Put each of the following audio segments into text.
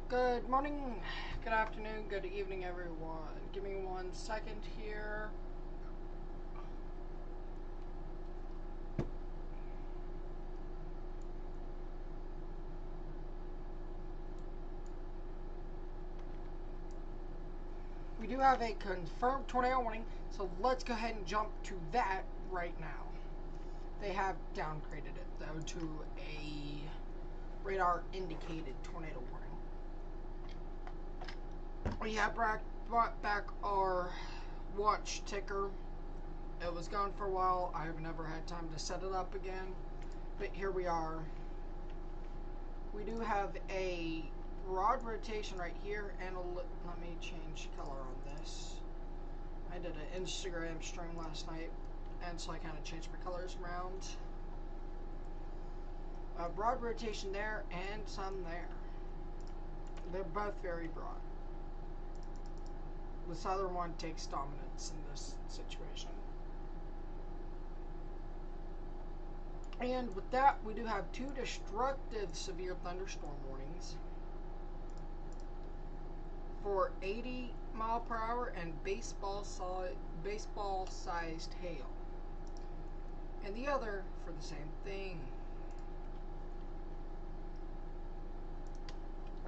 Good morning, good afternoon, good evening, everyone. Give me 1 second here. we do have a confirmed tornado warning, so let's go ahead and jump to that right now. They have downgraded it, though, to a radar indicated tornado warning. We have brought back our watch ticker. It was gone for a while. I have never had time to set it up again, but here we are. We do have a rod rotation right here, and let me change color on this. I did an Instagram stream last night, and so I kind of changed my colors around. Broad rotation there, and some there. They're both very broad. The southern one takes dominance in this situation. And with that, we do have 2 destructive severe thunderstorm warnings for 80 mile per hour and baseball-sized hail. And the other for the same thing.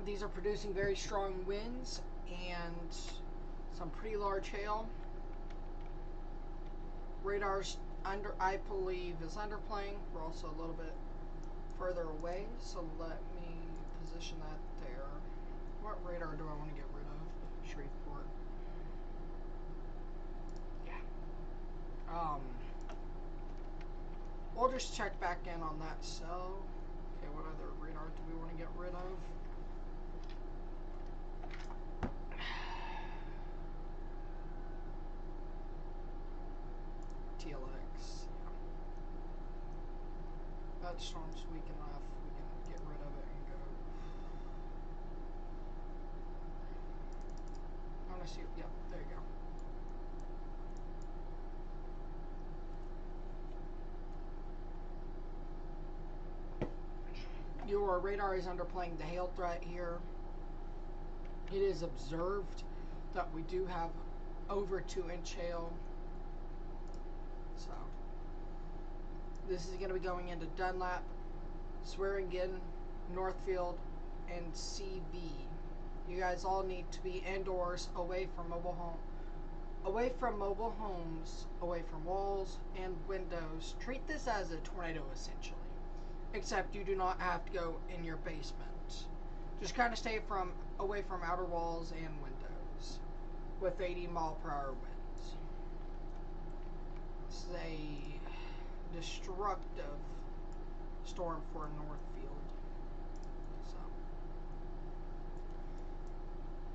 These are producing very strong winds and some pretty large hail. Radar's I believe is underplaying. We're also a little bit further away, so let me position that there. What radar do I want to get rid of? Shreveport. Yeah. We'll just check back in on that cell. Okay, what other radar do we want to get rid of? TLX. Yeah. That storm's weak enough. We can get rid of it and go. I want to see. Yep, there you go. Your radar is underplaying the hail threat here. It is observed that we do have over 2-inch hail. So, this is going to be going into Dunlap, Swearingen, Northfield, and CV. You guys all need to be indoors, away from mobile homes, away from walls and windows. Treat this as a tornado, essentially. Except you do not have to go in your basement. Just kind of stay away from outer walls and windows with 80 mile per hour winds. This is a destructive storm for Northfield. So,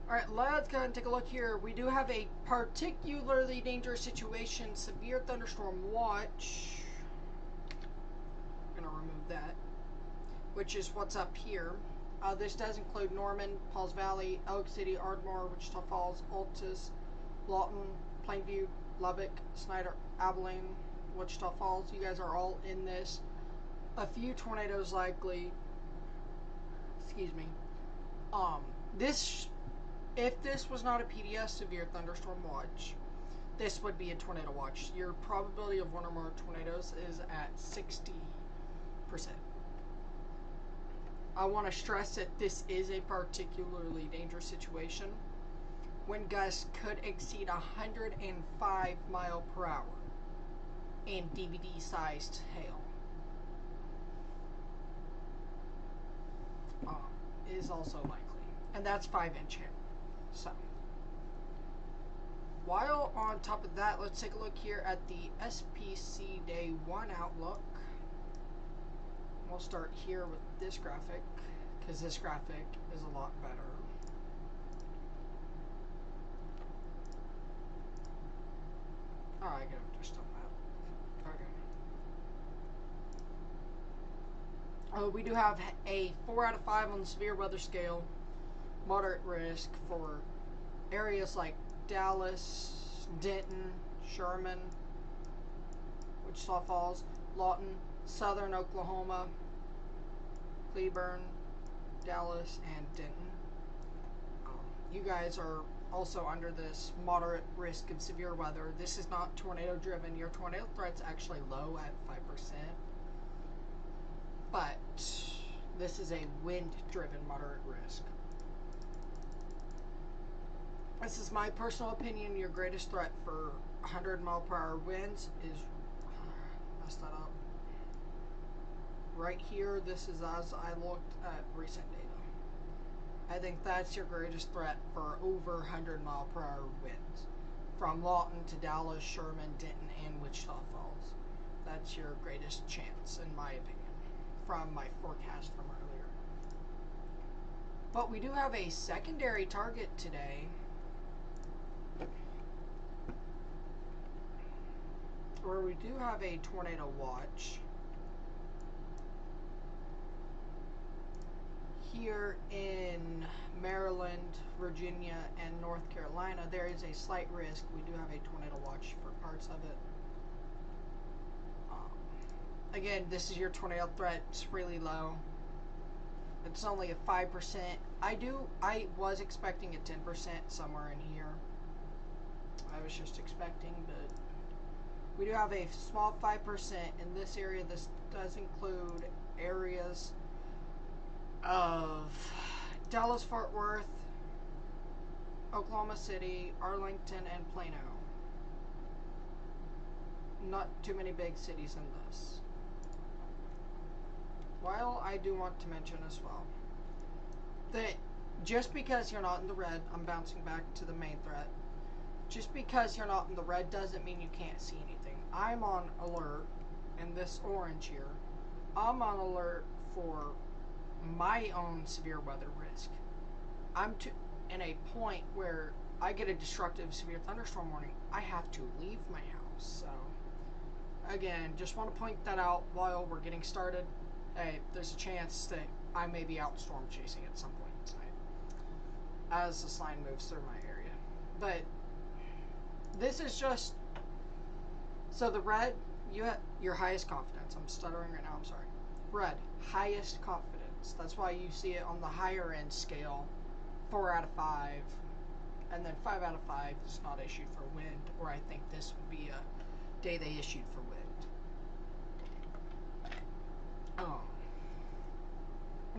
alright, let's go ahead and take a look here. We do have a particularly dangerous situation, severe thunderstorm watch. I'm going to remove that, which is what's up here. This does include Norman, Pauls Valley, Elk City, Ardmore, Wichita Falls, Altus, Lawton, Plainview, Lubbock, Snyder, Abilene, Wichita Falls. You guys are all in this. A few tornadoes likely. Excuse me. If this was not a PDS severe thunderstorm watch, this would be a tornado watch. Your probability of 1 or more tornadoes is at 60%. I want to stress that this is a particularly dangerous situation. Wind gusts could exceed 105 mile per hour and DVD-sized hail. Is also likely, and that's 5-inch hail. So, while on top of that, let's take a look here at the SPC Day 1 outlook. We'll start here with this graphic, because this graphic is a lot better. Oh, I could have just done that. Okay. We do have a 4 out of 5 on the severe weather scale. Moderate risk for areas like Dallas, Denton, Sherman, Wichita Falls, Lawton, Southern Oklahoma, Cleburne, Dallas, and Denton. You guys are also under this moderate risk of severe weather. This is not tornado driven. Your tornado threat's actually low at 5%. But this is a wind driven moderate risk. This is my personal opinion. Your greatest threat for 100-mile-per-hour winds is, messed that up. Right here, this is as I looked at recent data. I think that's your greatest threat for over 100-mile-per-hour winds. From Lawton to Dallas, Sherman, Denton, and Wichita Falls. That's your greatest chance, in my opinion, from my forecast from earlier. But we do have a secondary target today, where we do have a tornado watch. Here in Maryland, Virginia, and North Carolina, there is a slight risk. We do have a tornado watch for parts of it. Again, this is your tornado threat. It's really low. It's only a 5%. I was expecting a 10% somewhere in here. I was just expecting, but we do have a small 5% in this area. This does include areas of Dallas, Fort Worth, Oklahoma City, Arlington, and Plano. Not too many big cities in this. While I do want to mention as well that just because you're not in the red, I'm bouncing back to the main threat. Just because you're not in the red doesn't mean you can't see anything. I'm on alert, and this orange here, I'm on alert for my own severe weather risk. I'm in a point where I get a destructive severe thunderstorm warning. I have to leave my house. So, again, just want to point that out while we're getting started. Hey, there's a chance that I may be out storm chasing at some point tonight as this line moves through my area. But this is just, so the red, you have your highest confidence. I'm stuttering right now, I'm sorry. Red, highest confidence. That's why you see it on the higher end scale, 4 out of 5. And then 5 out of 5 is not issued for wind, or I think this would be a day they issued for wind.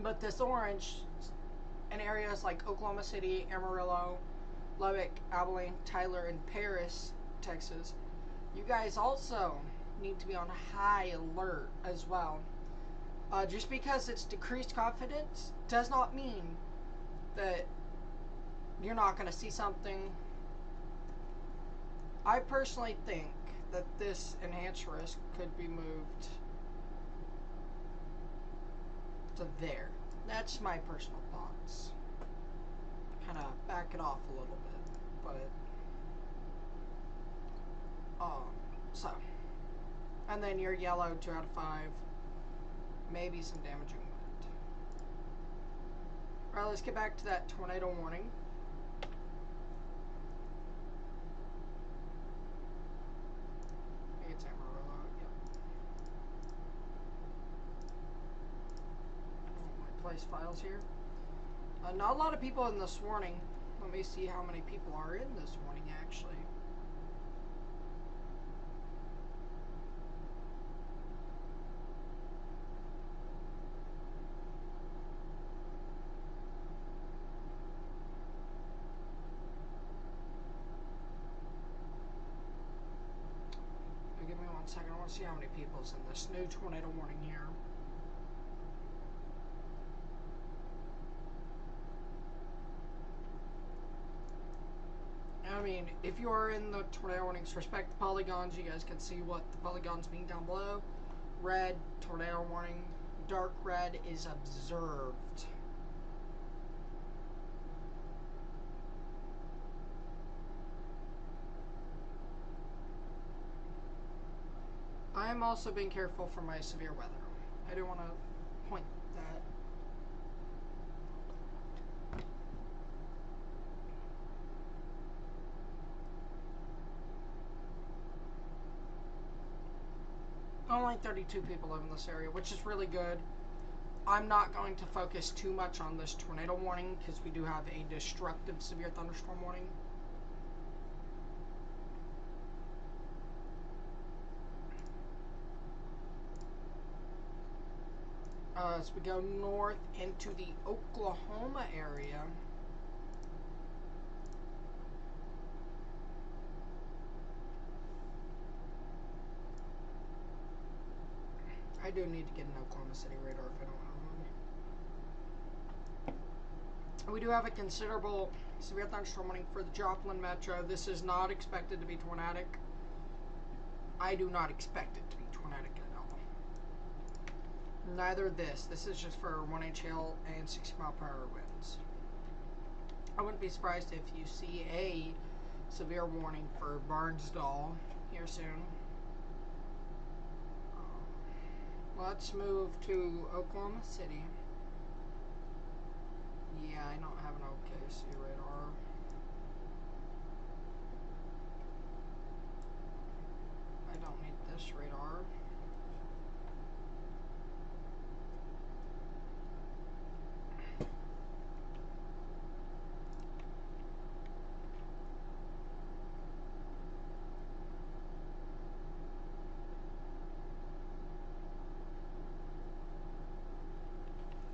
But this orange in areas like Oklahoma City, Amarillo, Lubbock, Abilene, Tyler, and Paris, Texas, you guys also need to be on high alert as well. Just because it's decreased confidence does not mean that you're not going to see something. I personally think that this enhanced risk could be moved to there. That's my personal thoughts. Kind of back it off a little bit, but so, and then your yellow 2 out of 5, maybe some damaging wind. All right, let's get back to that tornado warning. I think it's Amarillo. Yep. My place files here. Not a lot of people in this warning. Let me see how many people are in this warning actually. Give me 1 second. I want to see how many people's in this new tornado warning here. I mean, if you are in the tornado warnings, respect the polygons. You guys can see what the polygons mean down below. Red, tornado warning. Dark red is observed. I am also being careful for my severe weather. I do want to point that. Only 32 people live in this area, which is really good. I'm not going to focus too much on this tornado warning because we do have a destructive severe thunderstorm warning. As we go north into the Oklahoma area, I do need to get an Oklahoma City radar if I don't have one. We do have a considerable severe thunderstorm warning for the Joplin Metro. This is not expected to be tornadic. I do not expect it to be tornadic at all. Neither this. This is just for 1-inch hail and 60-mile-per-hour winds. I wouldn't be surprised if you see a severe warning for Barnsdall here soon. Let's move to Oklahoma City. Yeah, I don't have an OKC radar. I don't need this radar.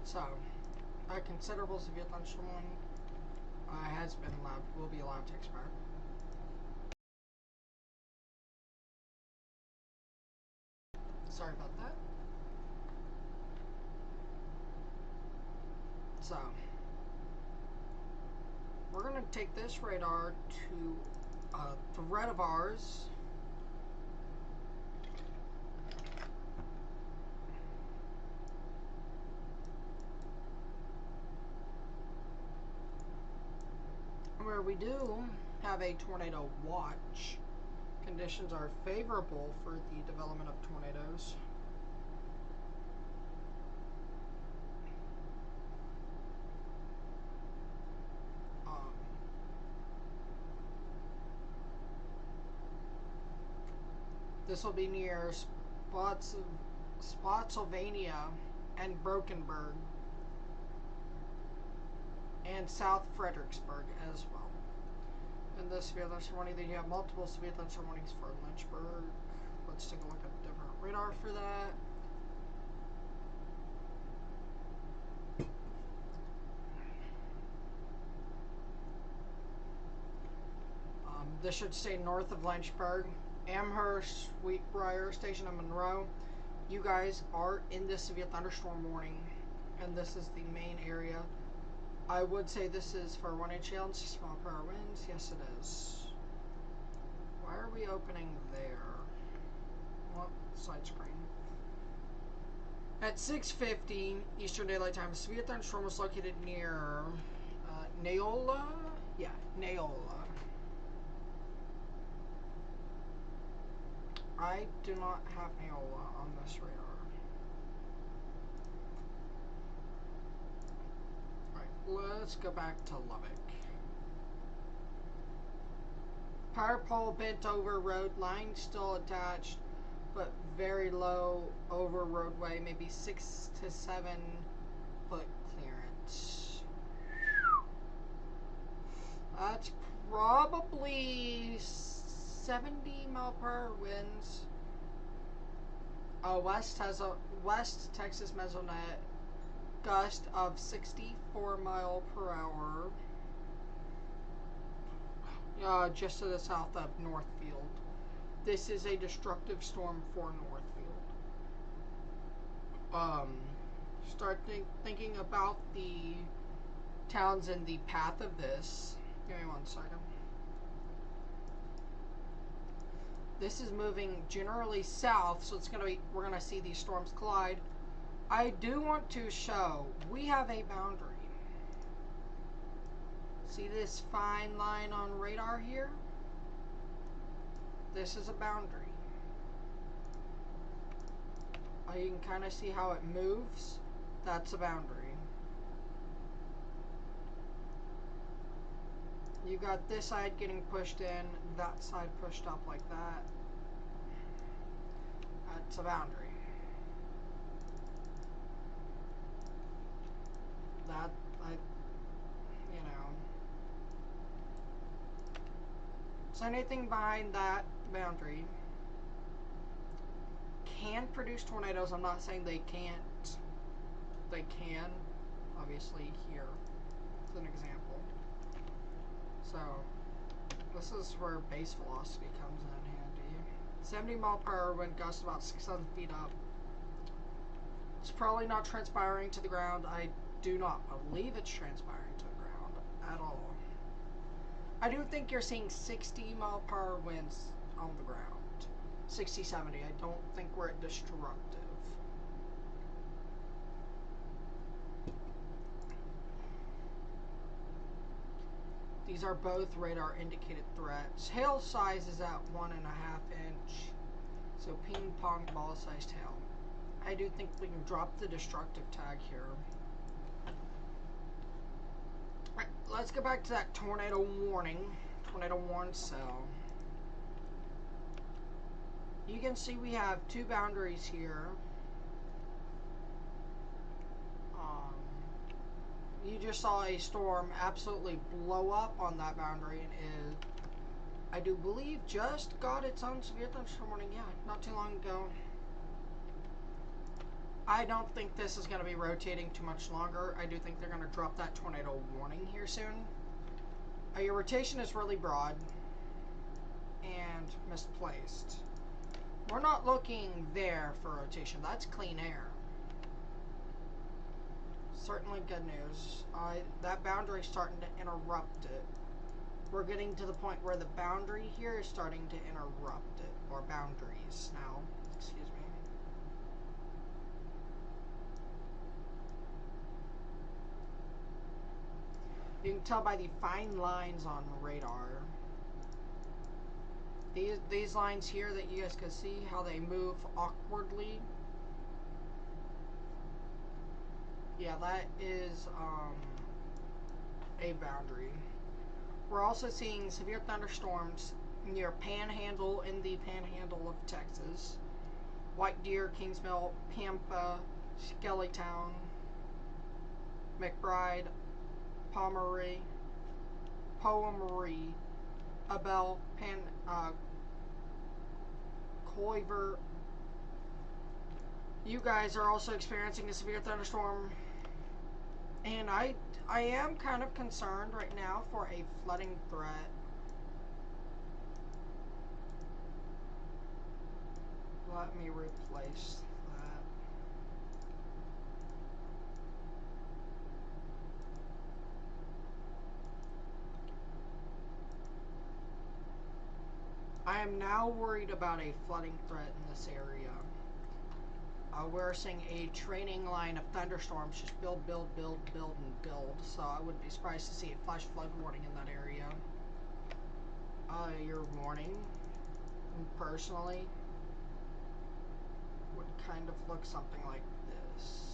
So, a considerable severe thunderstorm has been allowed, will be allowed to expire. Sorry about that. So, we're going to take this radar to a threat of ours. Where we do have a tornado watch. Conditions are favorable for the development of tornadoes. This will be near Spotsylvania and Brokenburg and South Fredericksburg as well. In this severe thunderstorm warning, then you have multiple severe thunderstorm warnings for Lynchburg. Let's take a look at a different radar for that. This should stay north of Lynchburg. Amherst, Wheatbriar, Station of Monroe. You guys are in this severe thunderstorm warning, and this is the main area. I would say this is for 1-inch hail and 60-mile-per-hour winds. Yes, it is. Why are we opening there? Well, side screen. At 6:50 Eastern Daylight Time, a severe thunderstorm was located near Neola. Yeah, Neola. I do not have Neola on this radar. Alright, let's go back to Lubbock. Power pole bent over, road line still attached, but very low over roadway, maybe 6 to 7 foot clearance. That's probably 70-mile-per-hour winds. West Texas mesonet gust of 64 mile per hour. Just to the south of Northfield. This is a destructive storm for Northfield. Start thinking about the towns in the path of this. Give me 1 second. This is moving generally south, so we're gonna see these storms collide. I do want to show we have a boundary. See this fine line on radar here? This is a boundary. You can kind of see how it moves. That's a boundary. You got this side getting pushed in, that side pushed up like that. That's a boundary. So anything behind that boundary can produce tornadoes. I'm not saying they can't. They can, obviously here, as an example. So, this is where base velocity comes in handy. 70 mile per hour wind gusts about 6,000 feet up. It's probably not transpiring to the ground. I do not believe it's transpiring to the ground at all. I do think you're seeing 60-mile-per-hour winds on the ground. 60, 70. I don't think we're at destructive. These are both radar indicated threats. Hail size is at 1.5 inch. So ping pong ball sized hail. I do think we can drop the destructive tag here. Alright, let's go back to that tornado warning. Tornado warn cell. You can see we have two boundaries here. You just saw a storm absolutely blow up on that boundary, and it, I do believe, just got its own severe thunderstorm warning. Yeah, not too long ago. I don't think this is going to be rotating too much longer. I do think they're going to drop that tornado warning here soon. Your rotation is really broad and misplaced. We're not looking there for rotation. That's clean air. Certainly good news. That boundary's starting to interrupt it. We're getting to the point where the boundary here is starting to interrupt it. Or boundaries now. Excuse me. You can tell by the fine lines on radar. These lines here that you guys can see how they move awkwardly. Yeah, that is a boundary. We're also seeing severe thunderstorms near Panhandle, in the Panhandle of Texas. White Deer, Kingsmill, Pampa, Skellytown, McBride, Pomeroy, Abel, Coiver. You guys are also experiencing a severe thunderstorm, and I am kind of concerned right now for a flooding threat. Let me replace that. I am now worried about a flooding threat in this area. We're seeing a training line of thunderstorms just build, and build. So I wouldn't be surprised to see a flash flood warning in that area. Your warning, personally, would kind of look something like this.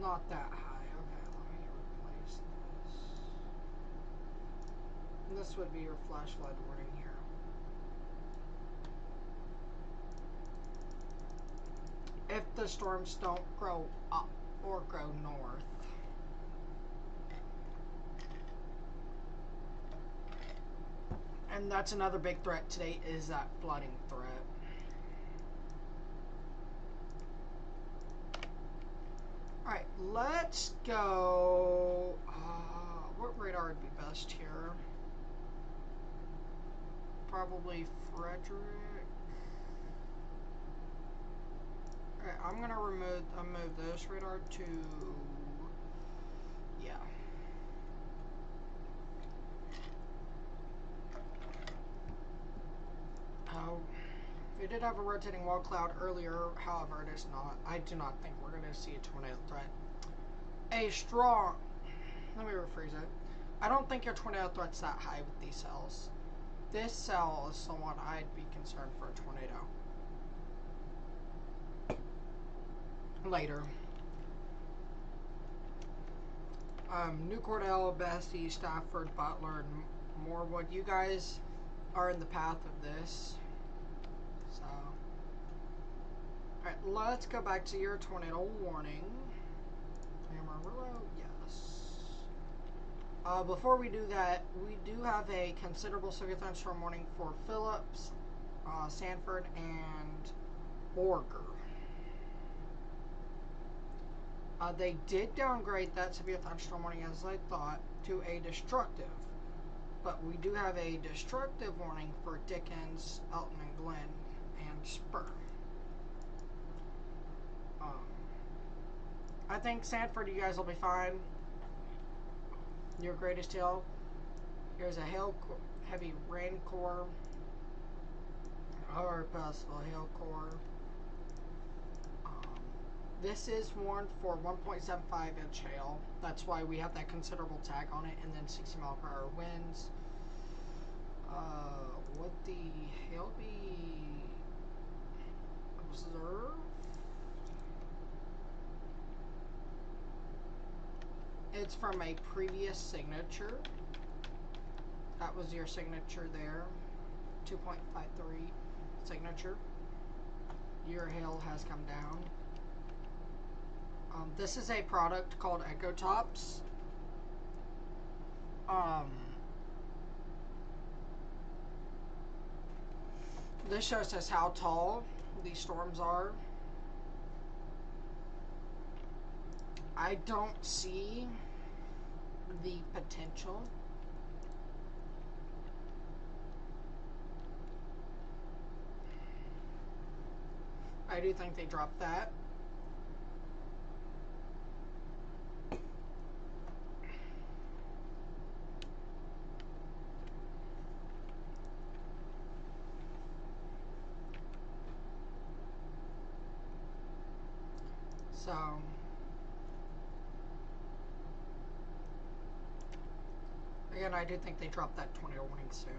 Not that high. Okay, let me replace this. This would be your flash flood warning here. If the storms don't grow up or grow north. And that's another big threat today, is that flooding threat. Alright, let's go. What radar would be best here? Probably Frederick. Alright, I'm gonna move this radar to, yeah. We did have a rotating wall cloud earlier, however, it is not. I do not think we're going to see a tornado threat. Let me rephrase it. I don't think your tornado threat's that high with these cells. This cell is someone I'd be concerned for a tornado. Later. New Cordell, Bessie, Stafford, Butler, and Morewood. You guys are in the path of this. So, alright, let's go back to your tornado warning. Amarillo, yes. Before we do that, we do have a considerable severe thunderstorm warning for Phillips, Sanford, and Borger. They did downgrade that severe thunderstorm warning, as I thought, to a destructive. But we do have a destructive warning for Dickens, Elton, and Glen, and Spur. I think Sanford, you guys will be fine. Your greatest hail. Here's a heavy rain core, or possible hail core. This is warned for 1.75-inch hail. That's why we have that considerable tag on it, and then 60-mile-per-hour winds. Would the hail be observed? It's from a previous signature. That was your signature there. 2.53 signature. Your hail has come down. This is a product called Echo Tops. This shows us how tall these storms are. I don't see the potential. I do think they dropped that. So, again, I do think they dropped that tornado warning soon.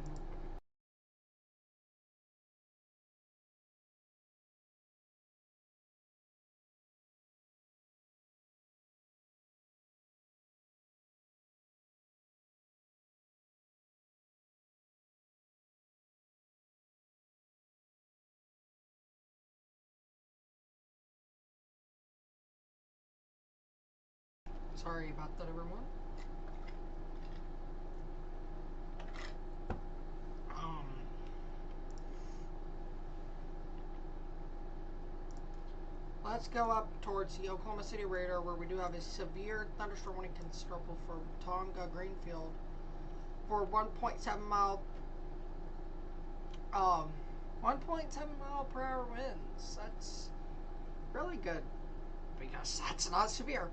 Sorry about that, everyone. Let's go up towards the Oklahoma City radar, where we do have a severe thunderstorm warning considerable for Tonga Greenfield for 1.7 mile per hour winds. That's really good because that's not severe.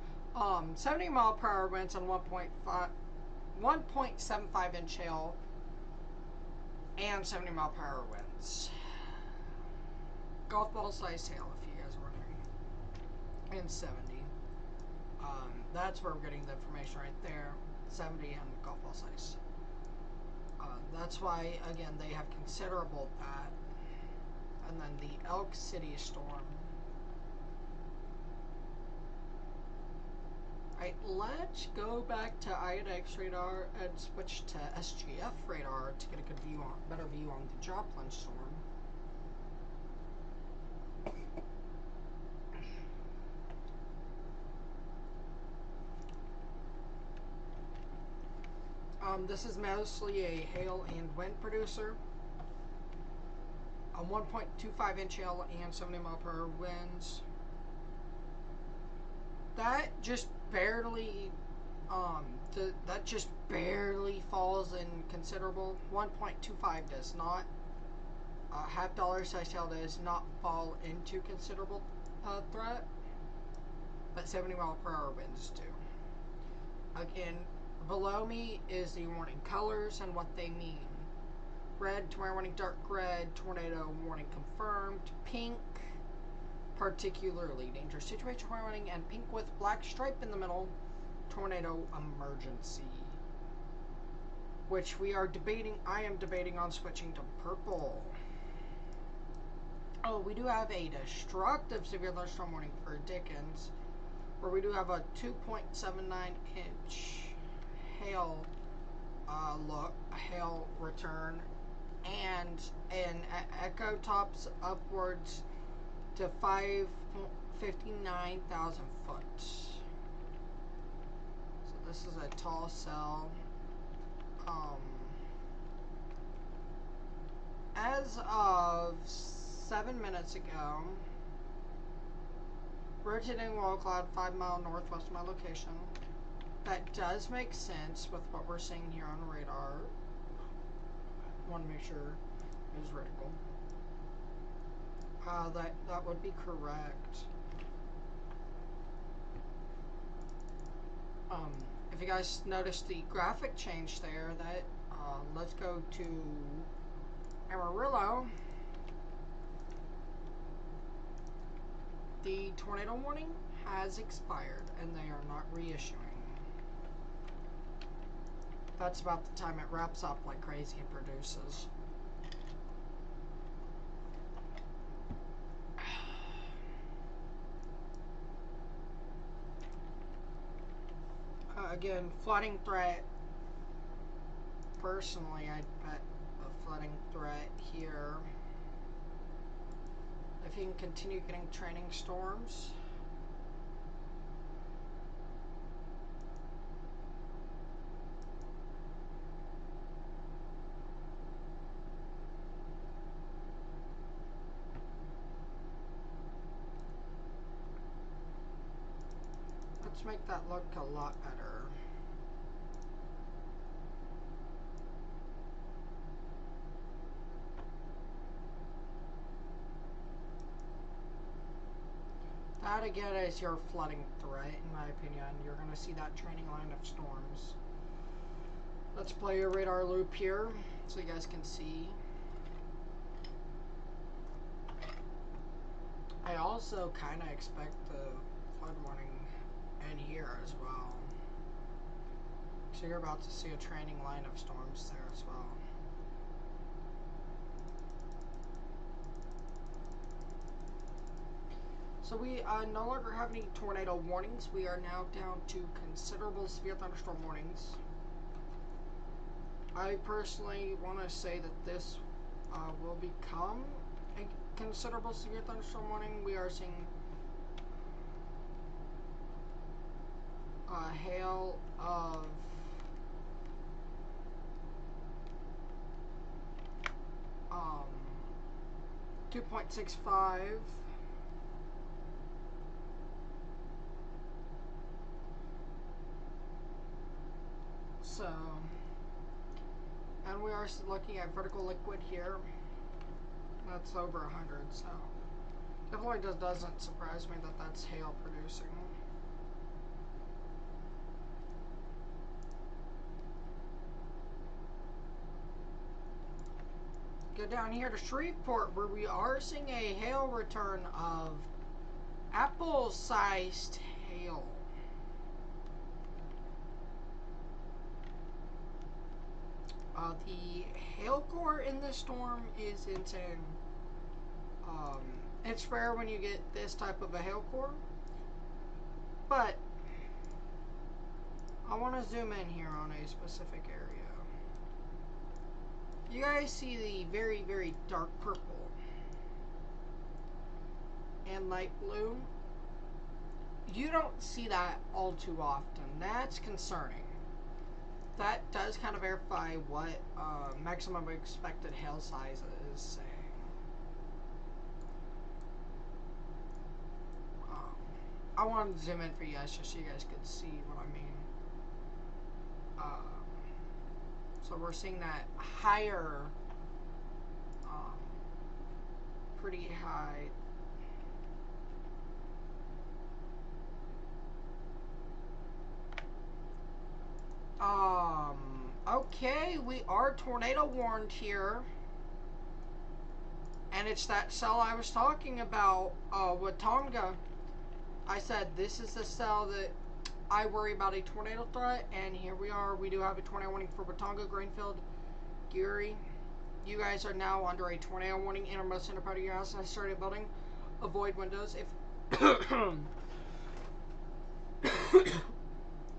70 mile per hour winds on 1.75 inch hail and 70 mile per hour winds. Golf ball size hail, if you guys are wondering. And 70. That's where we're getting the information right there. 70 and golf ball size. That's why, again, they have considerable that. And then the Elk City storm. Alright, let's go back to INX radar and switch to SGF radar to get a good view on, better view on the Joplin storm. This is mostly a hail and wind producer. 1.25 inch hail and 70 mile per hour winds. That just barely, that just barely falls in considerable. 1.25 does not. Half dollar size hail does not fall into considerable threat, but 70 mile per hour winds do. Again, below me is the warning colors and what they mean. Red, tornado warning, dark red, tornado warning confirmed. Pink, particularly dangerous situation tornado warning, and pink with black stripe in the middle, tornado emergency. Which we are debating, I am debating on switching to purple. Oh, we do have a destructive severe thunderstorm warning for Dickens, where we do have a 2.79 inch hail hail return, and an Echo Tops upwards to 59,000 foot. So this is a tall cell. As of 7 minutes ago, Rotating wall cloud 5-mile northwest of my location. That does make sense with what we're seeing here on radar. Want to make sure it's vertical. That would be correct. If you guys noticed the graphic change there, that let's go to Amarillo. The tornado warning has expired and they are not reissuing. That's about the time it wraps up like crazy and produces. Again, flooding threat. Personally, I'd bet a flooding threat here. If you can continue getting training storms. Let's make that look a lot better. That again is your flooding threat, in my opinion. You're going to see that training line of storms. Let's play a radar loop here so you guys can see. I also kind of expect the flood warning in here as well. So you're about to see a training line of storms there as well. So we no longer have any tornado warnings. We are now down to considerable severe thunderstorm warnings. I personally want to say that this will become a considerable severe thunderstorm warning. We are seeing a hail of 2.65. So, and we are looking at vertical liquid here. That's over 100, so definitely doesn't surprise me that that's hail producing. Go down here to Shreveport, where we are seeing a hail return of apple-sized hail. The hail core in this storm is insane. It's rare when you get this type of a hail core, but I want to zoom in here on a specific area. You guys see the very, very dark purple and light blue? You don't see that all too often. That's concerning. That does kind of verify what maximum expected hail size is saying. I wanted to zoom in for you guys just so you guys could see what I mean. So we're seeing that higher, pretty high. Okay, we are tornado warned here. And it's that cell I was talking about, with Tonga. I said this is the cell that I worry about a tornado threat, and here we are. We do have a tornado warning for Watonga, Greenfield, Geary. You guys are now under a tornado warning. Innermost center part of your house. I started building. Avoid windows.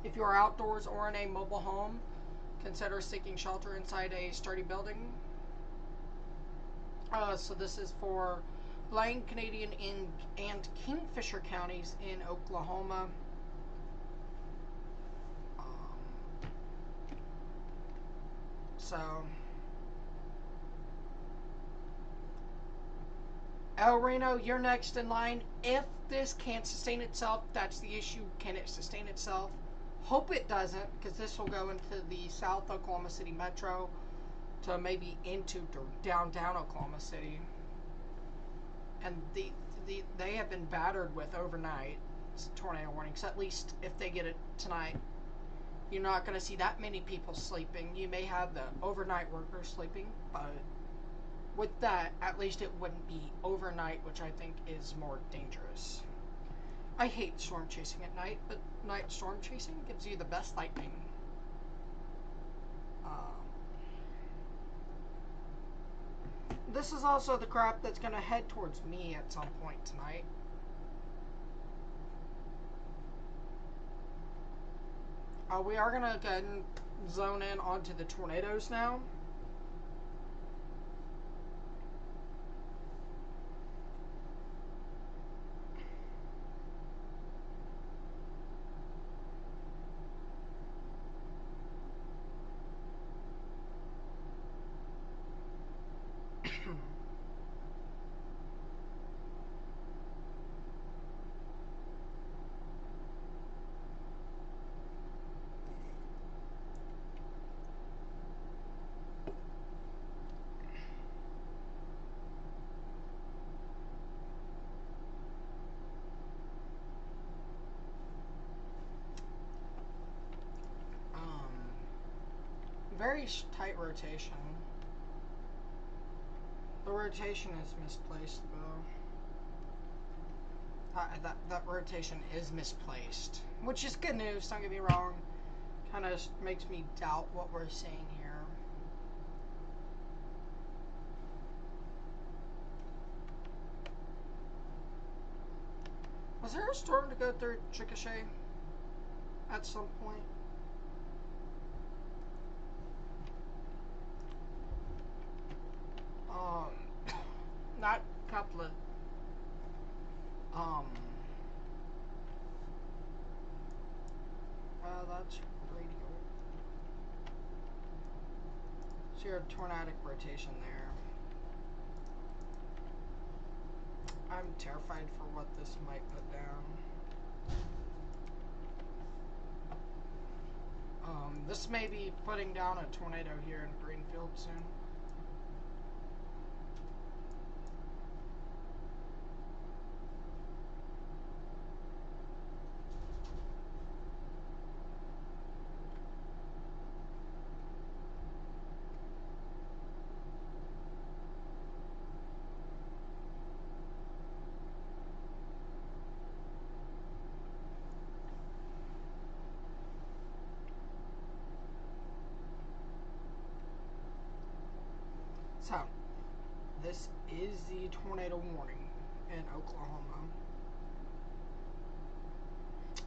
If you are outdoors or in a mobile home, consider seeking shelter inside a sturdy building. So this is for Blaine, Canadian, and Kingfisher counties in Oklahoma. So El Reno, you're next in line. If this can't sustain itself, that's the issue. Can it sustain itself? Hope it doesn't, because this will go into the South Oklahoma City Metro to maybe into downtown Oklahoma City. And they have been battered with overnight tornado warnings. At least if they get it tonight, you're not going to see that many people sleeping. You may have the overnight workers sleeping, but with that, at least it wouldn't be overnight, which I think is more dangerous. I hate storm chasing at night, but night storm chasing gives you the best lightning. This is also the crap that's going to head towards me at some point tonight. We are going to go ahead and zone in onto the tornadoes now. Very tight rotation. The rotation is misplaced, though. That rotation is misplaced, which is good news. Don't get me wrong. Kind of makes me doubt what we're seeing here. Was there a storm to go through Chickasha at some point? Not a couple of, that's radial. So your tornadic rotation there. I'm terrified for what this might put down. This may be putting down a tornado here in Greenfield soon. So, this is the tornado warning in Oklahoma.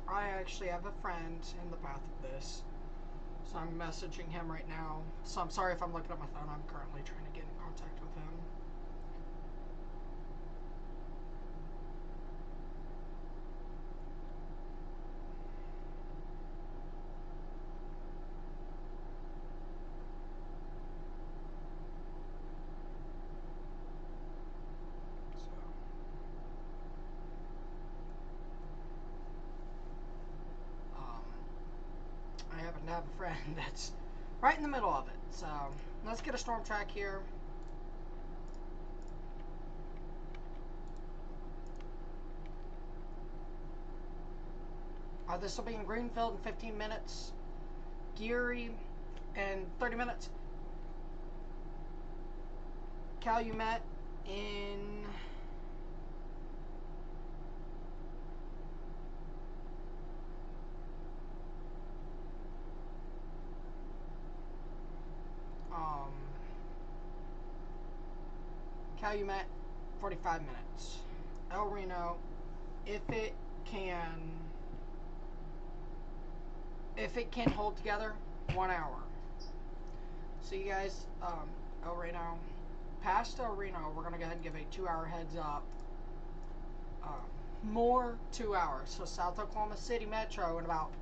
I actually have a friend in the path of this, so I'm messaging him right now. So I'm sorry if I'm looking at my phone. I'm currently trying to get in contact with him. I have a friend that's right in the middle of it. So let's get a storm track here. This will be in Greenfield in 15 minutes. Geary in 30 minutes. Calumet in Calumet 45 minutes. El Reno, if it can hold together, 1 hour. So you guys, El Reno, past El Reno, we're gonna go ahead and give a 2-hour heads up. More 2 hours. So South Oklahoma City Metro in about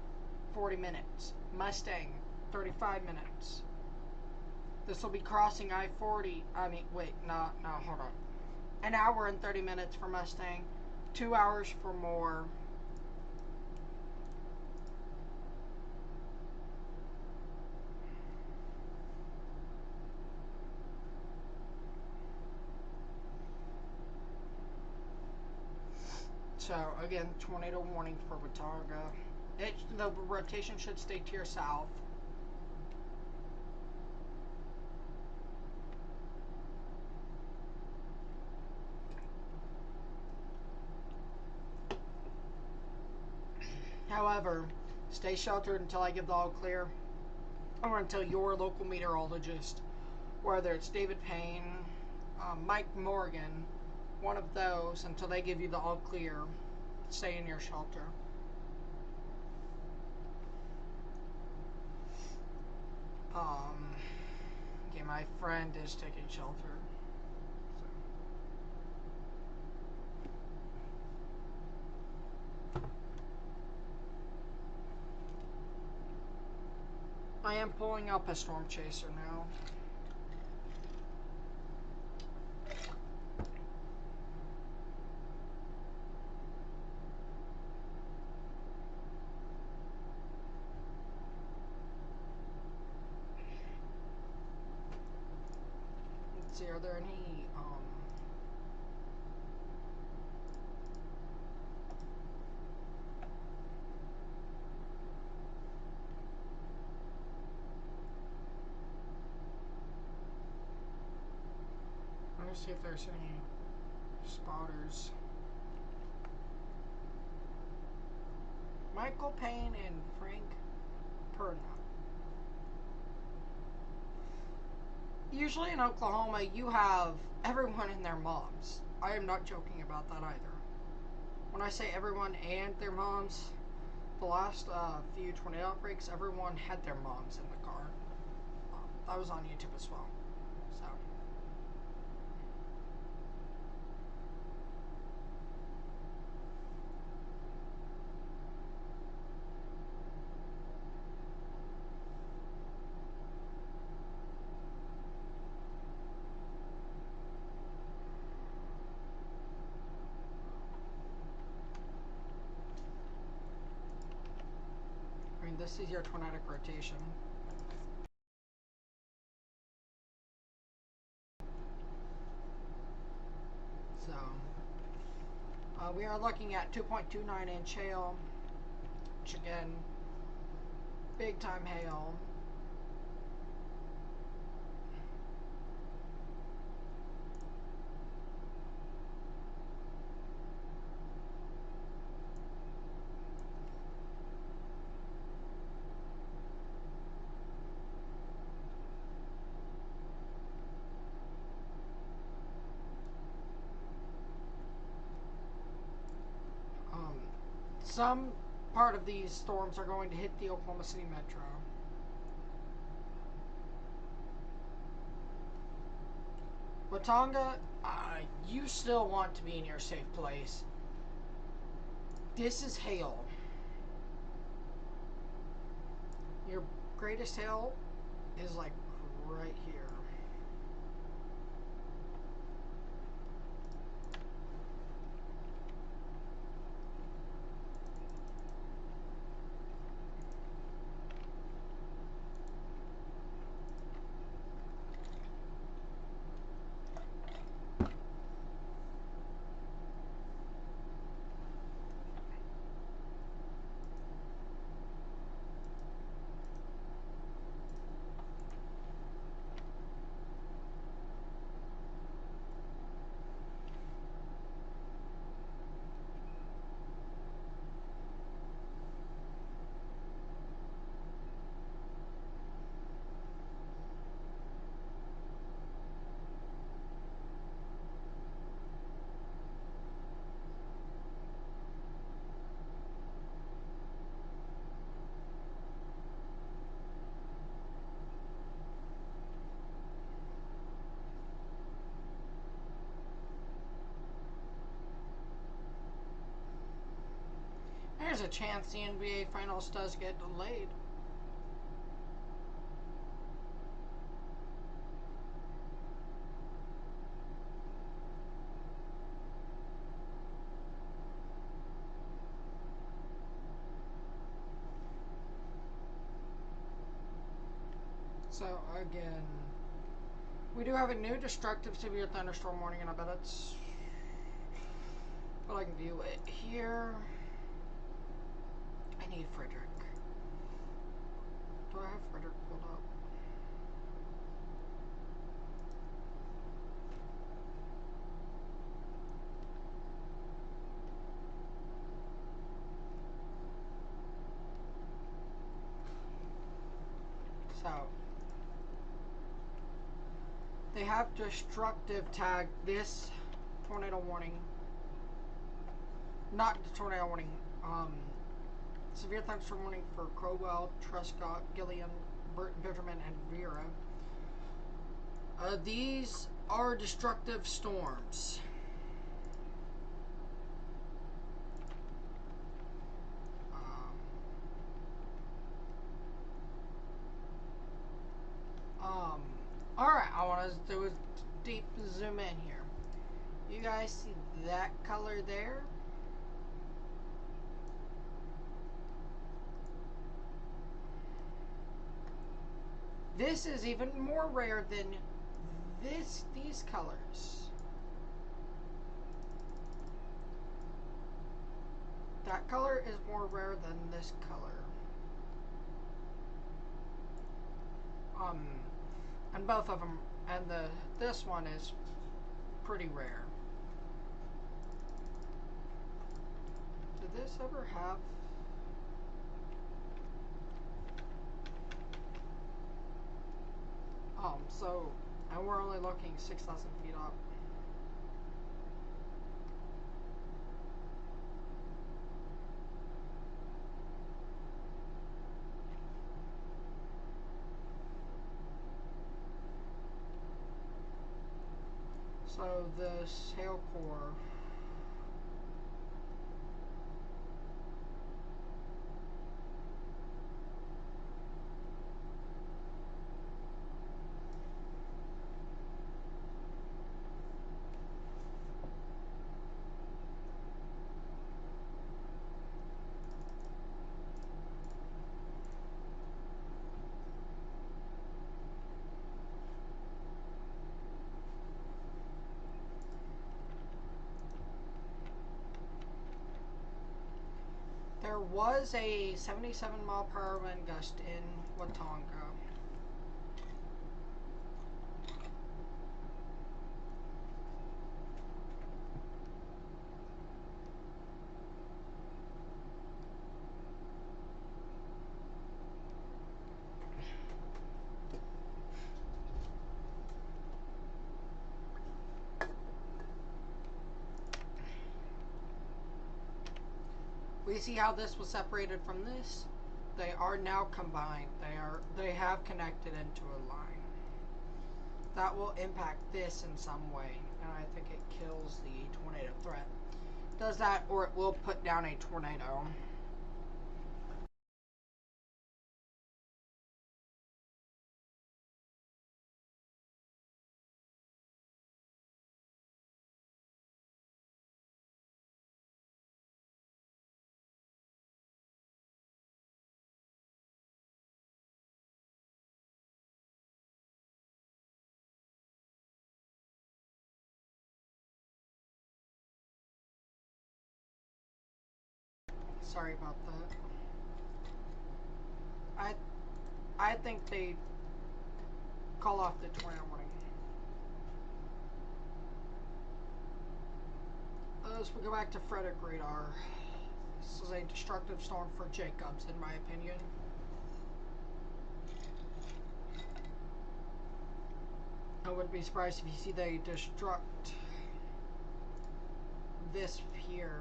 40 minutes. Mustang, 35 minutes. This will be crossing I-40. I mean, wait, no, hold on. an hour and 30 minutes for Mustang, 2 hours for Moore. So again, tornado warning for Watauga. The rotation should stay to your south. However, stay sheltered until I give the all clear, or until your local meteorologist, whether it's David Payne, Mike Morgan, one of those, until they give you the all clear, stay in your shelter. Okay, my friend is taking shelter. I am pulling up a storm chaser now. Let's see, are there any let's see if there's any spotters. Michael Payne and Frank Perna. Usually in Oklahoma, you have everyone and their moms. I am not joking about that either. When I say everyone and their moms, the last few tornado outbreaks, everyone had their moms in the car. That was on YouTube as well. So. I mean, this is your tornadic rotation. So, we are looking at 2.29 inch hail, which again, big time hail. Some part of these storms are going to hit the Oklahoma City metro. Watauga, you still want to be in your safe place. This is hail. Your greatest hail is like right here. There's a chance the NBA Finals does get delayed. So again, we do have a new destructive severe thunderstorm warning, and I bet it's. But I can view it here. I need Frederick. Do I have Frederick pulled up? So they have destructive tag this tornado warning. Not the tornado warning. Severe thunderstorm warning for Crowell, Truscott, Gillian, Bitterman, and Vera. These are destructive storms. Alright, I want to do a deep zoom in here. You guys see that color there? This is even more rare than these colors. That color is more rare than this color. And both of them, and this one is pretty rare. Did this ever have? So, and we're only looking 6,000 feet up. So this hail core. There was a 77-mile-per-hour wind gust in Watonga. We see how this was separated from this. They are now combined. They have connected into a line. That will impact this in some way, and I think it kills the tornado threat. Does that, or it will put down a tornado. Sorry about that. I think they call off the tornado warning. As we go back to Frederick radar, this is a destructive storm for Jacobs, in my opinion. I wouldn't be surprised if you see they destruct this here.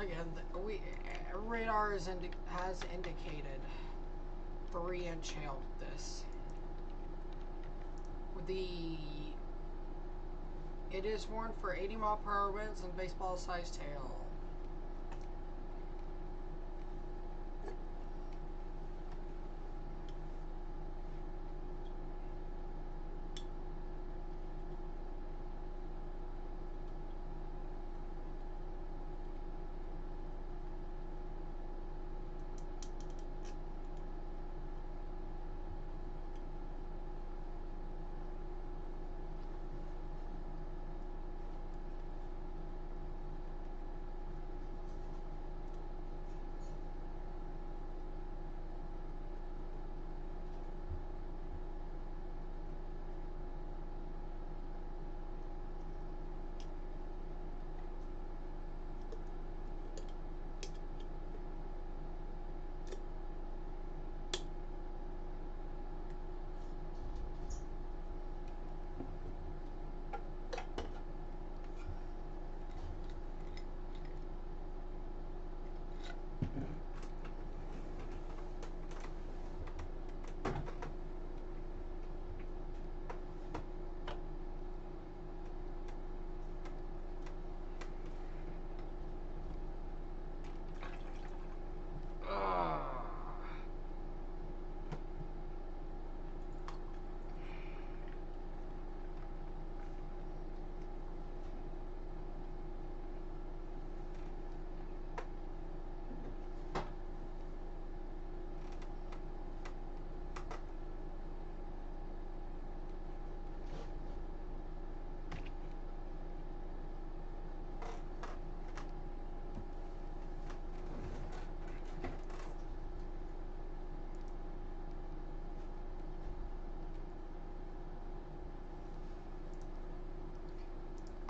Again, radar has indicated 3-inch hail with this. With the It is warned for 80-mile-per-hour winds and baseball-sized hail.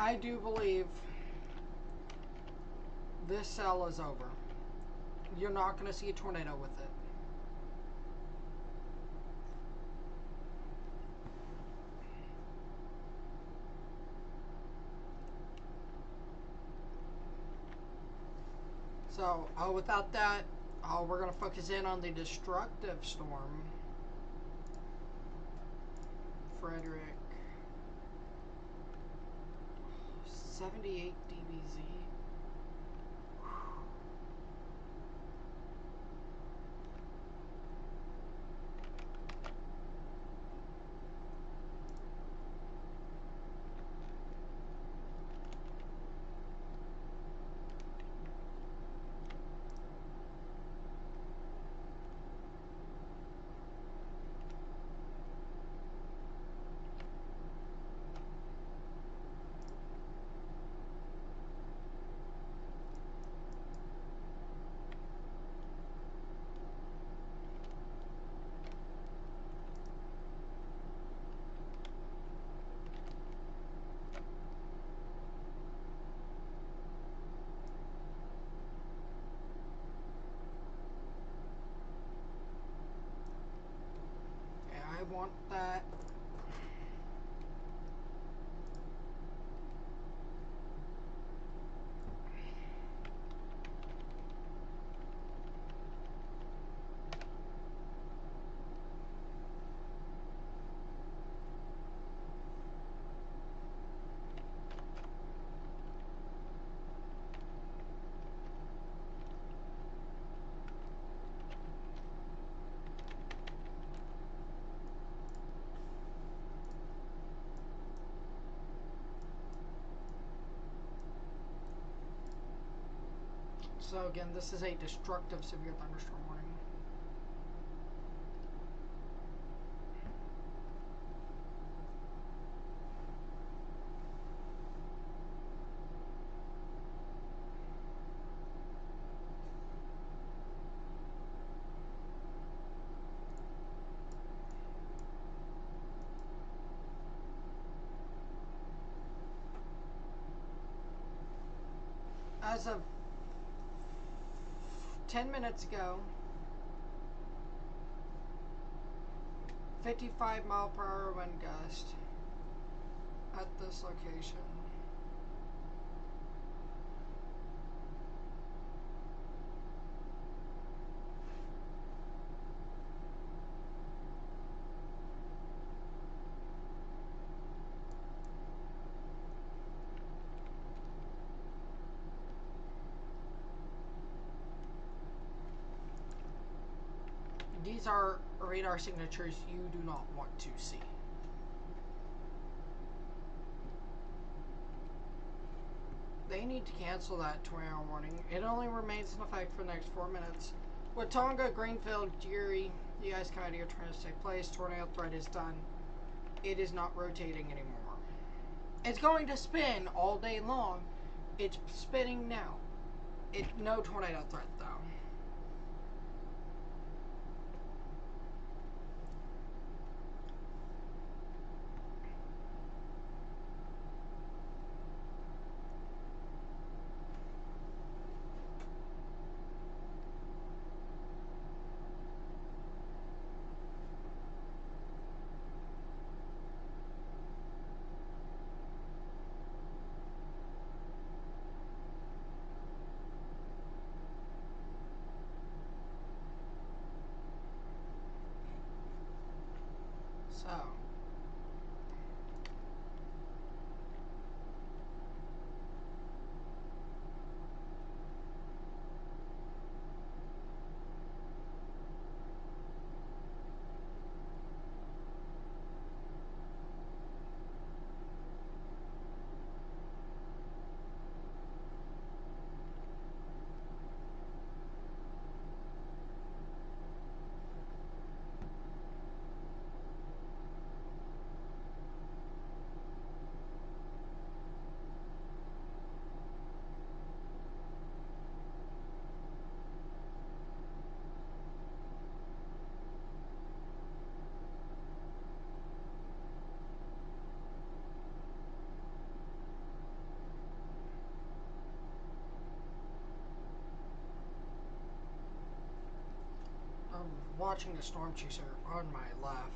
I do believe this cell is over. You're not going to see a tornado with it. So, without that, we're going to focus in on the destructive storm. Frederick. 78 dBz. I want that. So again, this is a destructive severe thunderstorm warning. As of 10 minutes ago, 55-mile-per-hour wind gust at this location. these are radar signatures you do not want to see. They need to cancel that tornado warning. It only remains in effect for the next 4 minutes. Watonga, Greenfield, Geary, you guys come out of your turn to take place. Tornado threat is done. It is not rotating anymore. It's going to spin all day long. It's spinning now. No tornado threat though. So, I'm watching the storm chaser on my left.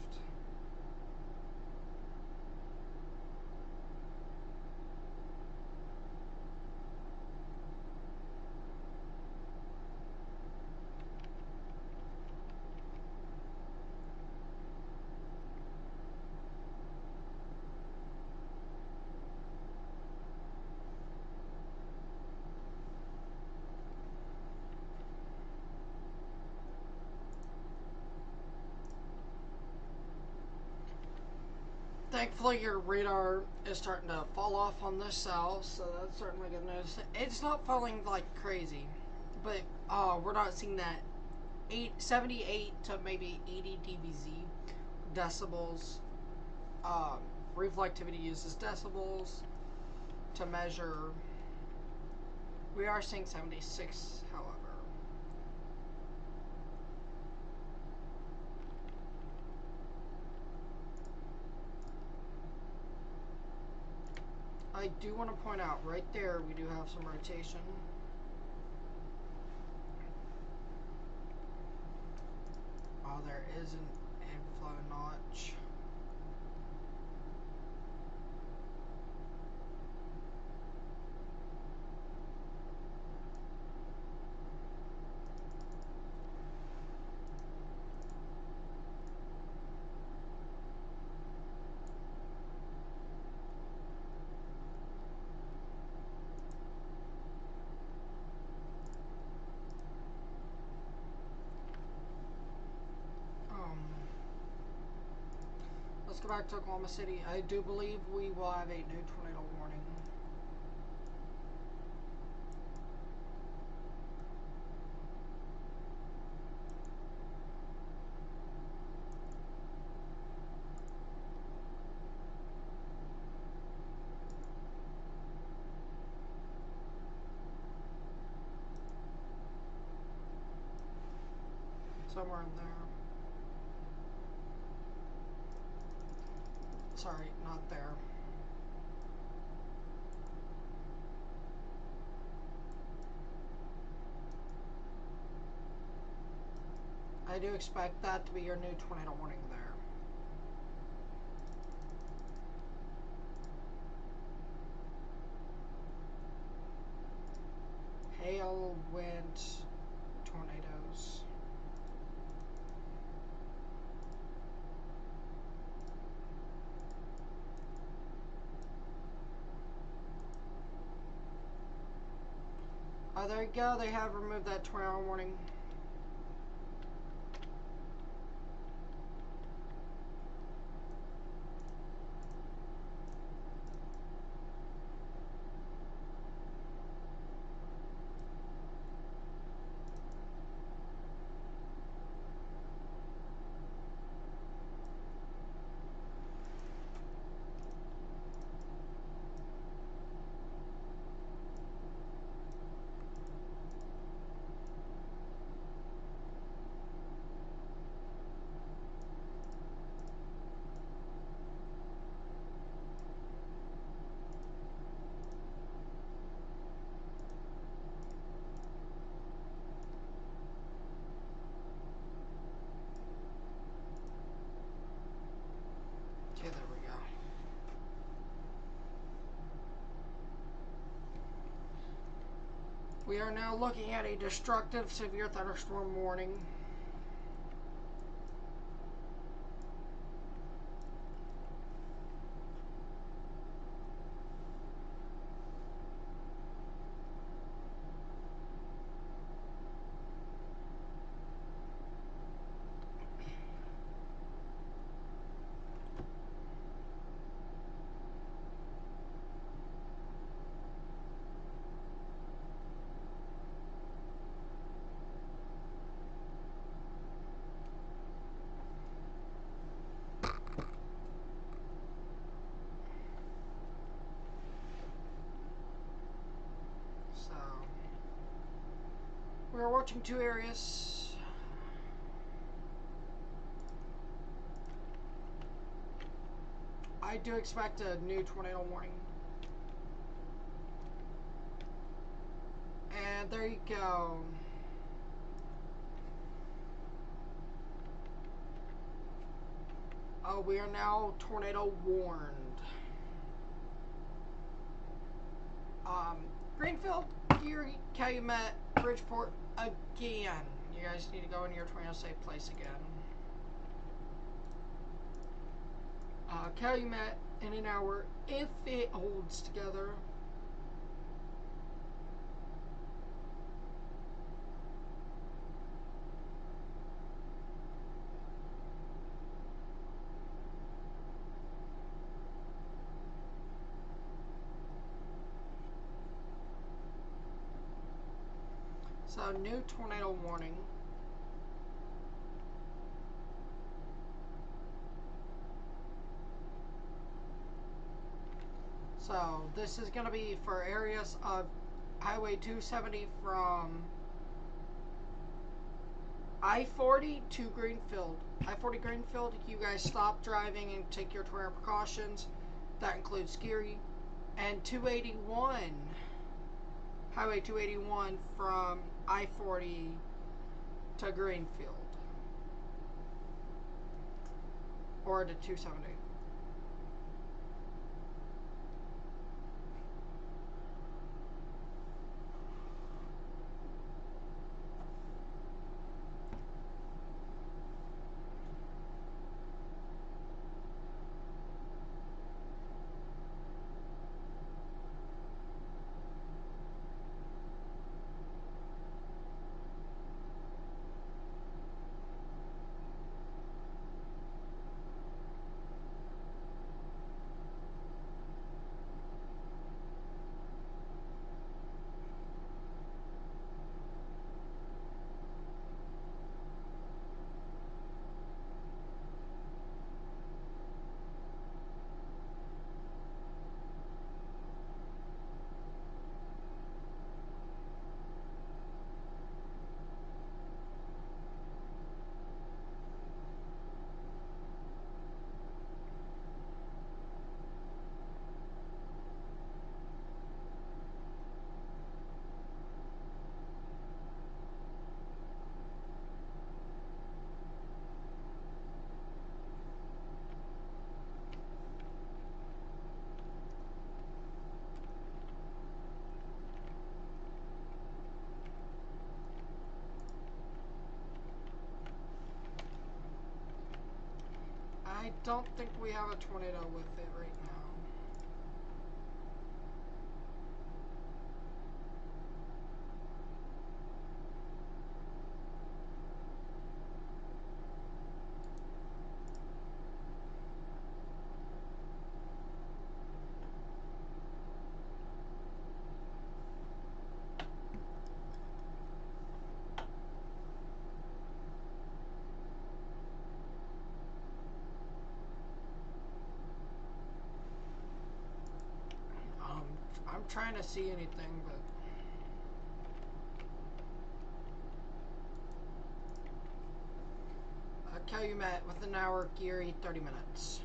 Thankfully, your radar is starting to fall off on this cell, so that's certainly good news. It's not falling like crazy, but we're not seeing that 78 to maybe 80 dBz decibels. Reflectivity uses decibels to measure. We are seeing 76, however. I do want to point out right there we do have some rotation. Oh, there is an inflow notch. Let's go back to Oklahoma City. I do believe we will have a new tornado warning. Somewhere in there. Sorry, not there. I do expect that to be your new tornado warning there. Hail, wind, tornadoes. Oh, there you go. They have removed that tornado warning. We are now looking at a destructive severe thunderstorm warning. We're watching two areas. I do expect a new tornado warning. And there you go. Oh, we are now tornado warned. Greenfield, Geary, Calumet, Bridgeport, again. You guys need to go in your tornado safe place again. Calumet in an hour, if it holds together. So, new tornado warning. So, this is going to be for areas of Highway 270 from I-40 to Greenfield. I-40 Greenfield, you guys stop driving and take your tornado precautions. That includes Geary. And 281, Highway 281 from I-40 to Greenfield. Or to 270. I don't think we have a tornado with it right now. I'm trying to see anything, but Calumet with an hour, Geary 30 minutes.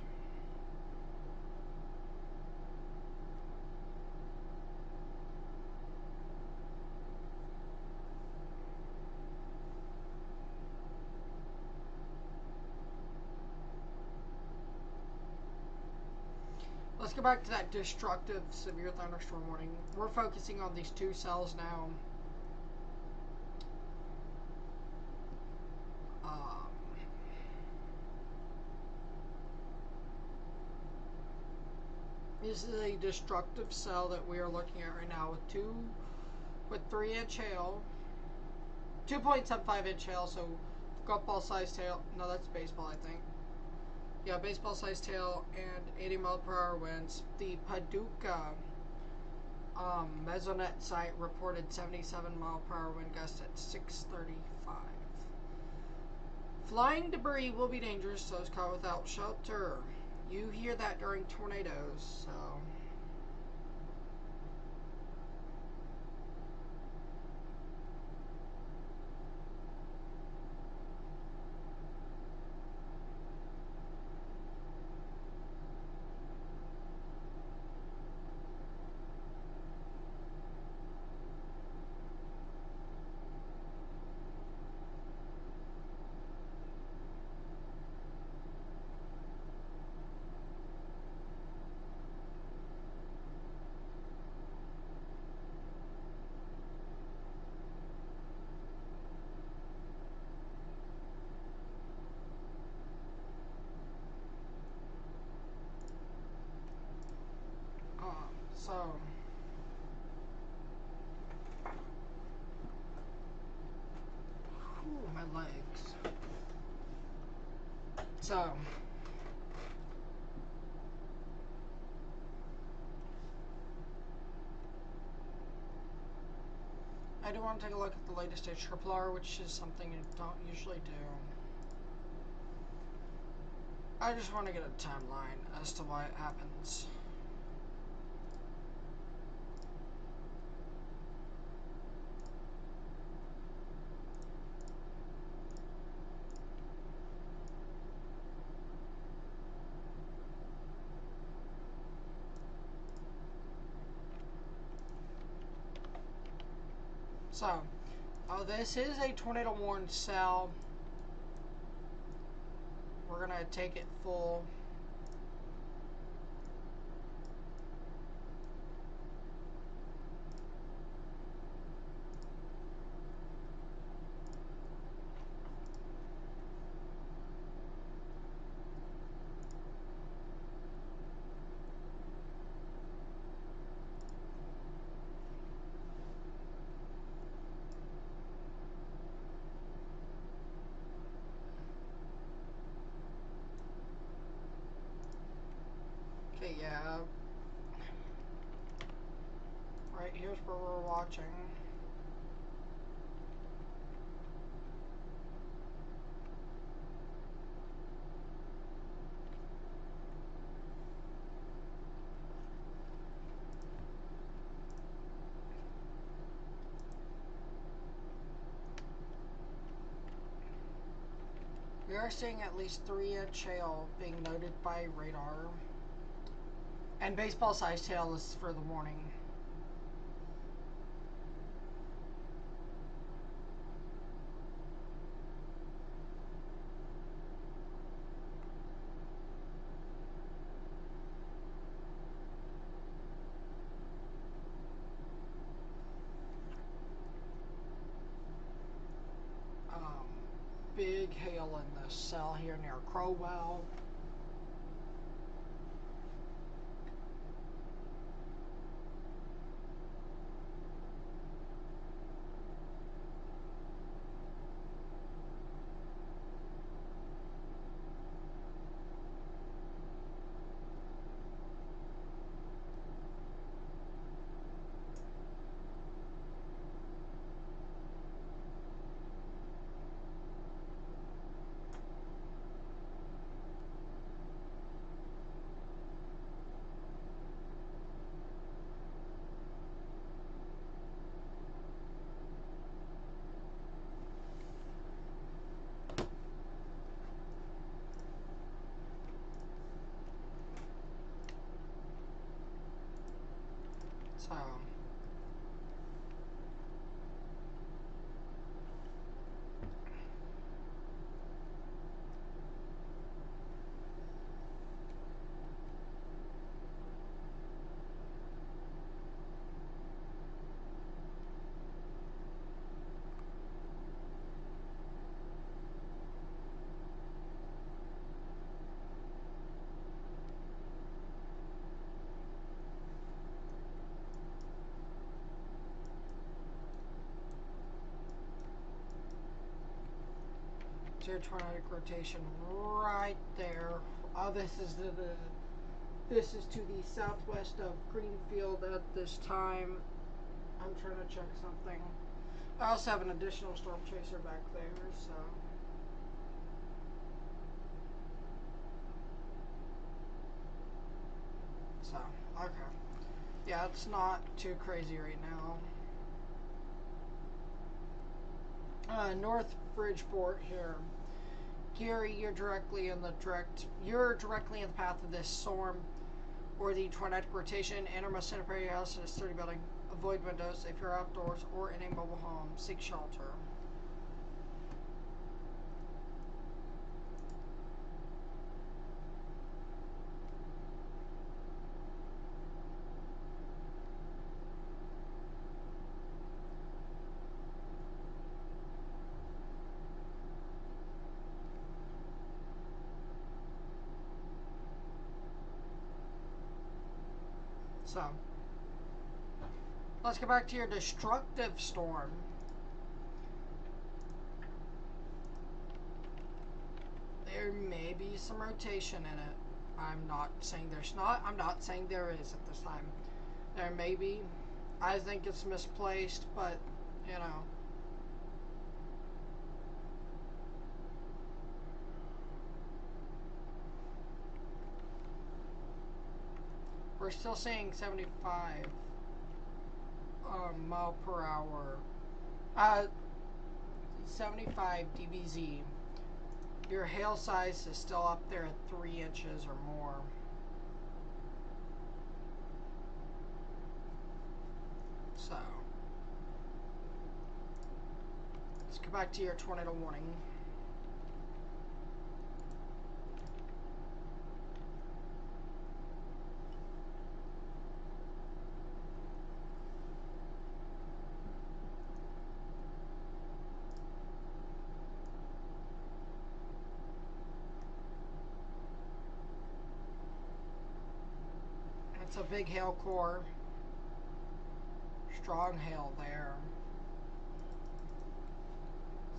Let's go back to that destructive severe thunderstorm warning. We're focusing on these two cells now. Um, this is a destructive cell that we are looking at right now with 3-inch hail, 2.75-inch hail, so golf ball size tail. No, that's baseball, I think. Yeah, baseball size tail and 80 mph winds. The Paducah Mesonet site reported 77 mph wind gusts at 6:35. Flying debris will be dangerous to those caught without shelter. You hear that during tornadoes, so. So, whew, my legs. So, I do want to take a look at the latest HRR, which is something you don't usually do. I just want to get a timeline as to why it happens. So, this is a tornado warned cell. We're gonna take it full. Okay, yeah. Right here's where we're watching. We are seeing at least 3-inch hail being noted by radar. And baseball size hail is for the morning. Big hail in the cell here near Crowell. So, your tornadic rotation right there. This is to the southwest of Greenfield at this time. I'm trying to check something. I also have an additional storm chaser back there, so okay. Yeah, it's not too crazy right now. North Bridgeport here. Gary, you're directly in the path of this storm or the tornadic rotation. Enter most center your house in a sturdy building. Avoid windows if you're outdoors or in a mobile home. Seek shelter. So, let's get back to your destructive storm. There may be some rotation in it. I'm not saying there's not. I'm not saying there is at this time. There may be. I think it's misplaced, but, you know. We're still seeing 75 mile per hour. 75 dBz. Your hail size is still up there at 3 inches or more. So, let's go back to your tornado warning. It's a big hail core. Strong hail there.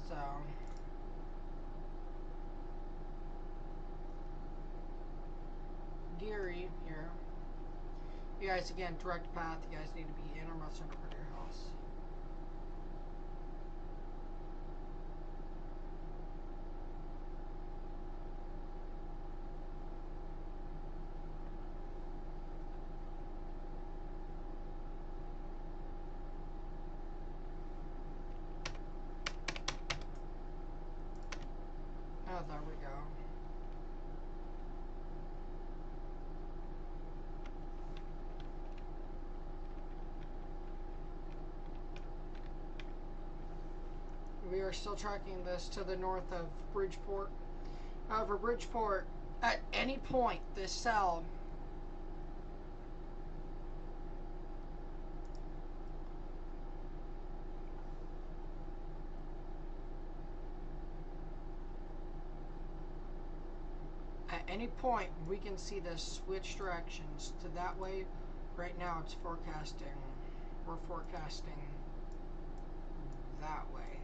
So, Geary here. You guys, again, direct path. You guys need to be in or most center part of your house. Oh, there we go. We are still tracking this to the north of Bridgeport. However, Bridgeport, at any point, this cell we can see this switch directions to that way. Right now it's forecasting. We're forecasting that way,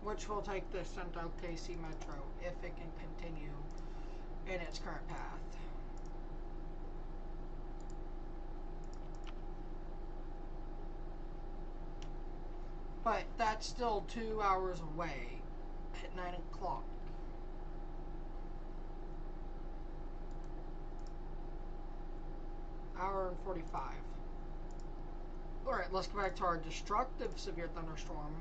which will take the Central KC Metro if it can continue in its current path. But that's still 2 hours away at 9 o'clock. Hour and 45. Alright, let's go back to our destructive severe thunderstorm.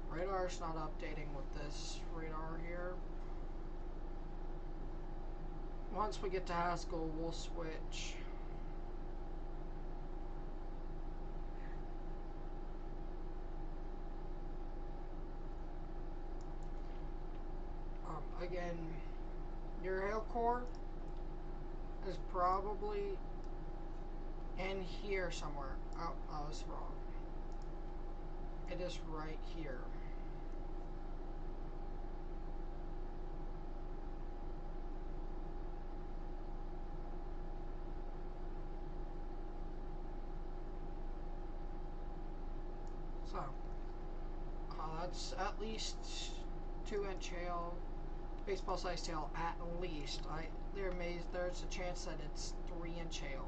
Radar's not updating with this radar here. Once we get to Haskell, we'll switch. Again, your hail core is probably in here somewhere. Oh, I was wrong. It is right here. So, that's at least 2-inch hail, baseball-sized hail at least. There's a chance that it's 3-inch hail.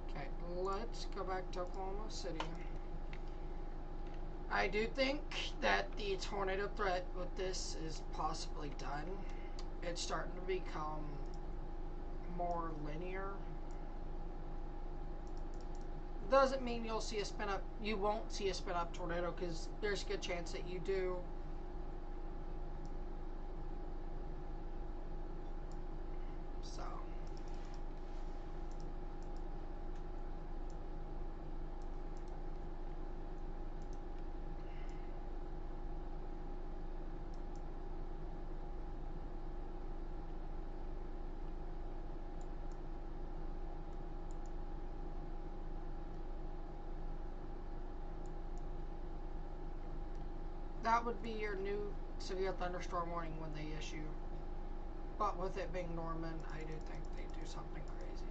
Okay, let's go back to Oklahoma City. I do think that the tornado threat with this is possibly done. It's starting to become more linear. Doesn't mean you'll see a spin up. You won't see a spin up tornado, because there's a good chance that you do. So. That would be your new severe thunderstorm warning when they issue. But with it being Norman, I do think they do something crazy.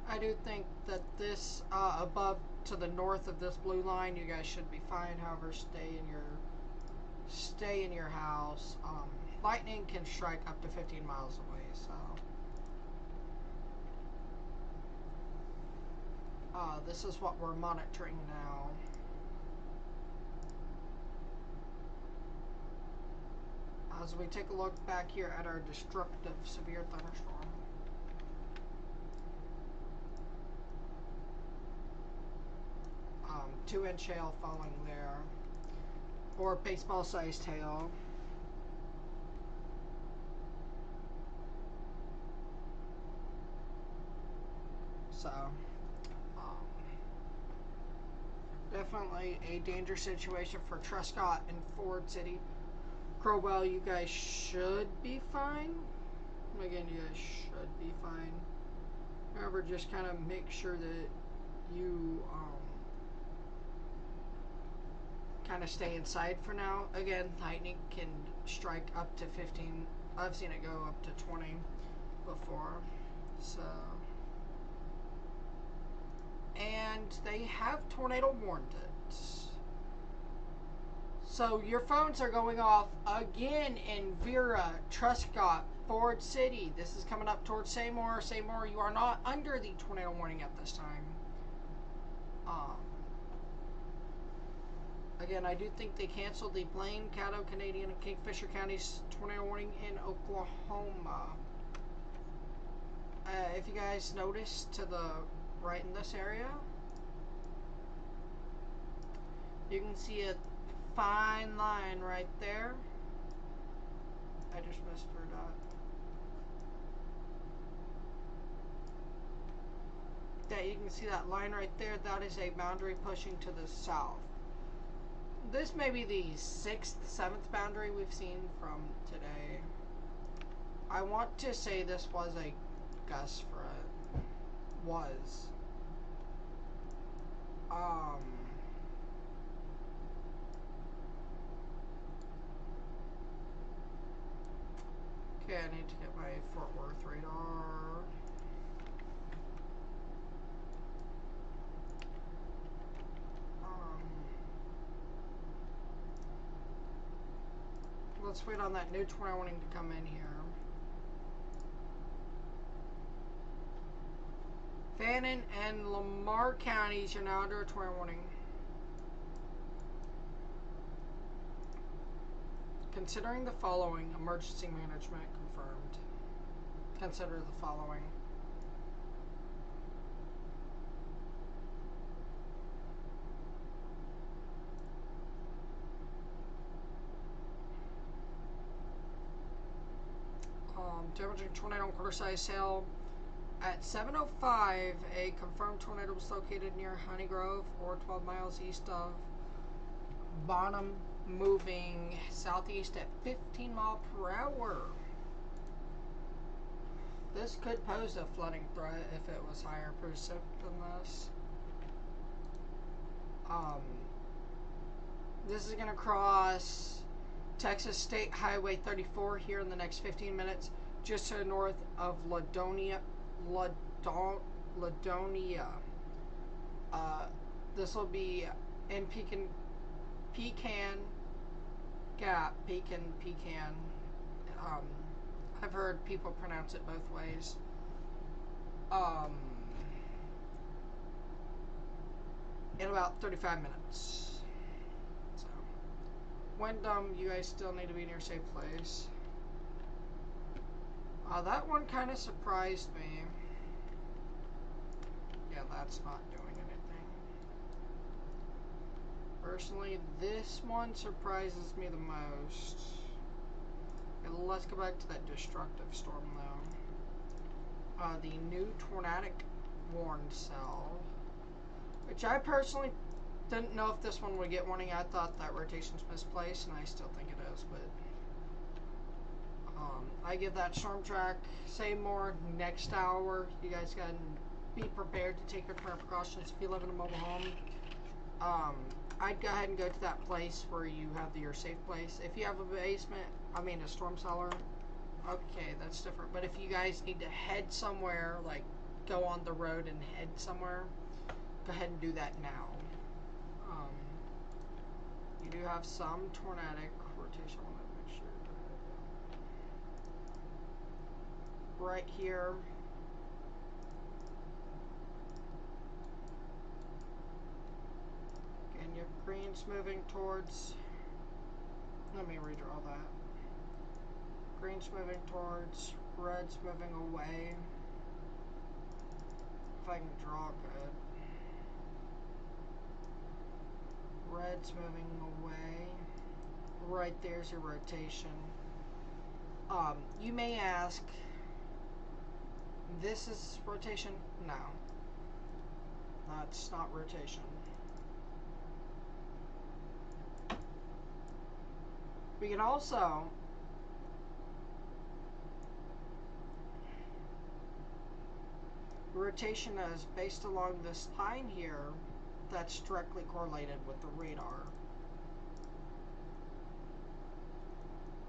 I do think that this, above to the north of this blue line, you guys should be fine. However, stay in your house. Lightning can strike up to 15 miles away, so. This is what we're monitoring now. As we take a look back here at our destructive severe thunderstorm. Two-inch hail falling there, or baseball-sized hail. So, definitely a danger situation for Truscott and Ford City. Crowell, you guys should be fine. Again, you guys should be fine. However, just kind of make sure that you kind of stay inside for now. Again, lightning can strike up to 15. I've seen it go up to 20 before. So, and they have tornado warned it. So your phones are going off again in Vera, Truscott, Ford City. This is coming up towards Seymour. Seymour, you are not under the tornado warning at this time. Again, I do think they canceled the Blaine, Caddo, Canadian, and Kingfisher counties tornado warning in Oklahoma. If you guys notice to the right in this area, you can see a fine line right there. I just missed her dot. That you can see that line right there. That is a boundary pushing to the south. This may be the 6th, 7th boundary we've seen from today. I want to say this was a gust front. Was. Okay, I need to get my Fort Worth radar. Let's wait on that new tornado warning to come in here. Fannin and Lamar counties are now under a tornado warning. Considering the following, emergency management confirmed. Consider the following. Damaging tornado and quarter-size hail. At 7:05, a confirmed tornado was located near Honey Grove, or 12 miles east of Bonham, moving southeast at 15 miles per hour. This could pose a flooding threat if it was higher precip than this. This is going to cross Texas State Highway 34 here in the next 15 minutes, just to the north of Ladonia. This will be in Pecan Gap. Pecan. I've heard people pronounce it both ways. In about 35 minutes. So, Wyndham, you guys still need to be in your safe place. That one kind of surprised me. Yeah, that's not doing anything. Personally, this one surprises me the most. Okay, let's go back to that destructive storm, though. The new tornadic warned cell, which I personally didn't know if this one would get warning. I thought that rotation's misplaced, and I still think it is, but I give that storm track, say more next hour. You guys gotta be prepared to take your current precautions if you live in a mobile home. I'd go ahead and go to that place where you have your safe place. If you have a basement, a storm cellar, okay, that's different. But if you guys need to head somewhere, like go on the road and head somewhere, go ahead and do that now. You do have some tornadic rotation. I want to make sure. Right here. Again, your green's moving towards. Let me redraw that. Green's moving towards, red's moving away. If I can draw good. Red's moving away. Right there's your rotation. You may ask, this is rotation? No. That's not rotation. We can also rotation is based along this line here that's directly correlated with the radar.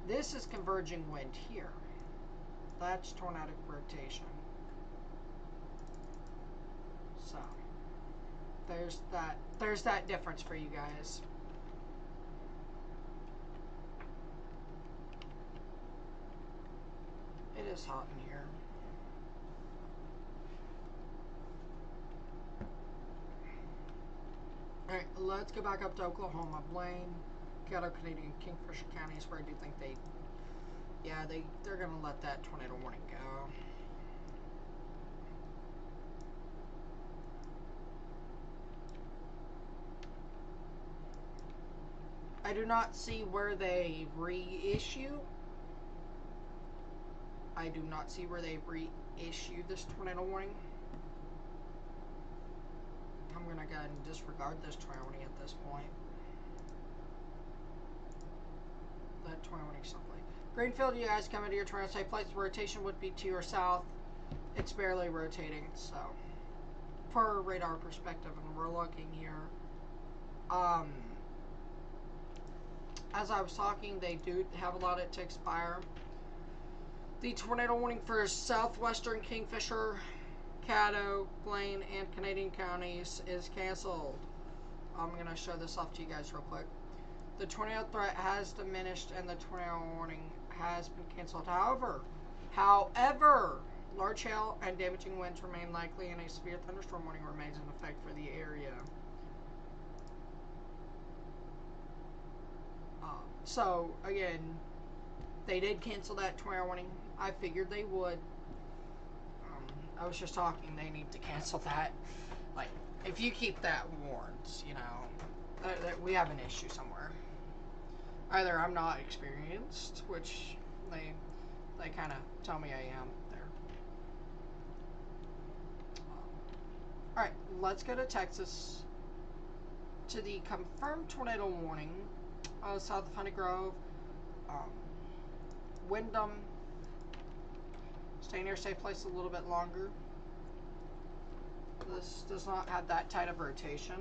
This is converging wind here. That's tornadic rotation. So there's that difference for you guys. It is hot in here. Alright, let's go back up to Oklahoma. Blaine, Caddo, Canadian, Kingfisher counties, where I do think they're gonna let that tornado warning go. I do not see where they reissue. I do not see where they reissue this tornado warning. I'm going to go ahead and disregard this tornado warning at this point. That tornado warning simply. Greenfield, you guys come into your tornado safe place. Rotation would be to your south. It's barely rotating, so for radar perspective, and we're looking here. As I was talking, they do have allowed it to expire. The tornado warning for southwestern Kingfisher, Caddo, Blaine, and Canadian counties is canceled. I'm going to show this off to you guys real quick. The tornado threat has diminished and the tornado warning has been canceled. However, large hail and damaging winds remain likely and a severe thunderstorm warning remains in effect for the area. So, again, they did cancel that tornado warning. I figured they would. I was just talking, they need to cancel that. Like, if you keep that warned, you know, we have an issue somewhere. Either I'm not experienced, which they kind of tell me I am there. Alright, let's go to Texas. To the confirmed tornado warning, south of Honey Grove, Wyndham, Stay in your safe place a little bit longer. This does not have that tight of rotation.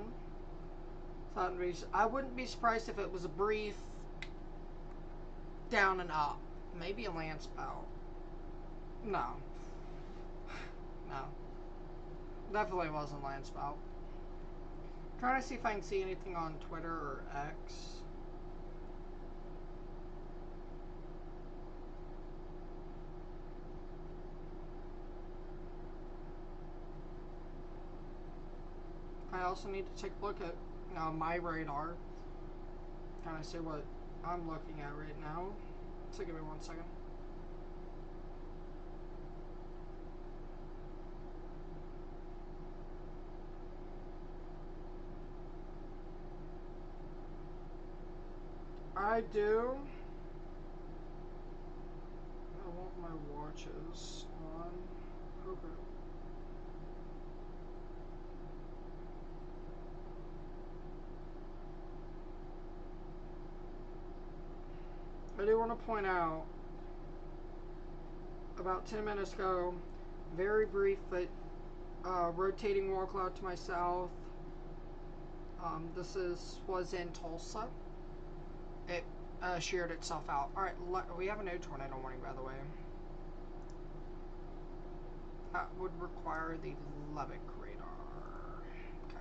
So I wouldn't be surprised if it was a brief down and up. Maybe a land spout. No. No. Definitely wasn't land spout. Trying to see if I can see anything on Twitter or X. I also need to take a look at my radar. Kind of see what I'm looking at right now. So give me 1 second. I do. I want my watches on. Okay. I do want to point out, about 10 minutes ago, very brief but rotating wall cloud to my south. This was in Tulsa. It sheared itself out. Alright, we have a new tornado warning, by the way. That would require the Lubbock radar. Okay.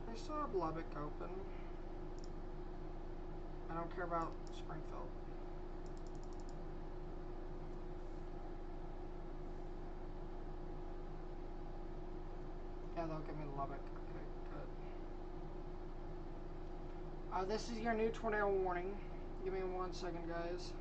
Do I still have Lubbock open? I don't care about Springfield. Yeah, they'll give me Lubbock. Okay, good. This is your new tornado warning. Give me 1 second, guys.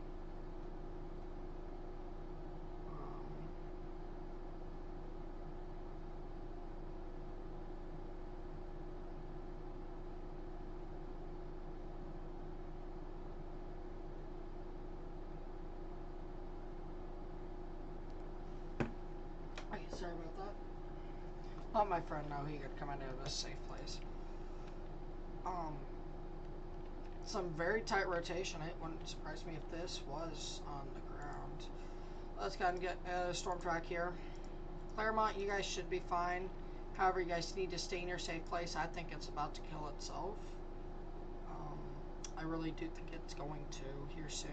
Sorry about that. Let my friend know he could come into this safe place. Some very tight rotation. It wouldn't surprise me if this was on the ground. Let's go ahead and get a storm track here. Claremont, you guys should be fine. However, you guys need to stay in your safe place. I think it's about to kill itself. I really do think it's going to here soon.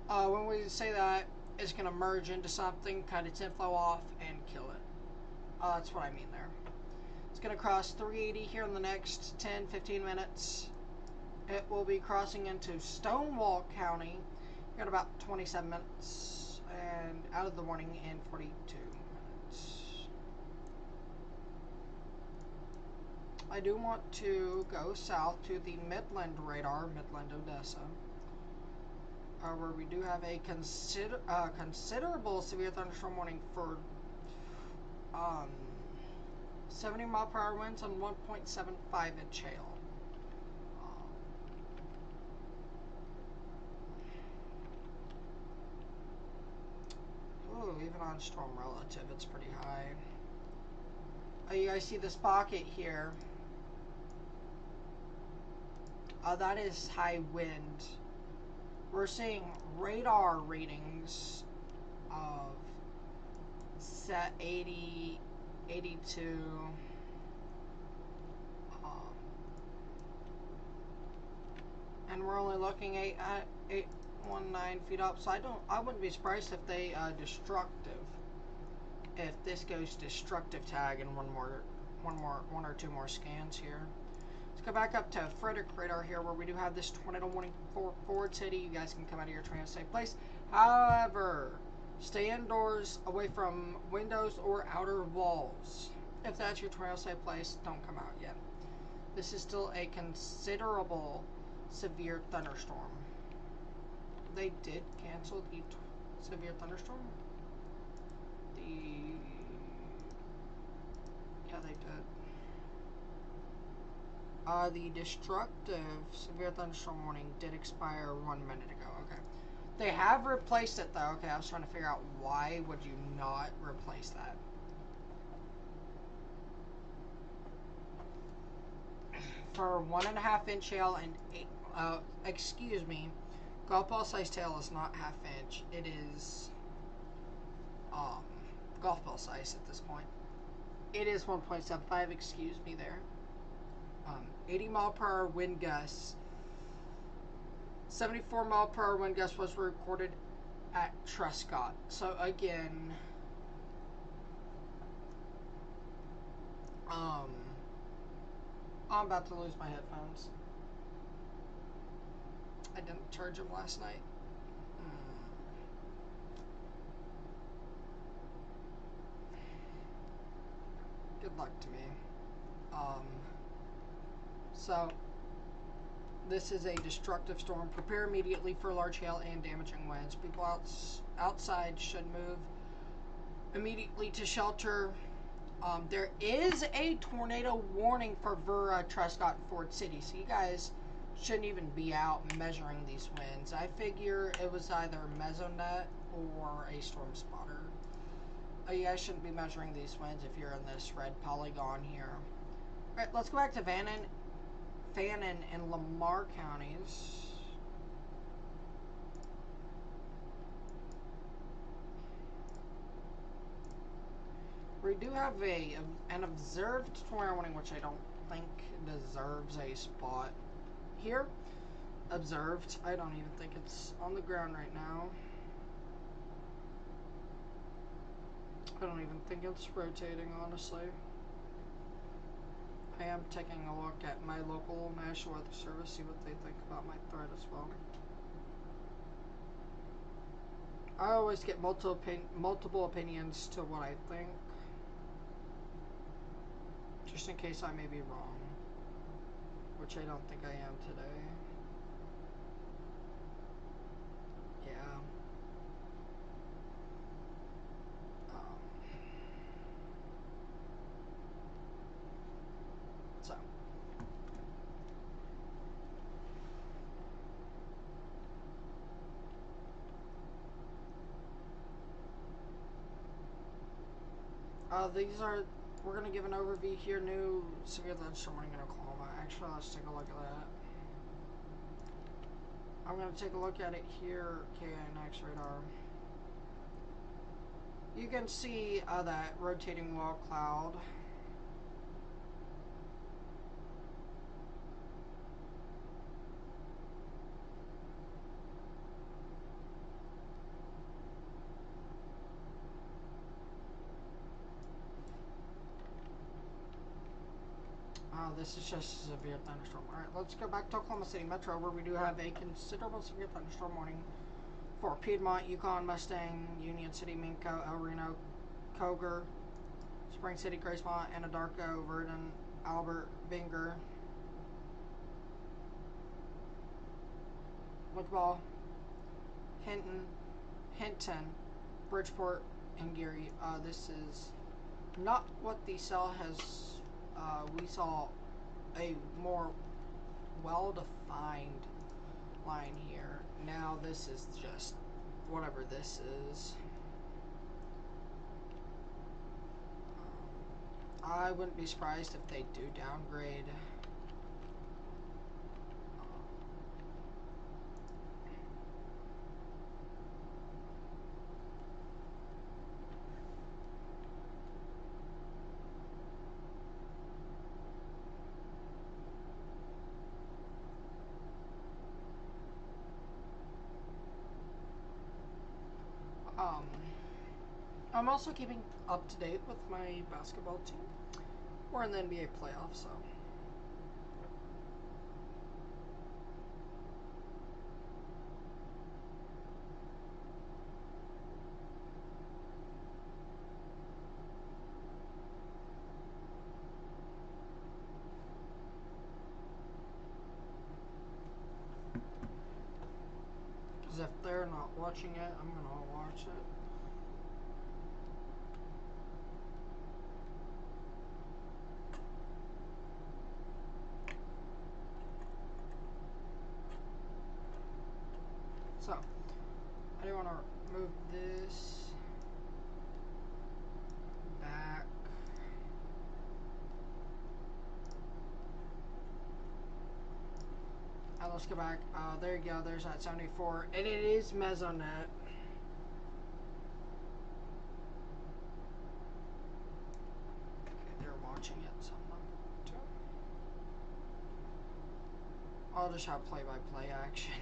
When we say that, it's going to merge into something, cut its inflow off, and kill it. That's what I mean there. It's going to cross 380 here in the next 10-15 minutes. It will be crossing into Stonewall County in about 27 minutes, and out of the warning in 42 minutes. I do want to go south to the Midland radar, Midland, Odessa. Where we do have a considerable severe thunderstorm warning for 70-mile-per-hour winds and 1.75-inch hail. Ooh, even on storm relative, it's pretty high. You guys see this pocket here? That is high wind. We're seeing radar readings of set 80, 82, and we're only looking at 819 feet up. So I wouldn't be surprised if they destructive. If this goes destructive tag in one or two more scans here. Let's go back up to Frederick radar here, where we do have this tornado warning for Ford City. You guys can come out of your train safe place. However, stay indoors, away from windows or outer walls. If that's your tornado safe place, don't come out yet. This is still a considerable severe thunderstorm. They did cancel the severe thunderstorm. Yeah, they did. The destructive severe thunderstorm warning did expire 1 minute ago. Okay. They have replaced it though. Okay, I was trying to figure out why would you not replace that. For 1.5-inch hail and golf ball size tail is not half inch. It is golf ball size at this point. It is 1.75. Excuse me there. 80 mile per hour wind gusts. 74 mile per hour wind gust was recorded at Truscott. So again, I'm about to lose my headphones. I didn't charge them last night. Good luck to me. So this is a destructive storm. Prepare immediately for large hail and damaging winds. People outside should move immediately to shelter. There is a tornado warning for Vera, Truscott, and Ford City, so you guys shouldn't even be out measuring these winds. I figure it was either Mesonet or a storm spotter. You guys shouldn't be measuring these winds if you're in this red polygon here. Alright, let's go back to Fannin and Lamar counties. We do have an observed tornado warning, which I don't think deserves a spot here. Observed. I don't even think it's on the ground right now. I don't even think it's rotating, honestly. I am taking a look at my local National Weather Service, see what they think about my threat as well. I always get multiple opinions to what I think, just in case I may be wrong, which I don't think I am today. Yeah. So. We're going to give an overview here. New severe thunderstorm warning in Oklahoma. Actually, let's take a look at that. I'm going to take a look at it here, KNX radar. You can see that rotating wall cloud. This is just a severe thunderstorm. Alright, let's go back to Oklahoma City Metro, where we do have a considerable severe thunderstorm warning for Piedmont, Yukon, Mustang, Union City, Minco, El Reno, Coger, Spring City, Gracemont, Anadarko, Verdun, Albert, Binger, Wickball, Hinton, Bridgeport, and Geary. This is not what the cell has. We saw a more well-defined line here. Now this is just whatever this is. I wouldn't be surprised if they do downgrade. I'm also keeping up to date with my basketball team. We're in the NBA playoffs, so. Because if they're not watching it, I'm going to watch it. So, I do want to move this back. let's go back. There you go. There's that 74. And it is mesonet. They're watching it, so I'm not going to. I'll just have play-by-play action.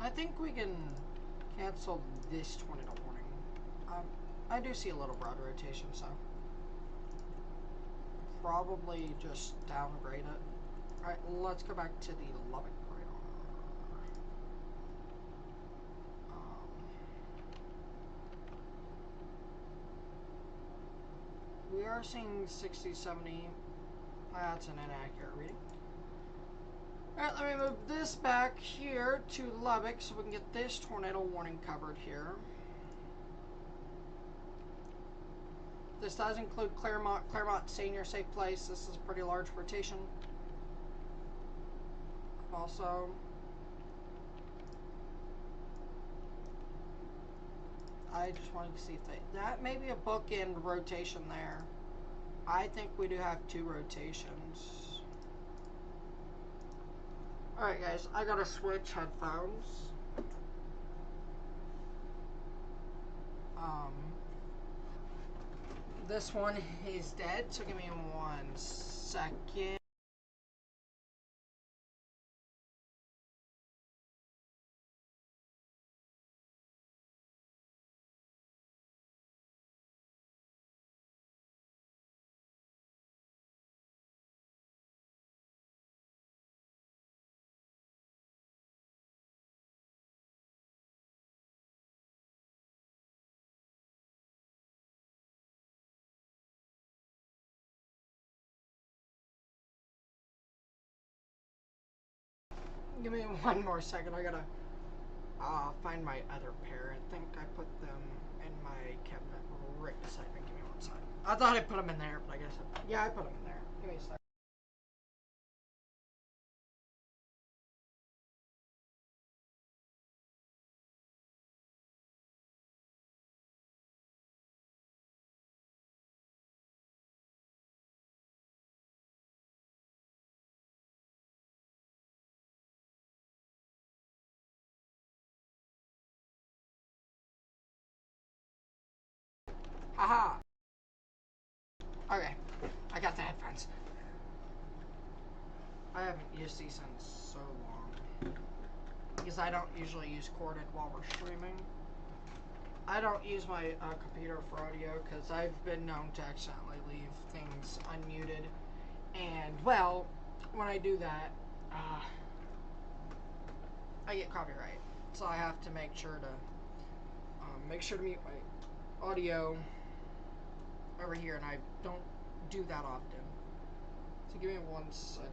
I think we can cancel this tornado warning. I do see a little broad rotation, so probably just downgrade it. Alright, let's go back to the Lubbock radar. We are seeing 60, 70. That's an inaccurate reading. Alright, let me move this back here to Lubbock so we can get this tornado warning covered here. This does include Claremont. Claremont staying your safe place. This is a pretty large rotation. Also, I just wanted to see if that may be a bookend rotation there. I think we do have 2 rotations. Alright guys, I gotta switch headphones. This one is dead, so give me 1 second. Give me 1 more second. I gotta find my other pair. I think I put them in my cabinet right beside me. Give me 1 second. I thought I put them in there, but I guess yeah, I put them in there. Give me a second. Haha. Okay, I got the headphones. I haven't used these in so long because I don't usually use corded while we're streaming. I don't use my computer for audio because I've been known to accidentally leave things unmuted, and well, when I do that, I get copyright, so I have to make sure to mute my audio over here, and I don't do that often. So give me 1 second.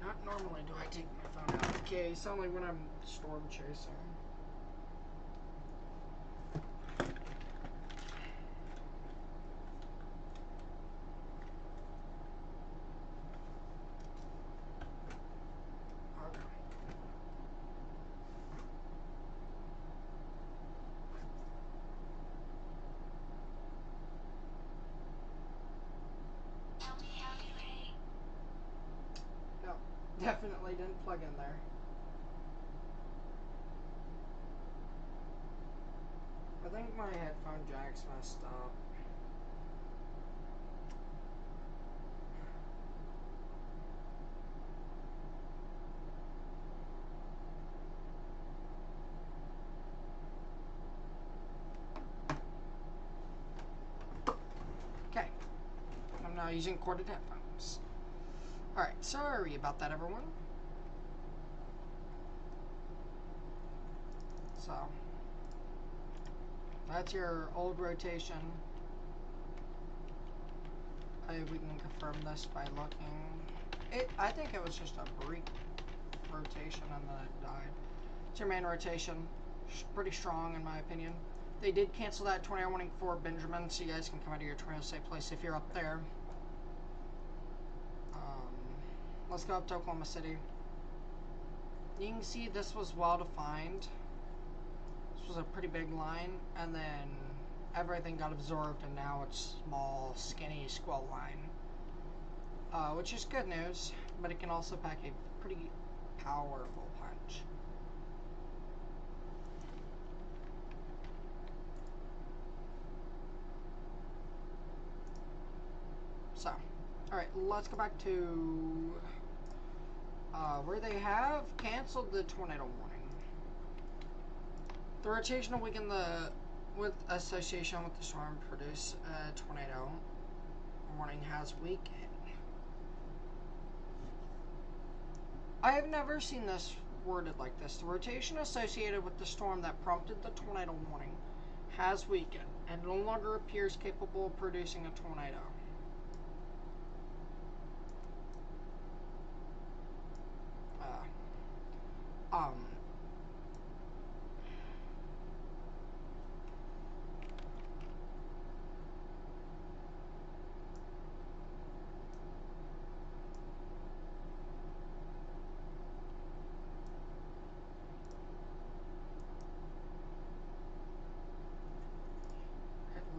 Not normally do I take my phone out of the case, only when I'm storm chasing. Definitely didn't plug in there. I think my headphone jack's messed up. Okay. I'm now using corded headphones. Alright, sorry about that, everyone. So, that's your old rotation. Maybe we can confirm this by looking. I think it was just a brief rotation and then it died. It's your main rotation. Pretty strong in my opinion. They did cancel that tornado warning for Benjamin, so you guys can come out of your tornado safe place if you're up there. Let's go up to Oklahoma City. You can see this was well defined. This was a pretty big line, and then everything got absorbed, and now it's small, skinny squall line. Which is good news, but it can also pack a pretty powerful punch. So, alright, let's go back to where they have canceled the tornado warning. The rotational weaken with association with the storm produce a tornado warning has weakened. I have never seen this worded like this. The rotation associated with the storm that prompted the tornado warning has weakened and no longer appears capable of producing a tornado.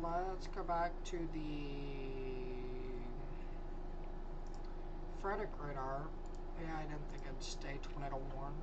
Let's go back to the Frederick radar. Yeah, I didn't think it'd stay tornado warned.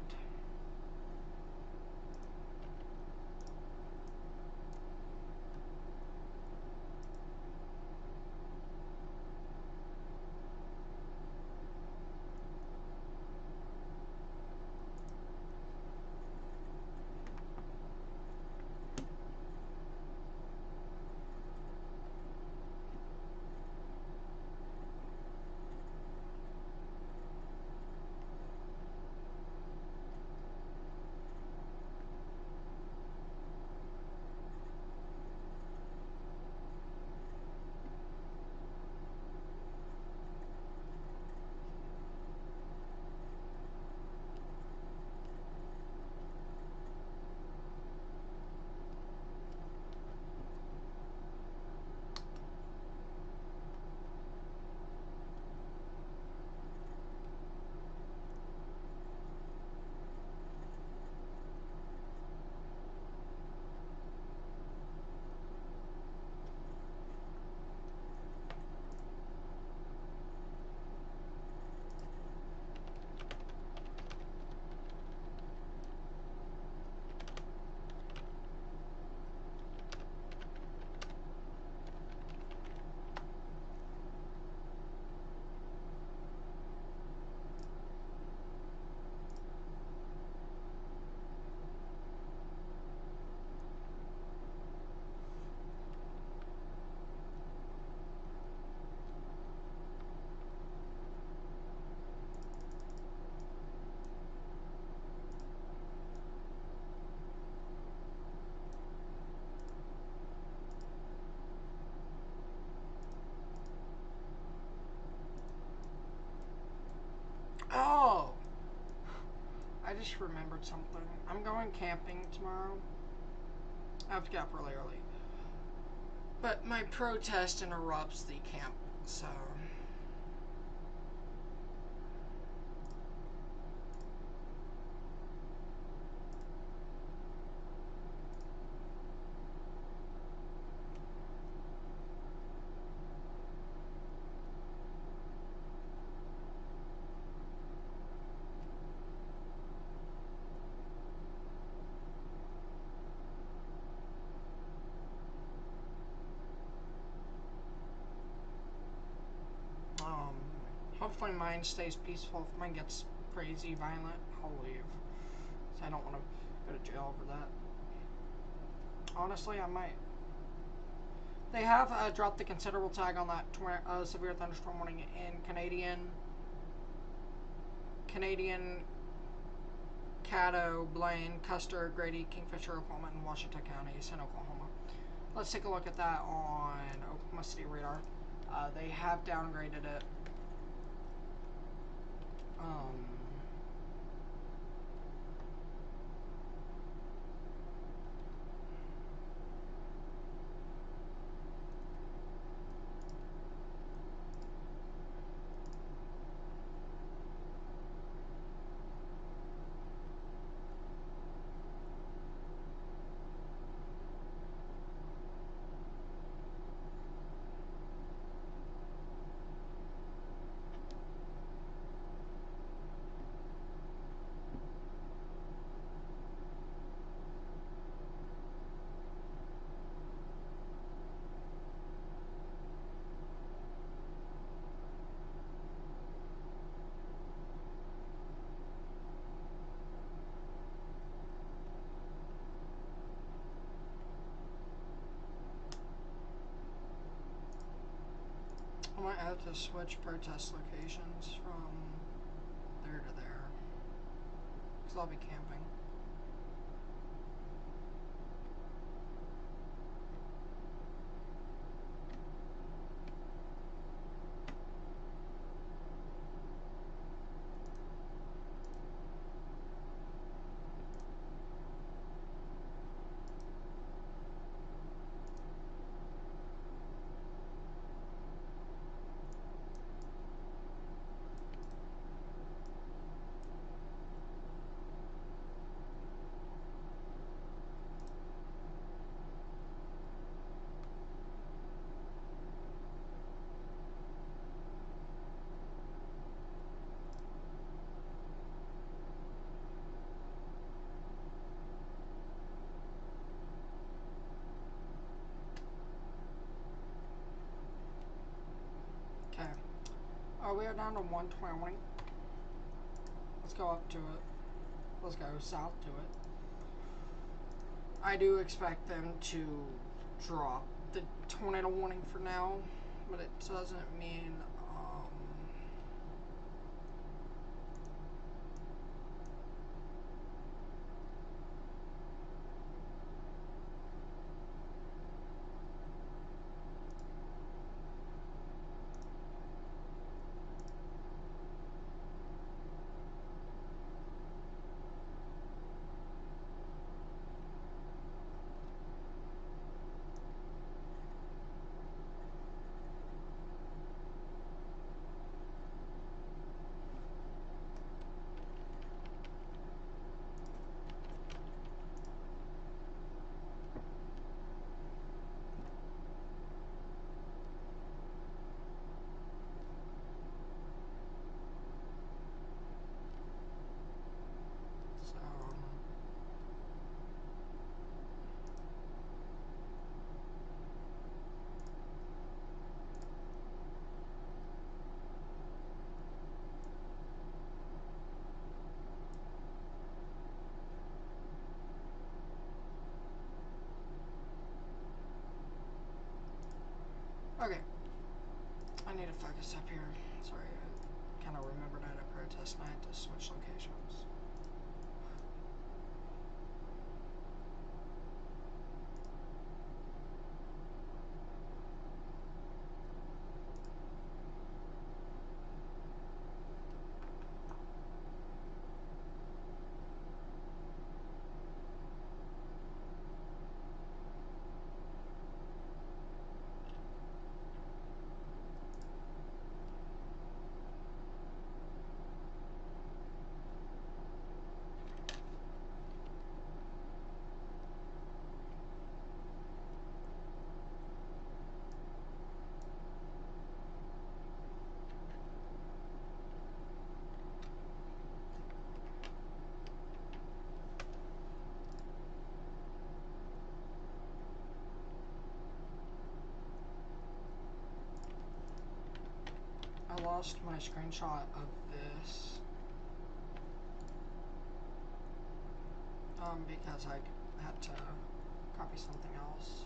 Oh! I just remembered something. I'm going camping tomorrow. I have to get up really early. But my protest interrupts the camp, so... Hopefully mine stays peaceful. If mine gets crazy violent, I'll leave. So I don't want to go to jail over that. Honestly, I might. They have dropped the considerable tag on that severe thunderstorm warning in Canadian, Caddo, Blaine, Custer, Grady, Kingfisher, Oklahoma, and Washington counties in Oklahoma. Let's take a look at that on Oklahoma City radar. They have downgraded it. I might have to switch protest locations from there to there, because I'll be camping. Okay. We are down to 120. Let's go up to it. Let's go south to it. I do expect them to drop the tornado warning for now, but it doesn't mean okay. I need to focus up here. Sorry, I kind of remembered I had a protest and I had to switch locations. I lost my screenshot of this because I had to copy something else.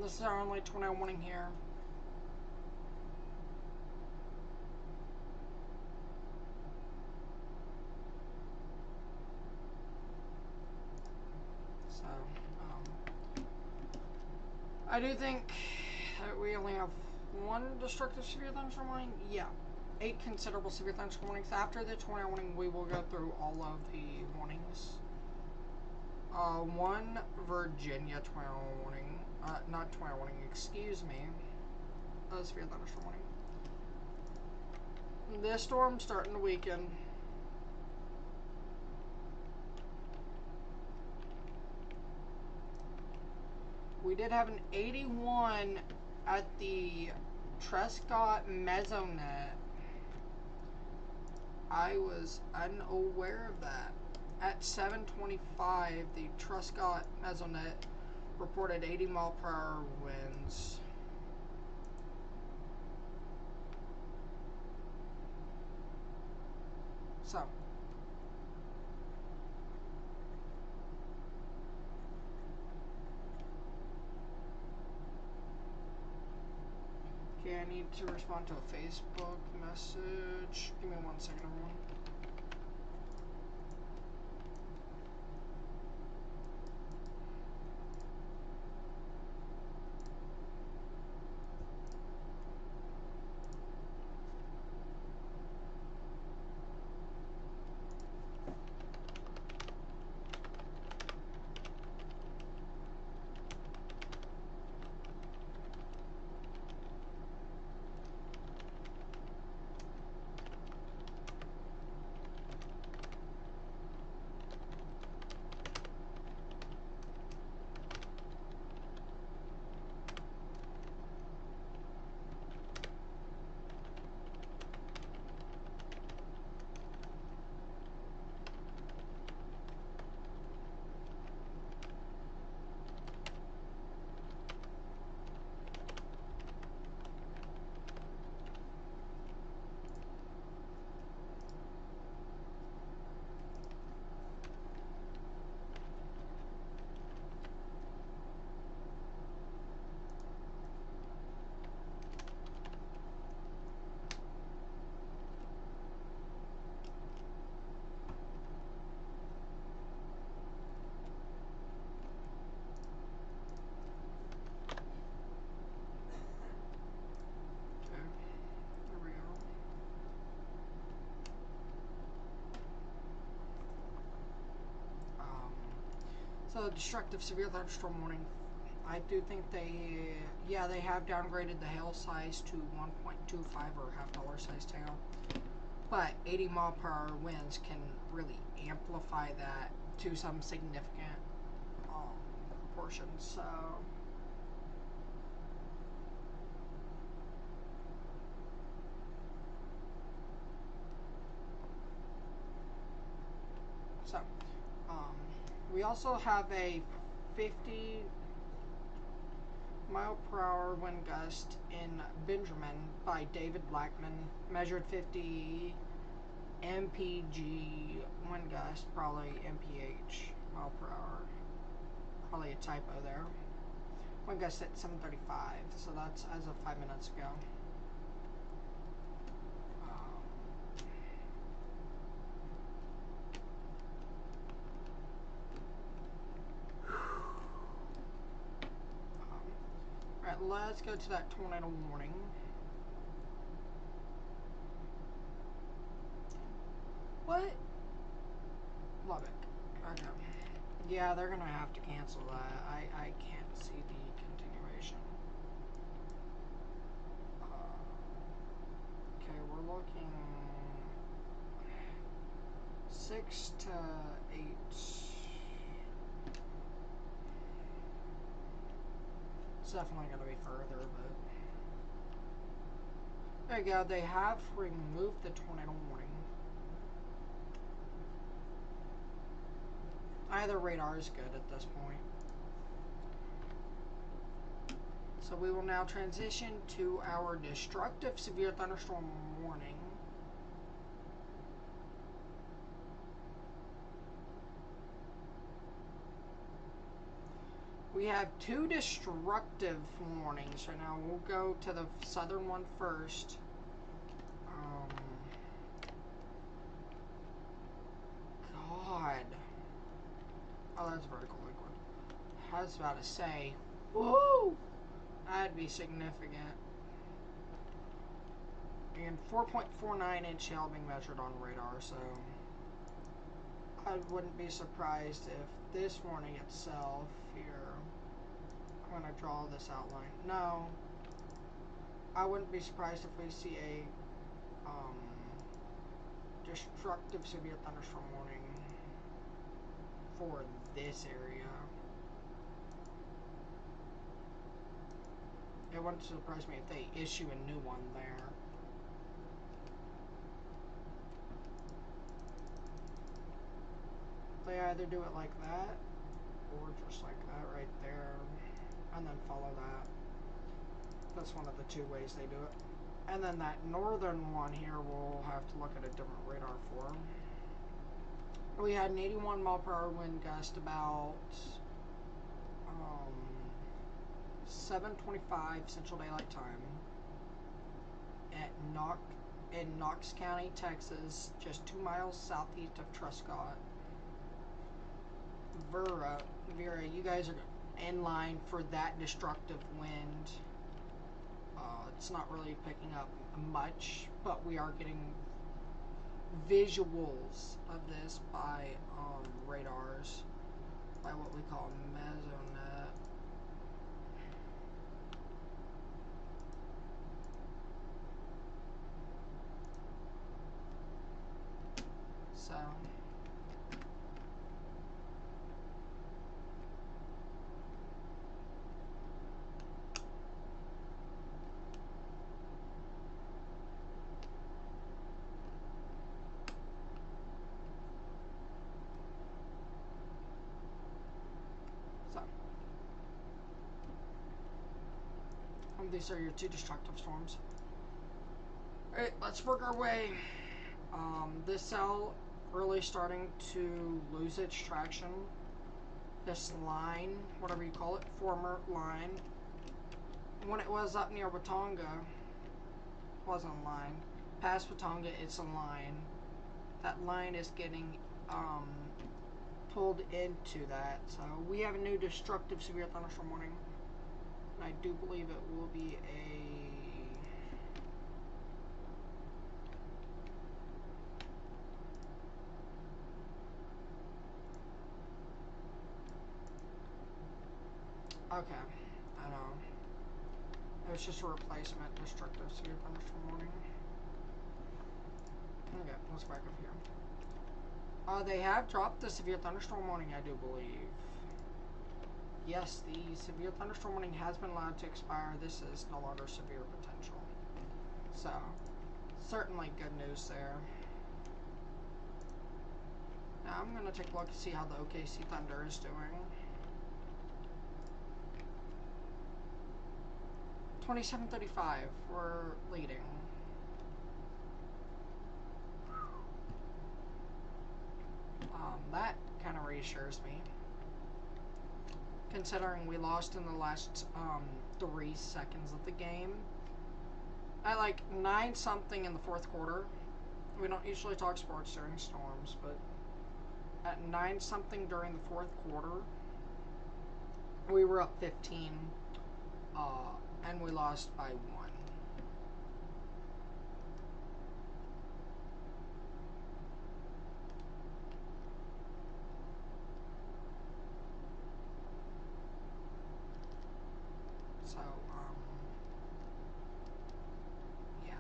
This is our only tornado warning here. So, I do think that we only have one destructive severe thunderstorm warning. Yeah. 8 considerable severe thunderstorm warnings. After the tornado warning, we will go through all of the warnings. 1 Virginia tornado warning. Not tornado warning, excuse me. Severe thunderstorm warning. This storm starting to weaken. We did have an 81 at the Trescott Mesonet. I was unaware of that. At 7:25, the Trescott Mesonet reported 80-mile-per-hour winds. So, okay, I need to respond to a Facebook message. Give me 1 second, everyone. So, destructive severe thunderstorm warning. I do think they have downgraded the hail size to 1.25 or $half size hail. But 80-mile-per-hour winds can really amplify that to some significant proportions. So, we also have a 50-mile-per-hour wind gust in Benjamin by David Blackman. Measured 50 mpg wind gust, probably mph mile per hour. Probably a typo there. Wind gust at 7:35, so that's as of 5 minutes ago. Alright, let's go to that tornado warning. What? Lubbock. Okay. Yeah, they're gonna have to cancel that. I can't see the continuation. Okay, we're looking 6 to 8. It's definitely gonna be further, but there you go. They have removed the tornado warning. Either radar is good at this point. So we will now transition to our destructive severe thunderstorm warning. We We have 2 destructive warnings right now. We'll go to the southern one first. God. Oh, that's vertical liquid. I was about to say, woo! That'd be significant. And 4.49 inch hail being measured on radar, so I wouldn't be surprised if this warning itself here, I'm going to draw this outline. No, I wouldn't be surprised if we see a destructive severe thunderstorm warning for this area. It wouldn't surprise me if they issue a new one there. They either do it like that, or just like that right there, and then follow that. That's one of the 2 ways they do it. And then that northern one here, we'll have to look at a different radar for. We had an 81 mile per hour wind gust about 7:25 Central Daylight Time at in Knox County, Texas, just 2 miles southeast of Truscott. Vera, you guys are in line for that destructive wind. It's not really picking up much, but we are getting visuals of this by radars, by what we call mesonet. So these are your 2 destructive storms. Alright, let's work our way. This cell really starting to lose its traction. This line, whatever you call it, former line, when it was up near Watonga, wasn't a line. Past Watonga, it's a line. That line is getting pulled into that. So we have a new destructive severe thunderstorm warning. I do believe it will be okay, I know. It was just a replacement destructive severe thunderstorm warning. Okay, let's back up here. They have dropped the severe thunderstorm warning, I do believe. Yes, the severe thunderstorm warning has been allowed to expire. This is no longer severe potential. So, certainly good news there. Now I'm going to take a look and see how the OKC Thunder is doing. 27:35, we're leading. That kind of reassures me, considering we lost in the last 3 seconds of the game. At like 9-something in the 4th quarter, we don't usually talk sports during storms, but at 9-something during the 4th quarter, we were up 15, and we lost by 1. So, yeah.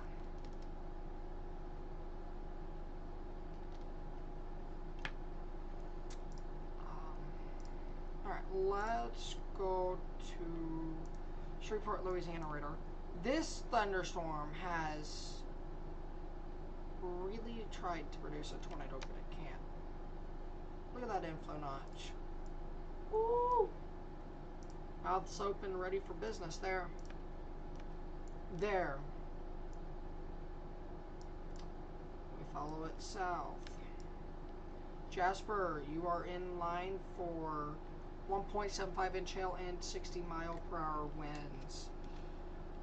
Alright, let's go to Shreveport, Louisiana radar. This thunderstorm has really tried to produce a tornado, but it can't. Look at that inflow notch. Woo! Mouth's open, ready for business there. There. We follow it south. Jasper, you are in line for 1.75 inch hail and 60-mile-per-hour winds.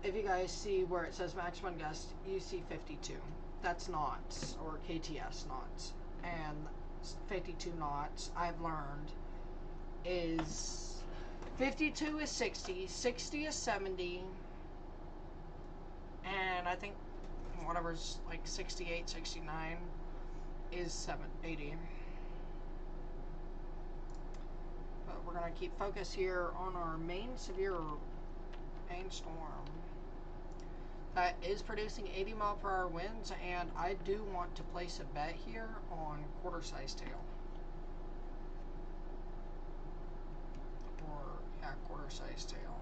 If you guys see where it says maximum gust, you see 52. That's knots, or KTS knots. And 52 knots, I've learned, is 52 is 60, 60 is 70, and I think whatever's like 68, 69 is 80. But we're going to keep focus here on our main severe main storm that is producing 80-mile-per-hour winds, and I do want to place a bet here on quarter-size tail. Or, yeah, quarter-size tail.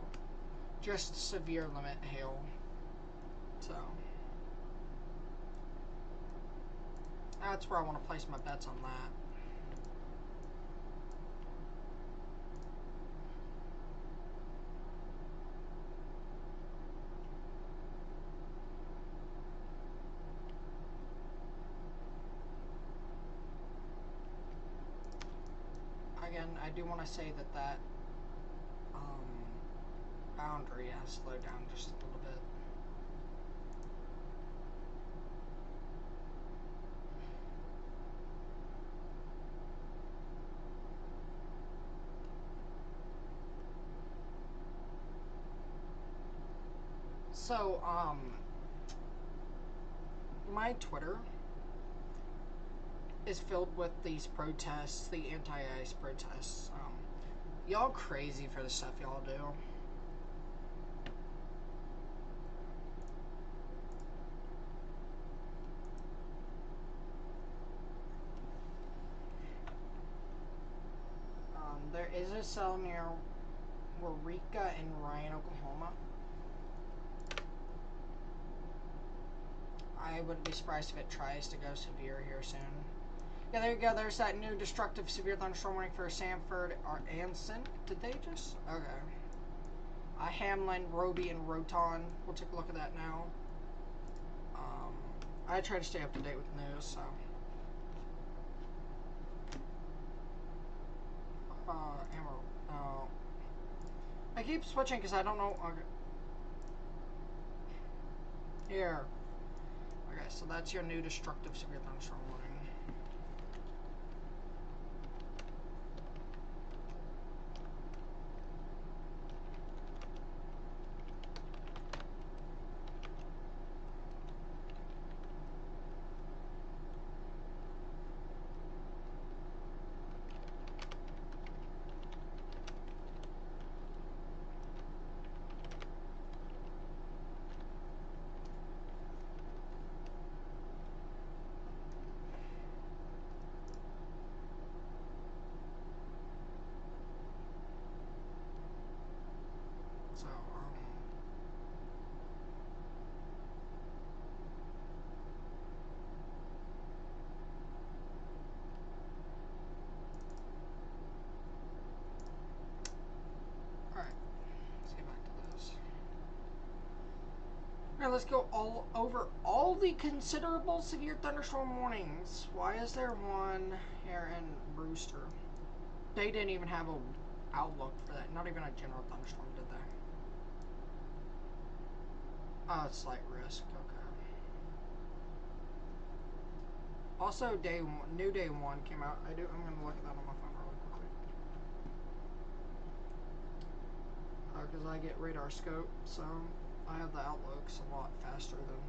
Just severe limit hail. So, that's where I want to place my bets on that. Again, I do want to say that boundary has slowed down just a little bit. So, my Twitter is filled with these protests, the anti-ice protests. Y'all crazy for the stuff y'all do. There is a cell near Eureka in Ryan, Oklahoma. I wouldn't be surprised if it tries to go severe here soon. Yeah, there you go. There's that new destructive severe thunderstorm warning for Sanford or Anson. Did they just? Okay. Hamlin, Roby, and Roton. We'll take a look at that now. I try to stay up to date with news, so. Ammo. Oh. I keep switching because I don't know. Okay. Here. Okay, so that's your new destructive severe thunderstorm warning. So, alright, let's get back to this. Alright, let's go over all the considerable severe thunderstorm warnings. Why is there one here in Brewster? They didn't even have a outlook for that. Not even a general thunderstorm, did they? Oh, it's slight risk. Okay. Also, new day one came out. I'm gonna look at that on my phone really quickly. Because I get radar scope, so I have the outlooks a lot faster than.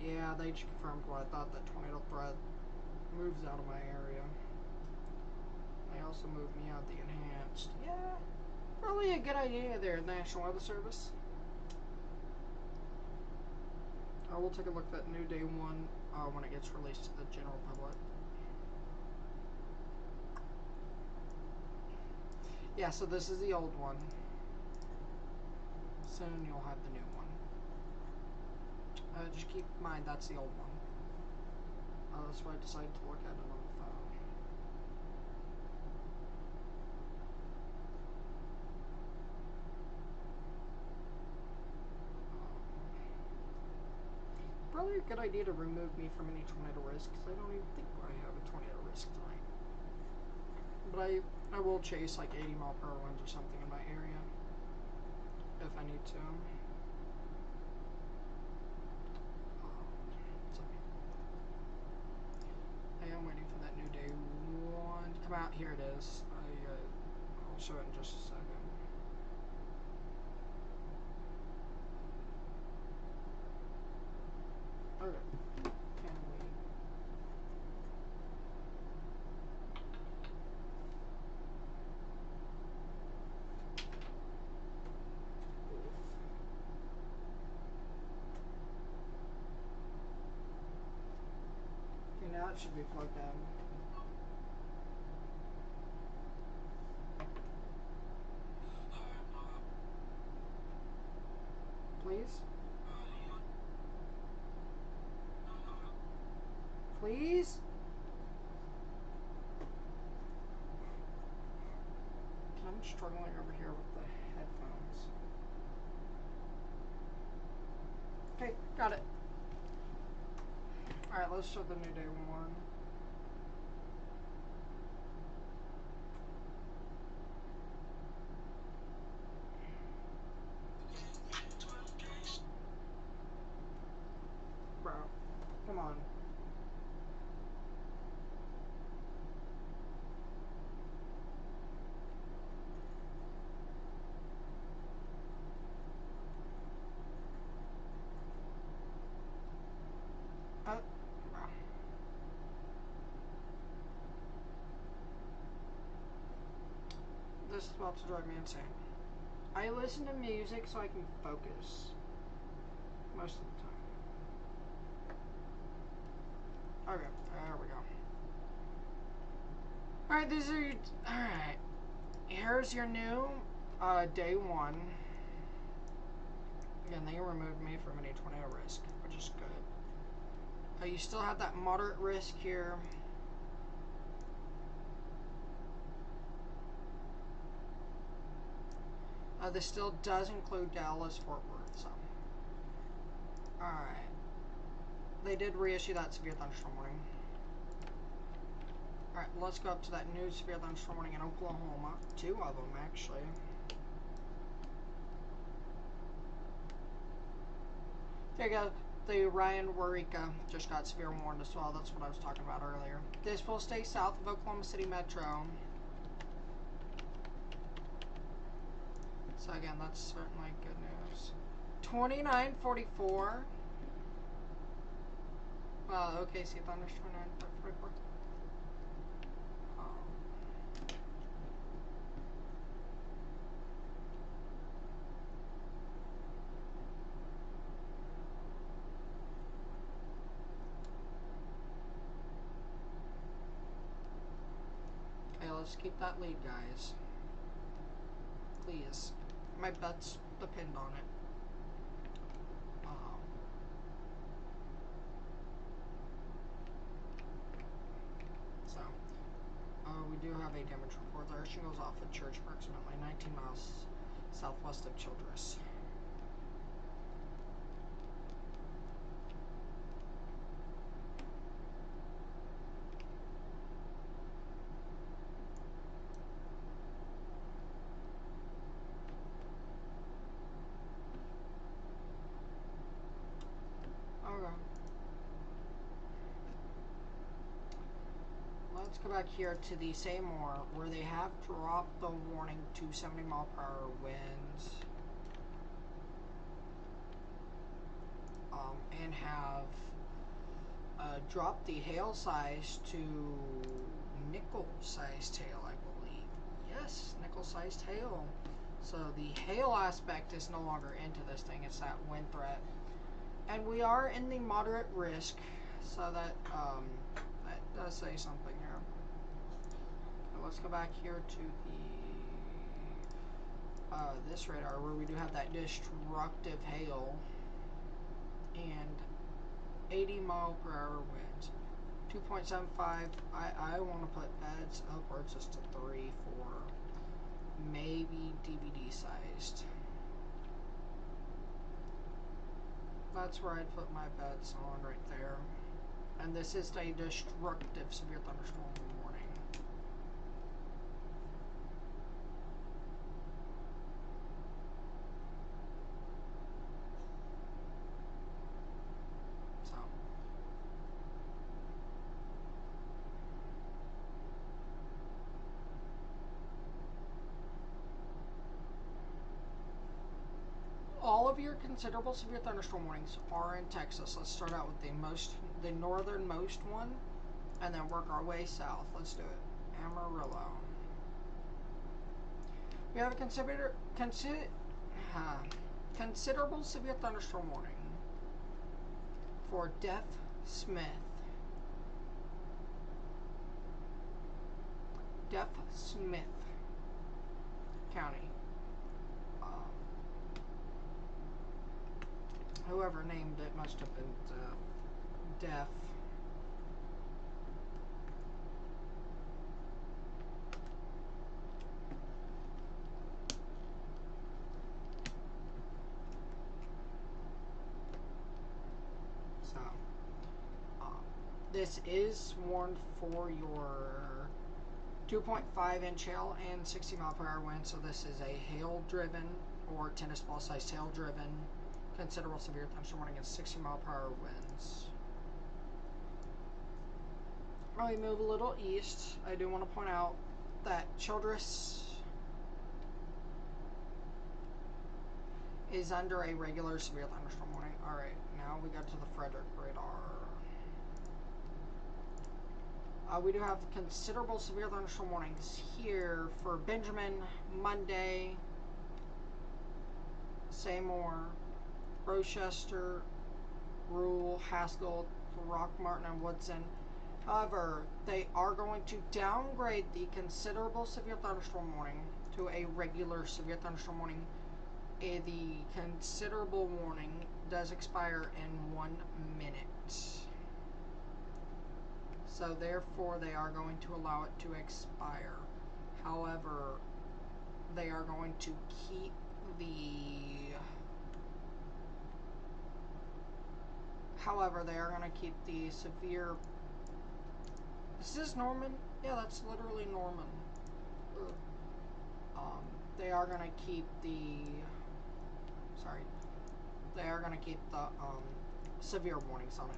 Yeah, they just confirmed what I thought, that tornado threat moves out of my area. They also moved me out the enhanced. Yeah, probably a good idea there, National Weather Service. I will take a look at that new day one when it gets released to the general public. Yeah, so this is the old one. Soon you'll have the new one. Just keep in mind that's the old one. That's why I decided to look at it on the phone. Probably a good idea to remove me from any tornado risk, because I don't even think I have a tornado risk tonight. But I will chase like 80-mile-per-hour winds or something in my area if I need to. I am waiting for that new day 1 to come out. Here it is. I'll show it in just a second. Okay. Can we? Okay, now it should be plugged in. Please? Please? I'm struggling over here with the headphones. Okay, got it. Alright, let's show the new day 1. Bro, come on. Bro. This is about to drive me insane. I listen to music so I can focus. Most of the time. Okay, there we go. Alright, these are your... Alright. Here's your new day 1. Again, they removed me from any tornado risk, which is good. You still have that moderate risk here. This still does include Dallas, Fort Worth, so. Alright. They did reissue that severe thunderstorm warning. Alright, let's go up to that new severe thunderstorm warning in Oklahoma. 2 of them, actually. There you go. The Ryan Warika just got severe warned as well. That's what I was talking about earlier. This will stay south of Oklahoma City Metro. So again, that's certainly good news. 2944. OKC thunders 2944. Okay, let's keep that lead, guys. Please. My bets depend on it. We do have a damage report. The earthing goes off at Church, approximately 19 miles southwest of Childress. Okay. Let's go back here to the Seymour, where they have dropped the warning to 70-mile-per-hour winds. And have dropped the hail size to nickel-sized hail, I believe. Yes, nickel-sized hail. So the hail aspect is no longer into this thing. It's that wind threat. And we are in the moderate risk, so that that does say something here. Okay, let's go back here to the this radar, where we do have that destructive hail and 80-mile-per-hour winds. 2.75. I want to put beds upwards just to 3, 4, maybe DVD sized. That's where I'd put my bets on, right there. And this is a destructive severe thunderstorm warning. of your considerable severe thunderstorm warnings are in Texas. Let's start out with the northernmost one, and then work our way south. Let's do it. Amarillo. We have a considerable severe thunderstorm warning for Deaf Smith. Deaf Smith County. Whoever named it must have been deaf. So, this is warned for your 2.5 inch hail and 60 mile per hour wind. So this is a hail driven or tennis ball sized hail driven considerable severe thunderstorm warning and 60 mile per hour winds. While we move a little east, I do want to point out that Childress is under a regular severe thunderstorm warning. Alright, now we go to the Frederick radar. We do have considerable severe thunderstorm warnings here for Benjamin, Monday, Seymour, Rochester, Rule, Haskell, Rockmartin, and Woodson. However, they are going to downgrade the considerable severe thunderstorm warning to a regular severe thunderstorm warning. The considerable warning does expire in 1 minute. So therefore they are going to allow it to expire. However, they are going to keep the severe. Is this Norman? Yeah, that's literally Norman. They are going to keep the severe warnings on it.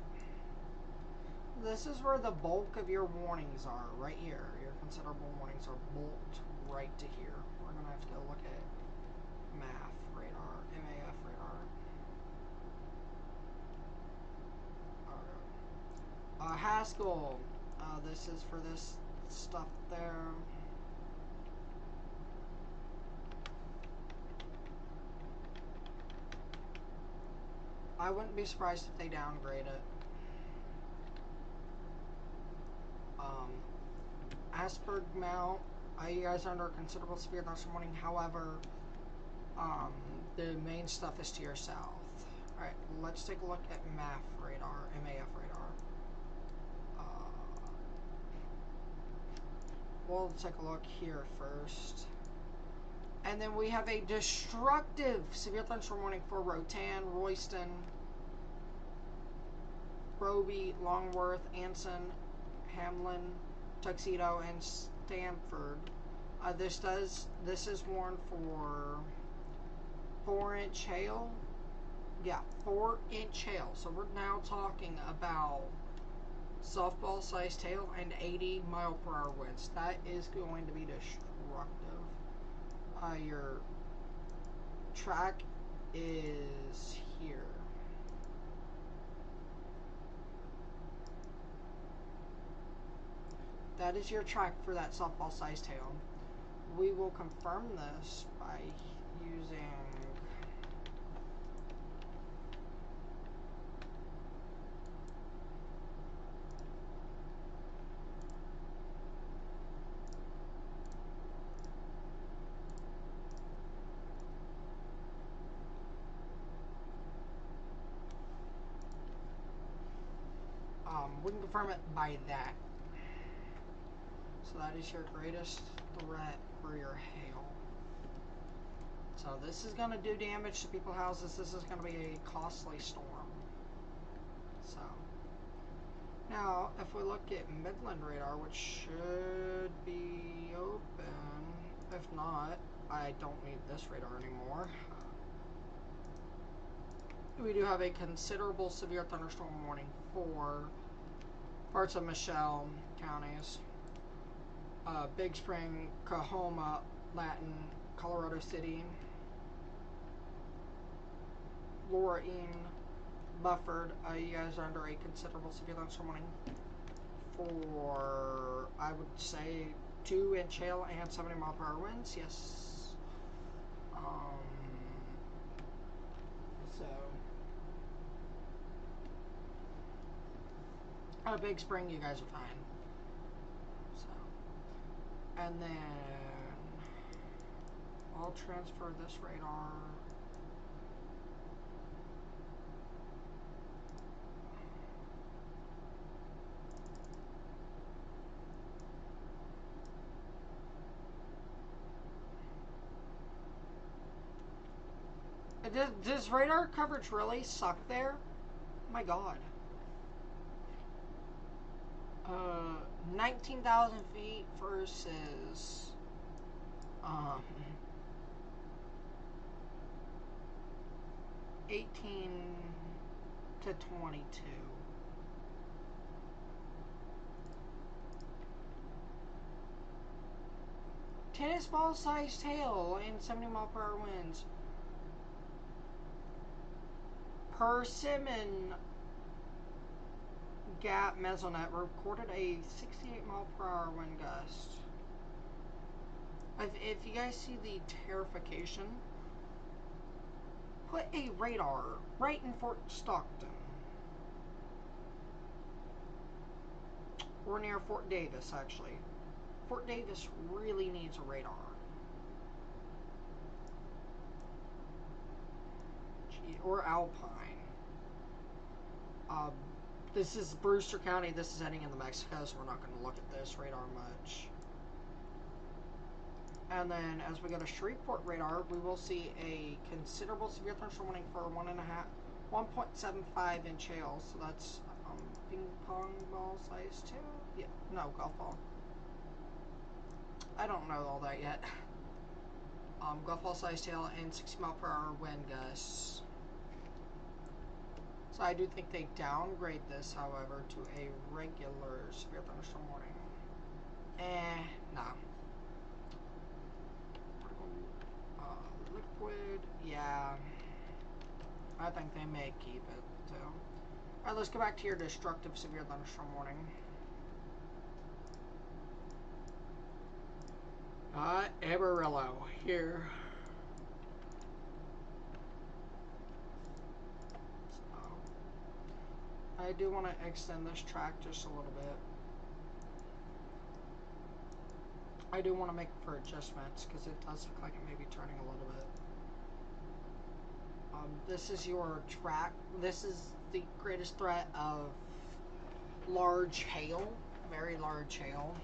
This is where the bulk of your warnings are, right here. Your considerable warnings are bulked right to here. We're going to have to go look at MAF radar, MAF radar. Alright. Haskell, this is for this stuff there. I wouldn't be surprised if they downgrade it. Asperg Mount, you guys are under considerable severe thunderstorm warning. However, the main stuff is to your south. Alright, let's take a look at MAF radar, MAF radar. We'll take a look here first. And then we have a destructive severe thunderstorm warning for Rotan, Royston, Roby, Longworth, Anson, Hamlin, Tuxedo, and Stamford. This is warned for 4-inch hail. Yeah, 4-inch hail. So we're now talking about softball-sized hail and 80 mile per hour winds. That is going to be destructive. Your track is here. That is your track for that softball-sized hail. We will confirm this by using we can confirm it by that. So that is your greatest threat for your hail. So this is going to do damage to people's houses. This is going to be a costly storm. So now if we look at Midland radar, which should be open, if not, I don't need this radar anymore. We do have a considerable severe thunderstorm warning for parts of Michelle counties. Big Spring, Coahoma, Latin, Colorado City. fluorine buffered. You guys are under a considerable severe thunderstorm warning for, I would say, 2-inch hail and 70-mile-per-hour winds. Yes. So, at a big spring, you guys are fine. So, and then I'll transfer this radar. Does radar coverage really suck there? My God. 19,000 feet versus 18 to 22. Tennis ball sized hail and 70-mile-per-hour winds. Persimmon Gap Mesonet recorded a 68-mile-per-hour wind gust. If you guys see the terrification, put a radar right in Fort Stockton. Or near Fort Davis, actually. Fort Davis really needs a radar. Gee, or Alpine. This is Brewster County. This is heading into Mexico, so we're not going to look at this radar much. And then as we go to Shreveport radar, we will see a considerable severe thunderstorm warning for 1.75-inch hail. So that's ping pong ball size too? Yeah, no, golf ball. I don't know all that yet. Golf ball size hail and 60-mile-per-hour wind gusts. So I do think they downgrade this, however, to a regular severe thunderstorm warning. Nah. Liquid, yeah. I think they may keep it, too. Alright, let's go back to your destructive severe thunderstorm warning. Amarillo, here. I do want to extend this track just a little bit. I do want to make for adjustments because it does look like it may be turning a little bit. This is your track. This is the greatest threat of large hail, very large hail.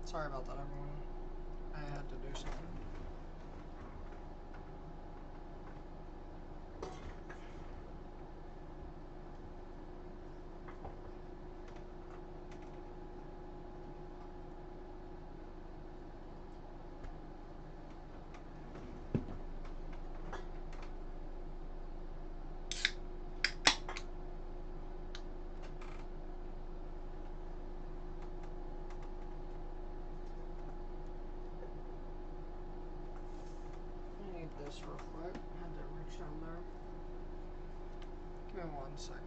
Sorry about that, everyone. I had to do something. This real quick. Had to reach down there. Give me 1 second.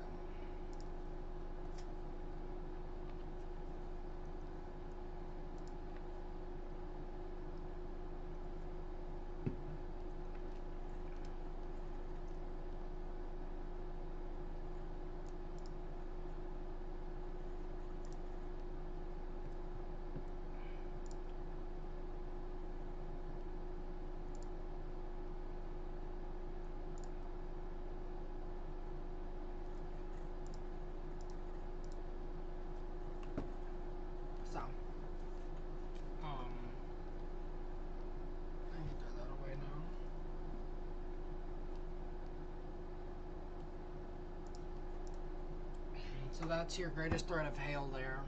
So that's your greatest threat of hail there.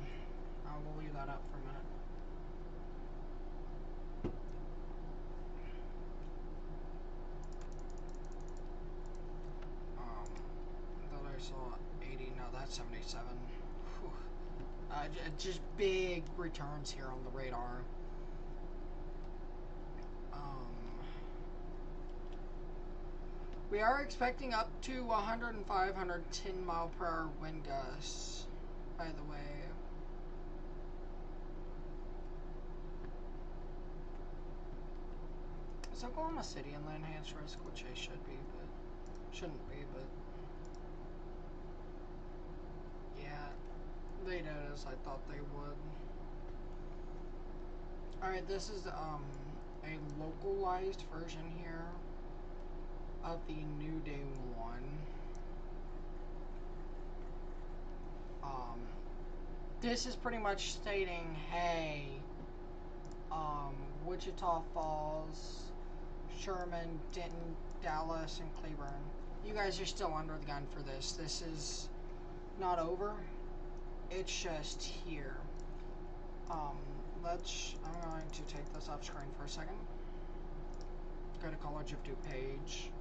We'll leave that up for a minute. 37. Whew. Just big returns here on the radar. We are expecting up to 105, 110 mile per hour wind gusts, by the way. Is Oklahoma City in the enhanced risk, which they should be, but shouldn't be, but yeah, they did as I thought they would. Alright, this is a localized version here of the new day 1. This is pretty much stating, hey, Wichita Falls, Sherman, Denton, Dallas, and Cleburne, you guys are still under the gun for this. This is not over. It's just here. I'm going to take this off screen for a second. Go to College of DuPage.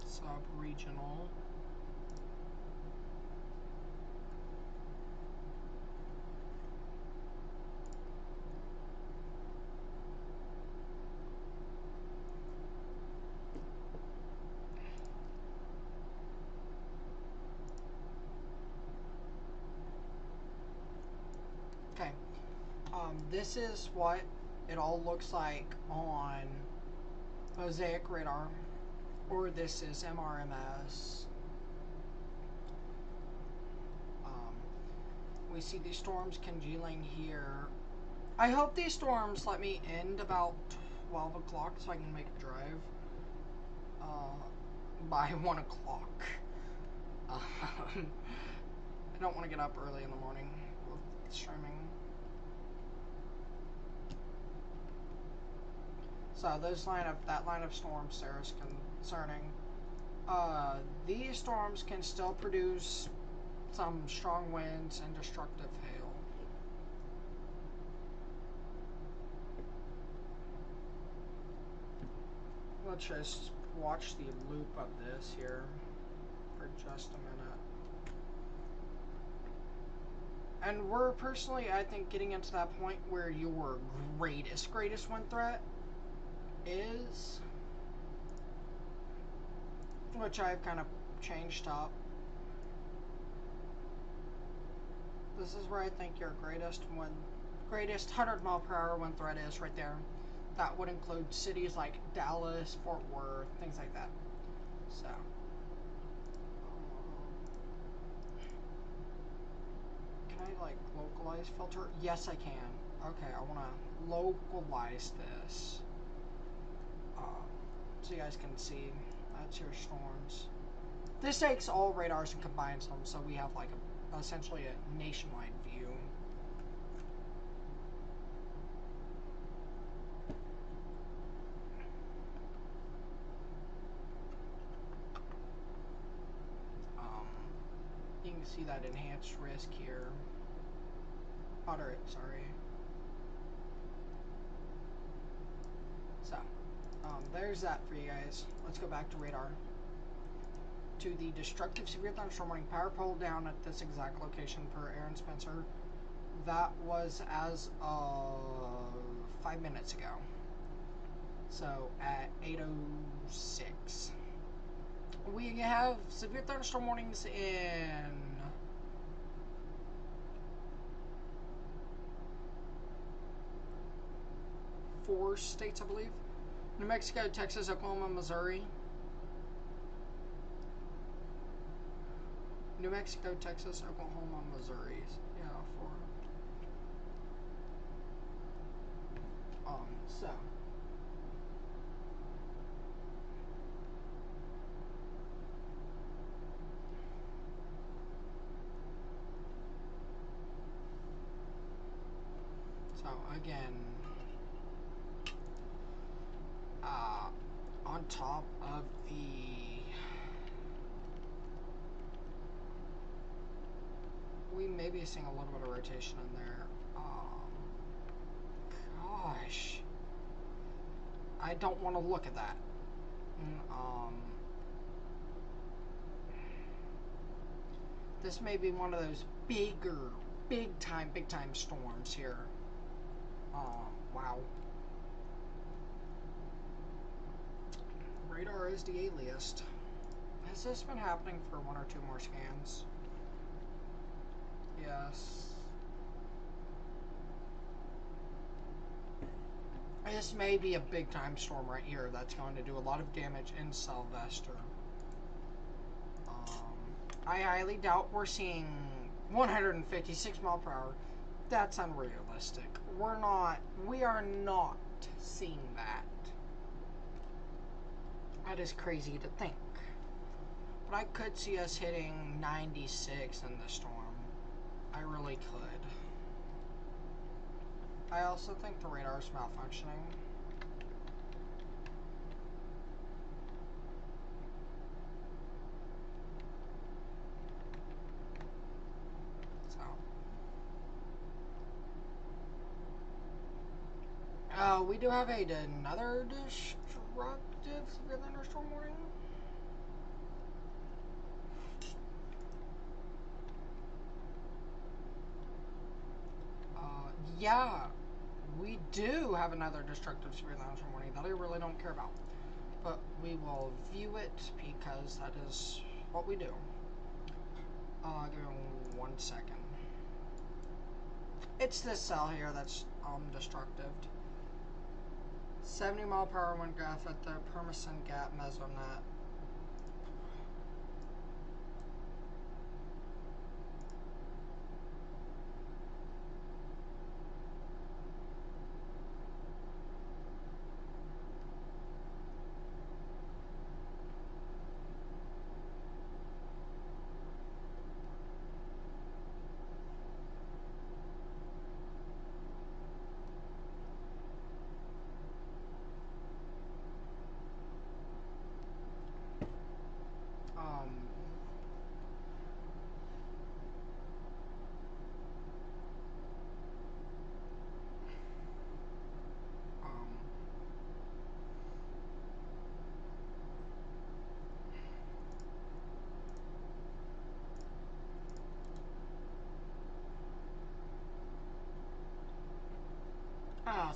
Sub-regional. Okay. This is what it all looks like on Mosaic radar, or this is MRMS. We see these storms congealing here. I hope these storms let me end about 12 o'clock so I can make a drive by 1 o'clock. I don't want to get up early in the morning with streaming. So that line of storms there is concerning. These storms can still produce some strong winds and destructive hail. Let's just watch the loop of this here for just a minute. And we're personally, I think, getting into that point where your greatest wind threat is, which I've kind of changed up. This is where I think your greatest 100 mile per hour wind threat is, right there. That would include cities like Dallas, Fort Worth, things like that. So, can I like localize filter? Yes, I can. Okay, I want to localize this. So you guys can see, that's your storms. This takes all radars and combines them, so we have like essentially a nationwide view. You can see that enhanced risk here. Moderate, sorry. So, there's that for you guys. Let's go back to radar. To the destructive severe thunderstorm warning, power pole down at this exact location per Aaron Spencer. That was as of 5 minutes ago. So at 8:06. We have severe thunderstorm warnings in four states, I believe. New Mexico, Texas, Oklahoma, Missouri. New Mexico, Texas, Oklahoma, Missouri. Yeah, 4. So. So, again, on top of the we may be seeing a little bit of rotation in there. Gosh, I don't want to look at that. This may be one of those big time storms here. Wow. Radar is the alias. Has this been happening for 1 or 2 more scans? Yes. This may be a big time storm right here that's going to do a lot of damage in Sylvester. I highly doubt we're seeing 156 mile per hour. That's unrealistic. We are not seeing that. That is crazy to think. But I could see us hitting 96 in the storm. I really could. I also think the radar is malfunctioning. So. We do have another destructive severe thunderstorm warning. Yeah, we do have another destructive severe thunderstorm warning that I really don't care about. But we will view it because that is what we do. Give me 1 second. It's this cell here that's destructive. 70 mile per hour wind gust at the Permison Gap mesonet.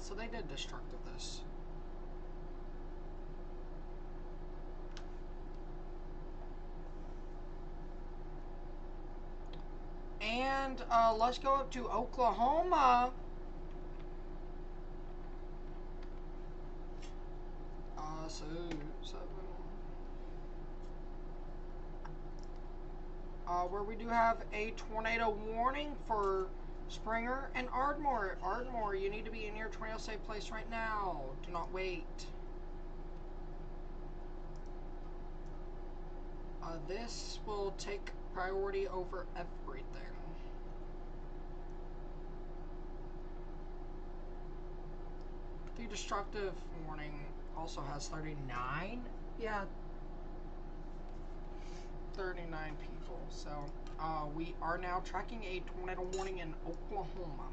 So they did destructive this. And let's go up to Oklahoma. So 7. Where we do have a tornado warning for Springer and Ardmore. Ardmore, you need to be in your tornado safe place right now. Do not wait. This will take priority over everything. The destructive warning also has 39. Yeah, 39 people. So we are now tracking a tornado warning in Oklahoma.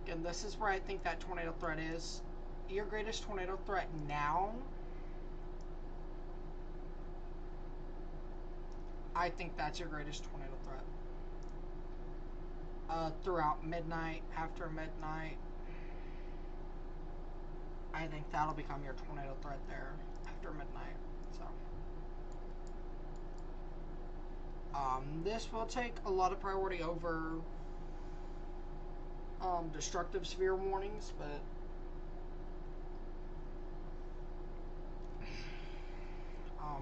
Again, this is where I think that tornado threat is. Your greatest tornado threat now, I think that's your greatest tornado threat. Throughout midnight, after midnight, I think that'll become your tornado threat there after midnight. So, this will take a lot of priority over destructive severe warnings, but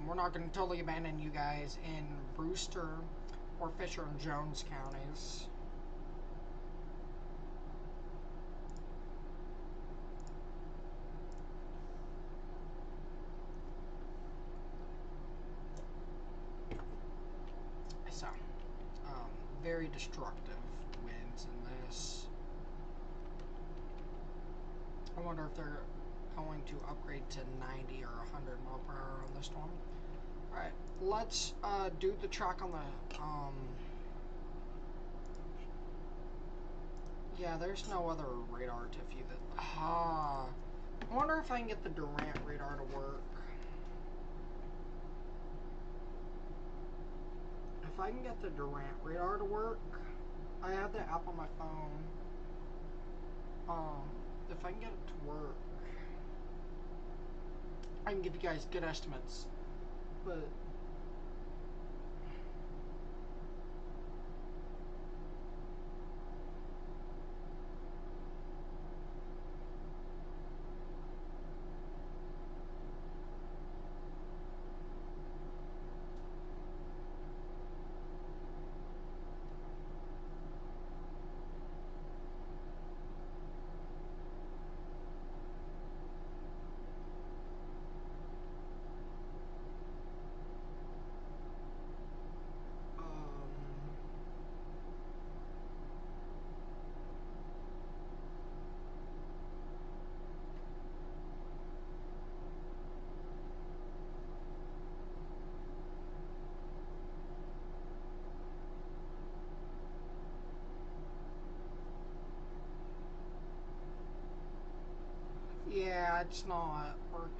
we're not going to totally abandon you guys in Brewster or Fisher and Jones counties. So, very destructive winds in this. I wonder if they're going to upgrade to 90 or 100 mile per hour on the storm. Alright, let's do the track on the, yeah, there's no other radar to view that. I wonder if I can get the Durant radar to work. If if I can get the Durant radar to work, I have the app on my phone. If I can get it to work, I can give you guys good estimates. But yeah, it's not working.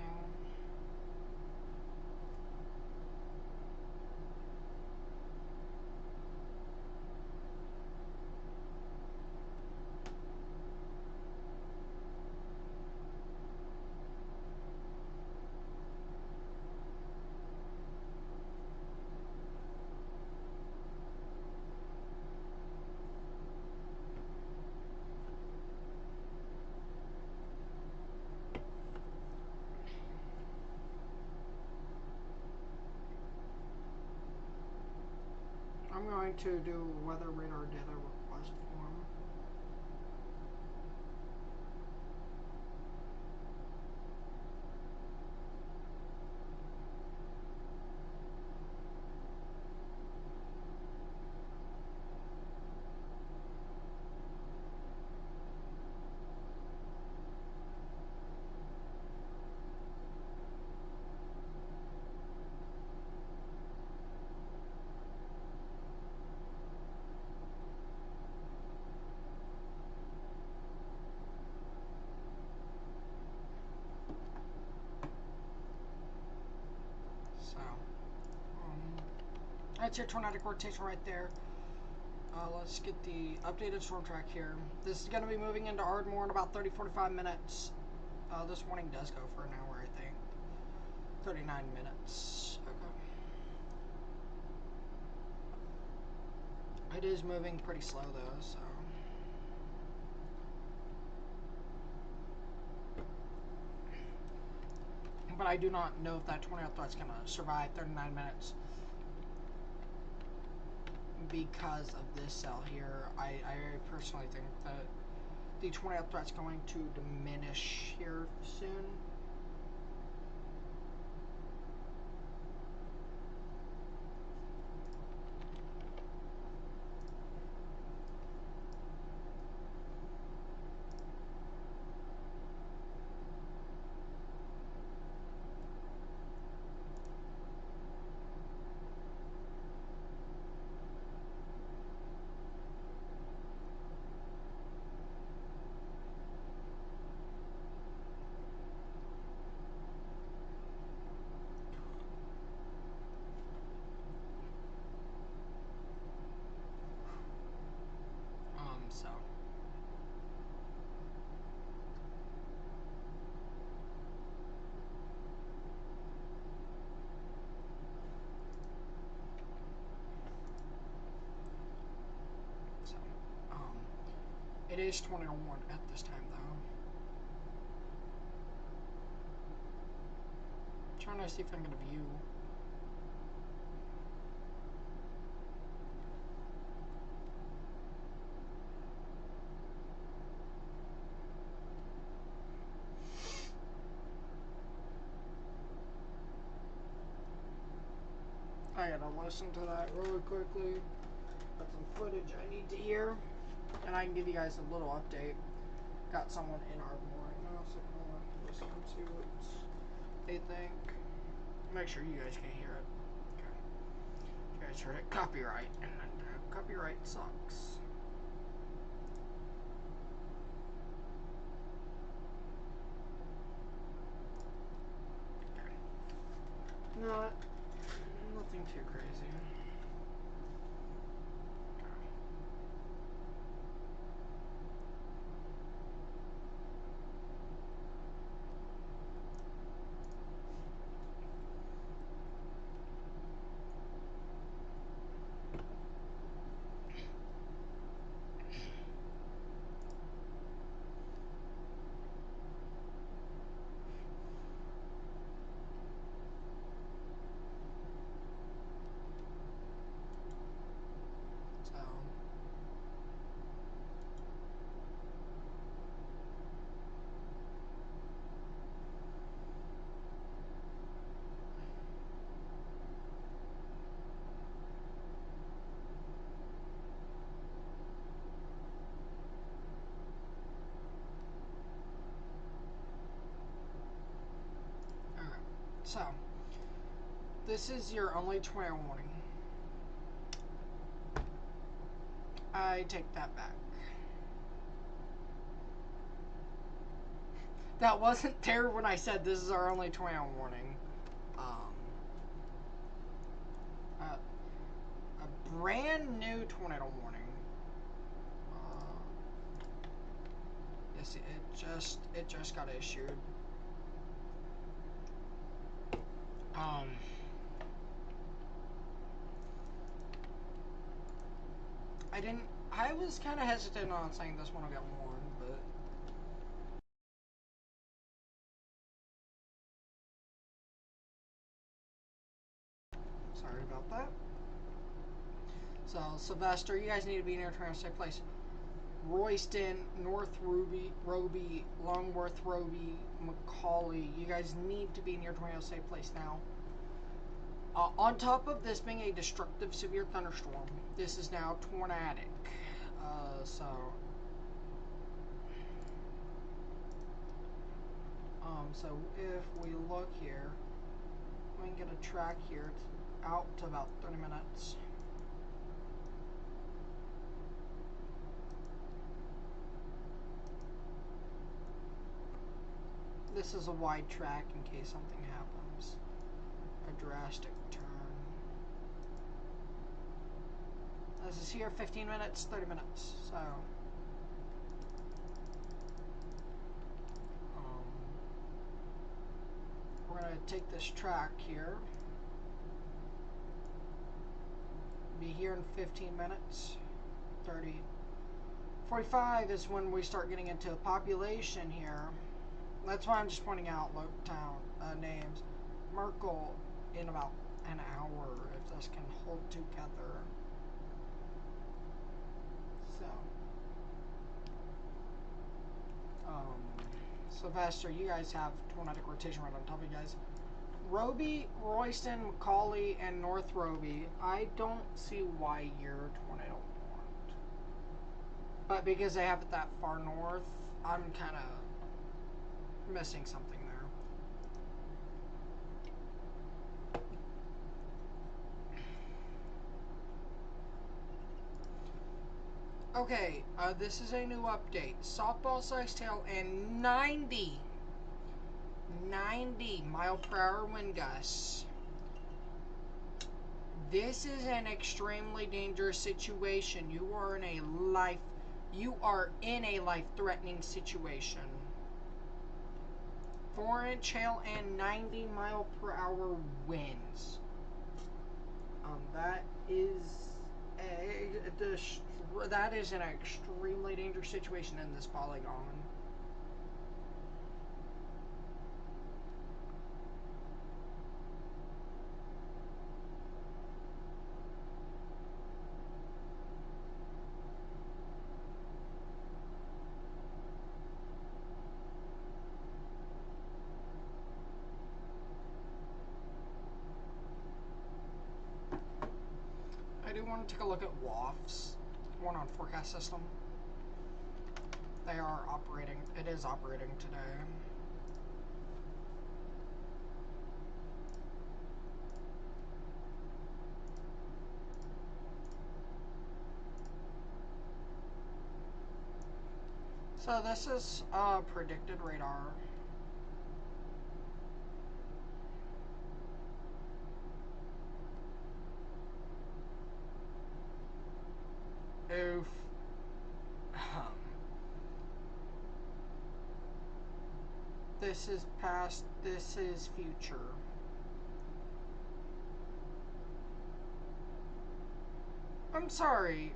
I'm going to do weather radar data request form. That's your tornadic rotation right there. Let's get the updated storm track here. This is going to be moving into Ardmore in about 30-45 minutes. This warning does go for an hour, I think. 39 minutes. Okay. It is moving pretty slow though, so. But I do not know if that tornado threat's going to survive 39 minutes. Because of this cell here, I personally think that the tornado threat's going to diminish here soon. So. It is 2001 at this time though. I'm trying to see if I can get a view. I gotta listen to that really quickly. Got some footage I need to hear. And I can give you guys a little update. Got someone in Ardmore right now, so I'm gonna listen and see what they think. Make sure you guys can hear it. Okay. You guys heard it. Copyright. And copyright sucks. Okay. Nothing too crazy. So, this is your only tornado warning. I take that back. That wasn't there when I said this is our only tornado warning. A brand new tornado warning. Yes, it just got issued. I was kind of hesitant on saying this one will get warned, but sorry about that. So, Sylvester, you guys need to be near tornado safe place. Royston, North Roby, Longworth Roby, Macaulay, you guys need to be near tornado safe place now. On top of this being a destructive severe thunderstorm, this is now tornadic. So if we look here, we can get a track here out to about 30 minutes. This is a wide track in case something happens. A drastic turn. This is here 15 minutes, 30 minutes. So we're going to take this track here. Be here in 15 minutes. 30. 45 is when we start getting into population here. That's why I'm just pointing out town names. Merkel in about an hour, if this can hold together. So, Sylvester, you guys have tornadic rotation right on top of you guys. Roby, Royston, Macaulay, and North Roby, I don't see why you're tornado warned. But because they have it that far north, I'm kind of missing something there. Okay, this is a new update. Softball size tail and 90 mile per hour wind gusts. This is an extremely dangerous situation. You are in a life-threatening situation. 4-inch hail and 90 mile per hour winds. That is an extremely dangerous situation in this polygon. I do want to take a look at WAFs, one on forecast system. They are operating. It is operating today. So this is predicted radar. Oof. This is past, this is future. I'm sorry.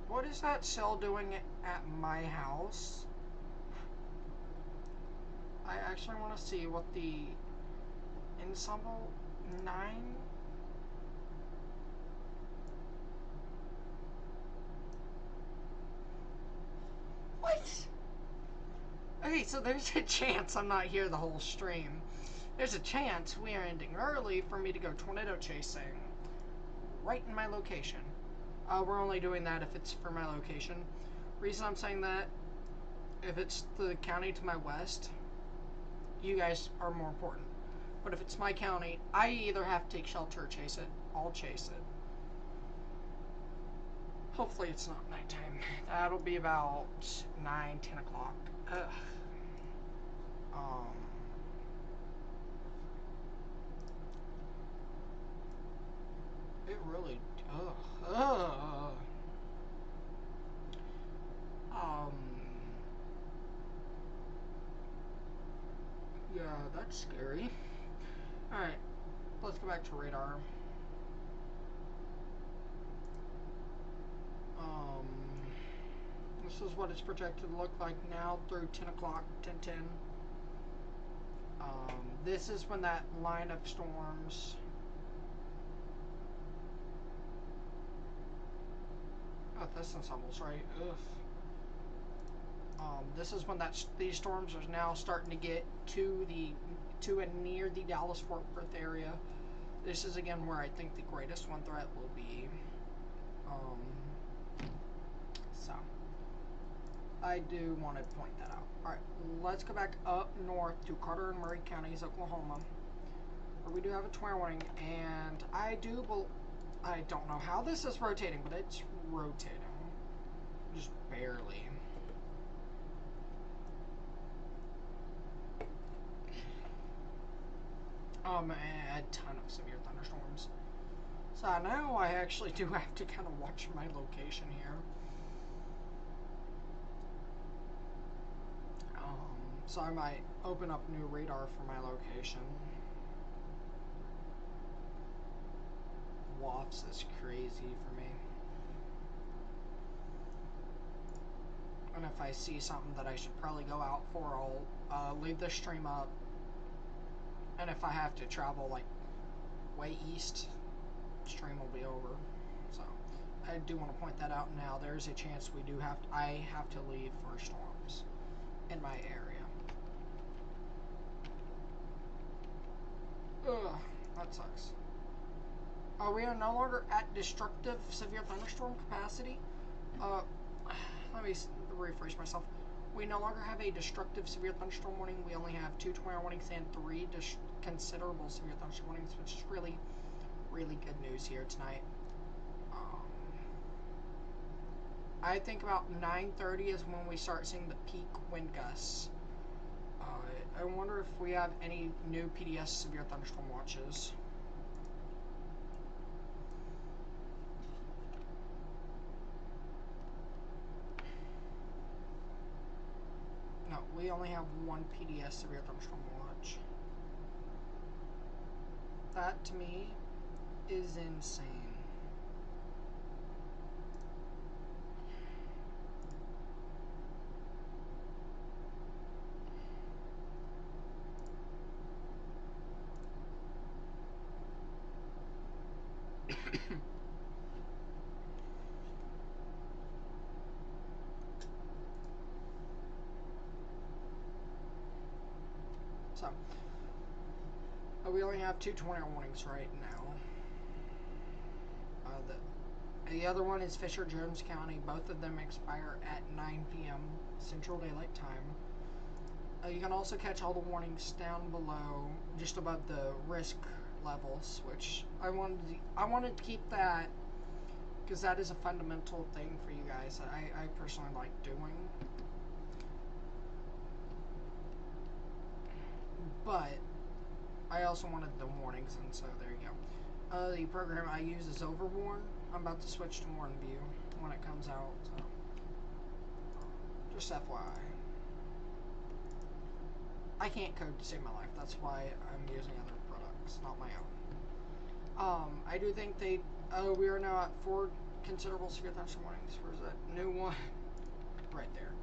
What is that cell doing at my house? I actually want to see what the ensemble 9. What? Okay, so there's a chance I'm not here the whole stream. There's a chance we are ending early for me to go tornado chasing. Right in my location. We're only doing that if it's for my location. Reason I'm saying that, if it's the county to my west, you guys are more important. But if it's my county, I either have to take shelter or chase it. I'll chase it. Hopefully it's not nighttime. That'll be about 9, 10 o'clock. Ugh. It really, ugh. Yeah, that's scary. Alright, let's go back to radar. This is what it's projected to look like now through 10 o'clock, 10:10. This is when that line of storms. Oh, this ensemble's right. Ugh. This is when these storms are now starting to get to and near the Dallas-Fort Worth area. This is again where I think the greatest wind threat will be. So I do want to point that out. All right, let's go back up north to Carter and Murray counties, Oklahoma, where we do have a tornado warning, and I don't know how this is rotating, but it's rotating, just barely. A ton of severe thunderstorms. So now I actually do have to kind of watch my location here. So I might open up new radar for my location. WAFs is crazy for me. And if I see something that I should probably go out for, I'll leave the stream up. And if I have to travel like way east, stream will be over. So I do want to point that out now. There's a chance I have to leave for storms in my area. Ugh, that sucks. We are no longer at destructive severe thunderstorm capacity. Let me rephrase myself. We no longer have a destructive severe thunderstorm warning. We only have 2 tornado warnings and 3 considerable severe thunderstorm warnings, which is really, really good news here tonight. I think about 9:30 is when we start seeing the peak wind gusts. I wonder if we have any new PDS severe thunderstorm watches. No, we only have 1 PDS severe thunderstorm watch. That to me is insane. So, we only have 2 tornado warnings right now. The other one is Fisher-Jones County. Both of them expire at 9 p.m. Central Daylight Time. You can also catch all the warnings down below, just above the risk levels, which I wanted to keep that because that is a fundamental thing for you guys that I personally like doing. But I also wanted the warnings, and so there you go. The program I use is Overwarn. I'm about to switch to Warn View when it comes out, so just FYI. I can't code to save my life. That's why I'm using other products, not my own. I do think we are now at 4 considerable severe thunderstorm warnings. Where's that new one? Right there.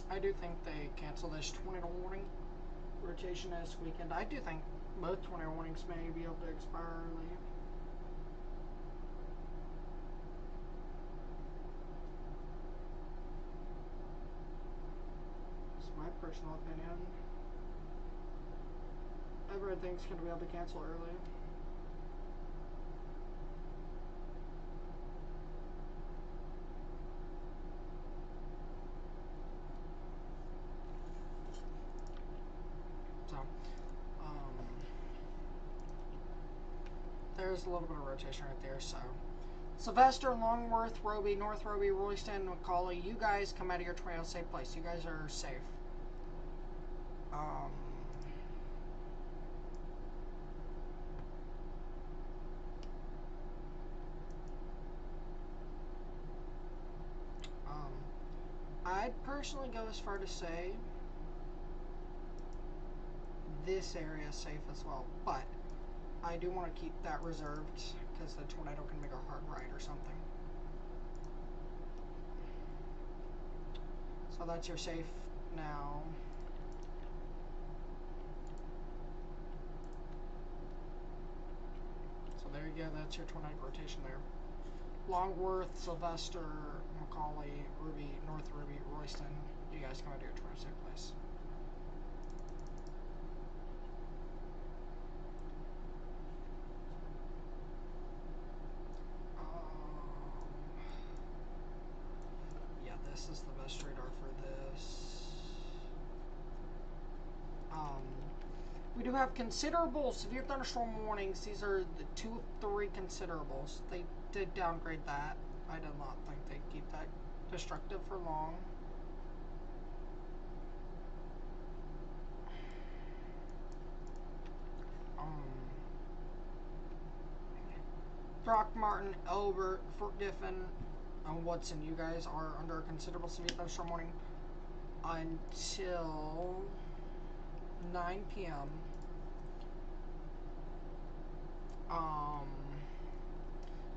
I do think they cancel this tornado warning rotation this weekend. I do think both tornado warnings may be able to expire early. personal opinion. Everything's going to be able to cancel early. So, there's a little bit of rotation right there, so. Sylvester, Longworth, Roby, North Roby, Royston, Macaulay, you guys come out of your tornado safe place. You guys are safe. I'd personally go as far to say this area is safe as well, but I do want to keep that reserved because the tornado can make a hard right or something. So that's your safe now. So there you go, that's your tornado rotation there. Longworth, Sylvester, Macaulay, Ruby, North Ruby, Royston, you guys come out of your tornado safe place. Yeah, this is the best radar for this. We do have considerable severe thunderstorm warnings. These are the 2 of 3 considerables. They did downgrade that. I did not think they'd keep that destructive for long. Throckmorton, Elbert, Fort Giffen, and Woodson, you guys are under a considerable severe thunderstorm warning until 9 p.m.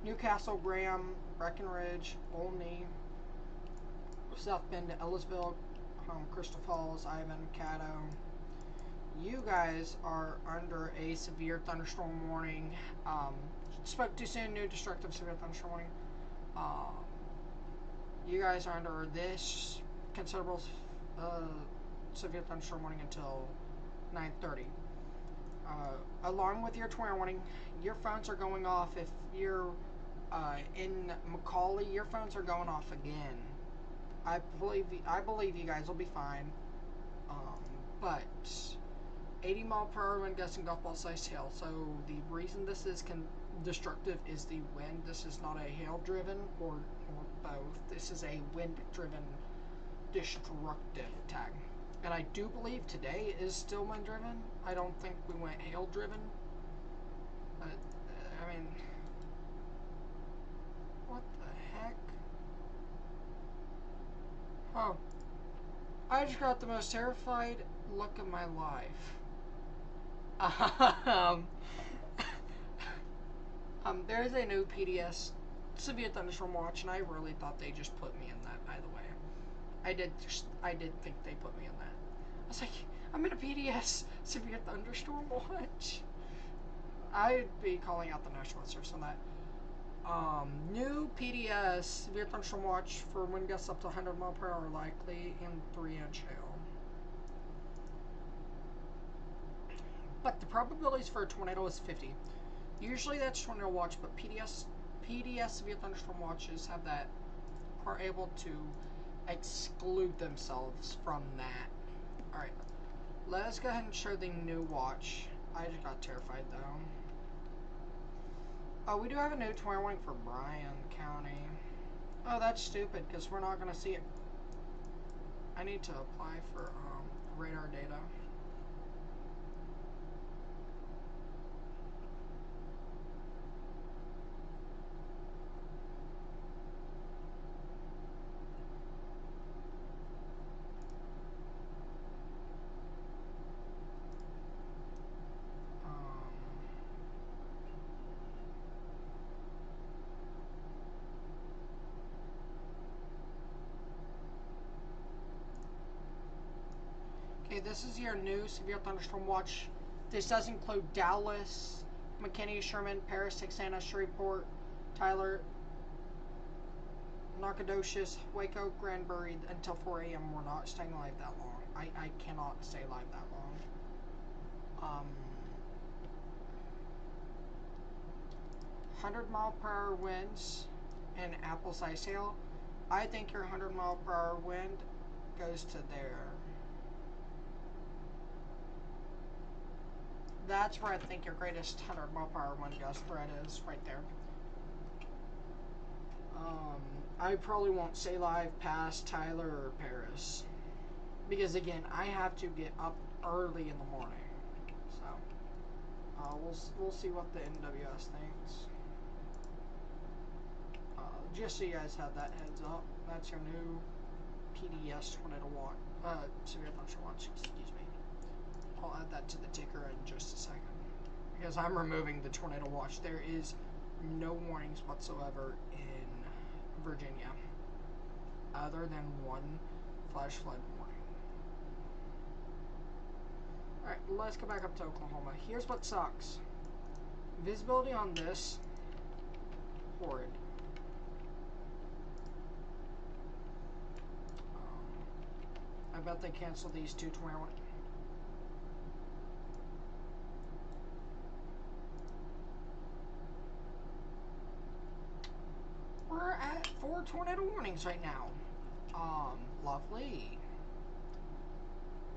Newcastle, Graham, Breckenridge, Olney, South Bend, Ellisville, Crystal Falls, Ivan, Caddo. You guys are under a severe thunderstorm warning. Spoke too soon, new destructive severe thunderstorm warning. You guys are under this considerable severe thunderstorm warning until 9:30. Along with your tornado warning, your phones are going off. If you're in Macaulay, your phones are going off again. I believe you guys will be fine. But 80-mile-per-hour wind gusts and golf ball sized hail. So the reason this is destructive is the wind. This is not a hail-driven or both. This is a wind-driven destructive tag. And I do believe today is still wind-driven. I don't think we went hail-driven. I mean, what the heck? Oh, I just got the most terrified look of my life. There's a new PDS severe thunderstorm watch, and I really thought they just put me in that. By the way, I did think they put me in that. I was like, I'm in a PDS severe thunderstorm watch. I'd be calling out the National Weather Service on that. New PDS severe thunderstorm watch for wind gusts up to 100 mile per hour likely and 3-inch hail. But the probabilities for a tornado is 50. Usually that's tornado watch, but PDS severe thunderstorm watches have that, are able to exclude themselves from that. Alright, let's go ahead and show the new watch. I just got terrified though. Oh, we do have a new tornado warning for Bryan County. Oh, that's stupid because we're not going to see it. I need to apply for radar data. Okay, this is your new severe thunderstorm watch. This does include Dallas, McKinney, Sherman, Paris, Texana, Shreveport, Tyler, Nacogdoches, Waco, Granbury until 4 a.m. We're not staying live that long. I cannot stay live that long. 100-mile-per-hour winds and apple-sized hail. I think your 100-mile-per-hour wind goes to there. That's where I think your greatest 100-mile-per-hour wind gust threat is, right there. I probably won't stay live past Tyler or Paris. Because again, I have to get up early in the morning. So, we'll see what the NWS thinks. Just so you guys have that heads up, that's your new PDS tornado watch, severe thunderstorm watch, excuse me. I'll add that to the ticker in just a second. Because I'm removing the tornado watch. There is no warnings whatsoever in Virginia, other than one flash flood warning. Alright, let's go back up to Oklahoma. Here's what sucks. Visibility on this, horrid. I bet they canceled these 221. We're at 4 tornado warnings right now. Lovely.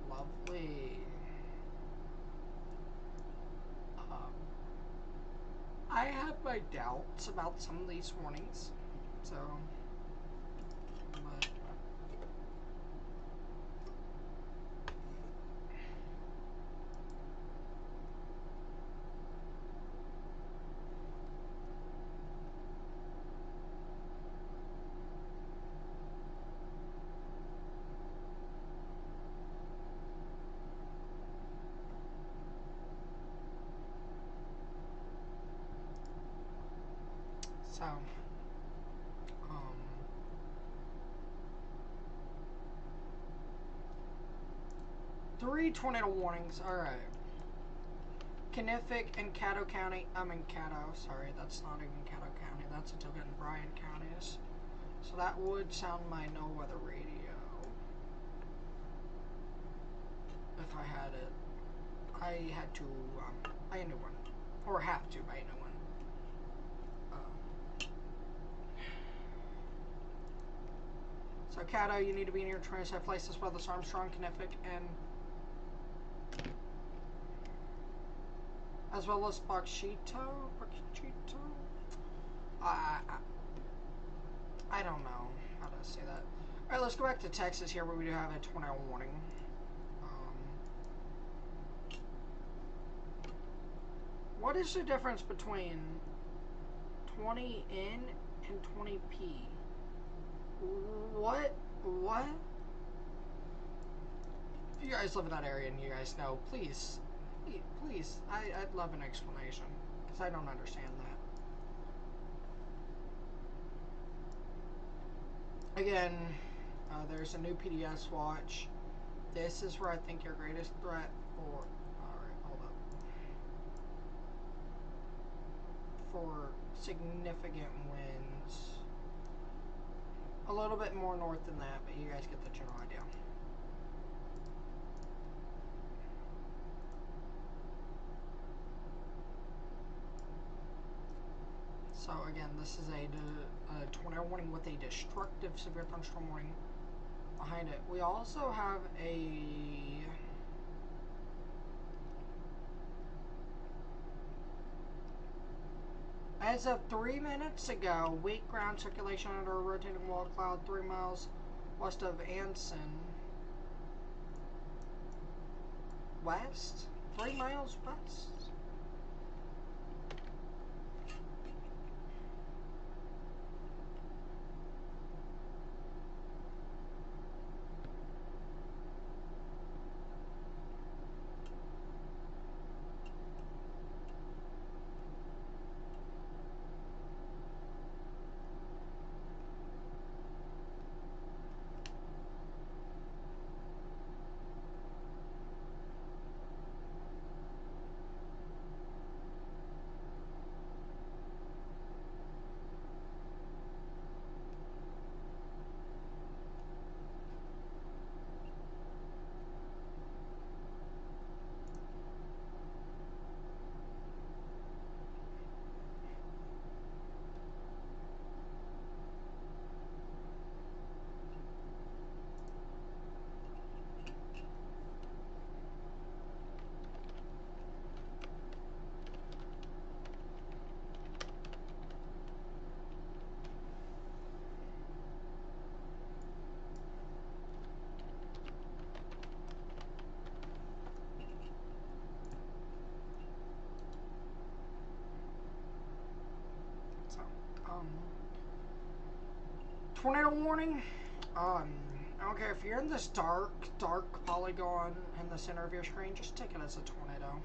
Lovely. I have my doubts about some of these warnings, so, but so, 3 tornado warnings, alright. Canific and Caddo County, I'm in Caddo, sorry, that's not even Caddo County, that's Atoka and Bryan counties. So that would sound my no weather radio. If I had it. I had to, buy a new one. Or have to buy a new one. So Caddo, you need to be in your 27 places while this Armstrong, Canific, and as well as Bachito. I don't know how to say that. Alright, let's go back to Texas here where we do have a tornado warning. What is the difference between 20N and 20P? What? If you guys live in that area and you guys know, please, I'd love an explanation, because I don't understand that. Again, there's a new PDS watch. This is where I think your greatest threat for, alright, hold up, for significant winds. A little bit more north than that, but you guys get the general idea. So again, this is a tornado warning with a destructive severe thunderstorm warning behind it. We also have a as of 3 minutes ago, weak ground circulation under a rotating wall cloud 3 miles west of Anson. West? 3 miles west? Tornado warning. I don't care if you're in this dark polygon in the center of your screen, just take it as a tornado.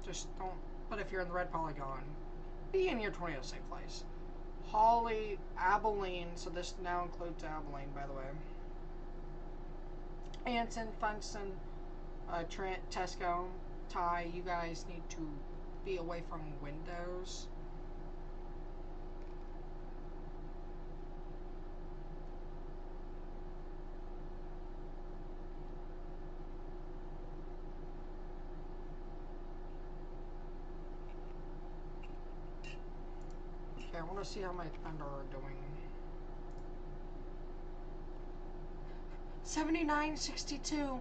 Just don't. But if you're in the red polygon, be in your tornado safe place. Holly, Abilene, so this now includes Abilene, by the way. Anson, Funston, Trent, Tesco, Ty, you guys need to be away from windows. Okay, I want to see how my thunder are doing. 79.62.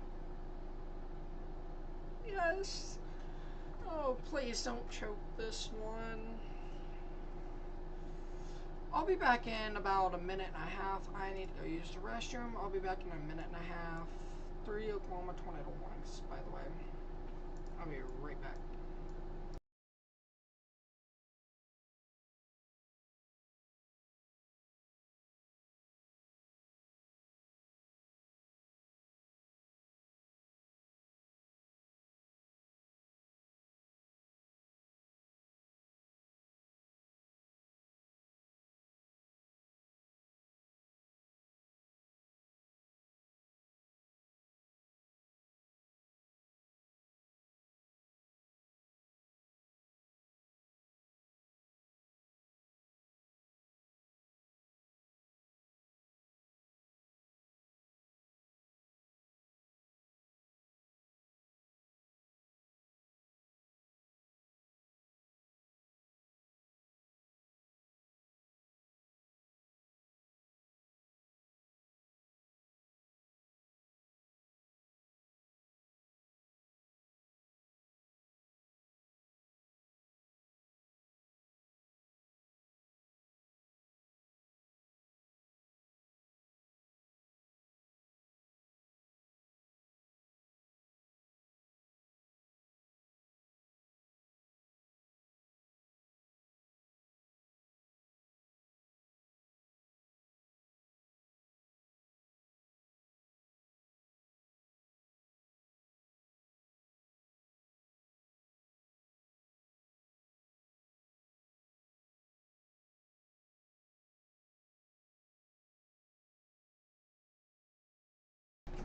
Yes. Oh, please don't choke this one. I'll be back in about a minute and a half. I need to go use the restroom. I'll be back in a minute and a half. 3 Oklahoma tornado warnings, by the way. I'll be right back.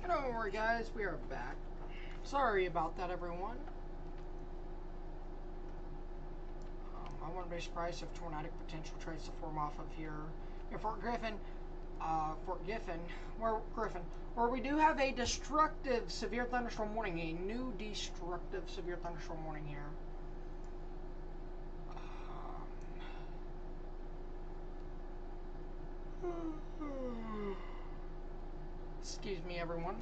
Don't worry, guys, we are back. Sorry about that, everyone. I wouldn't be surprised if tornadic potential tries to form off of here in Fort Griffin, where we do have a destructive severe thunderstorm warning, a new destructive severe thunderstorm warning here. Excuse me, everyone.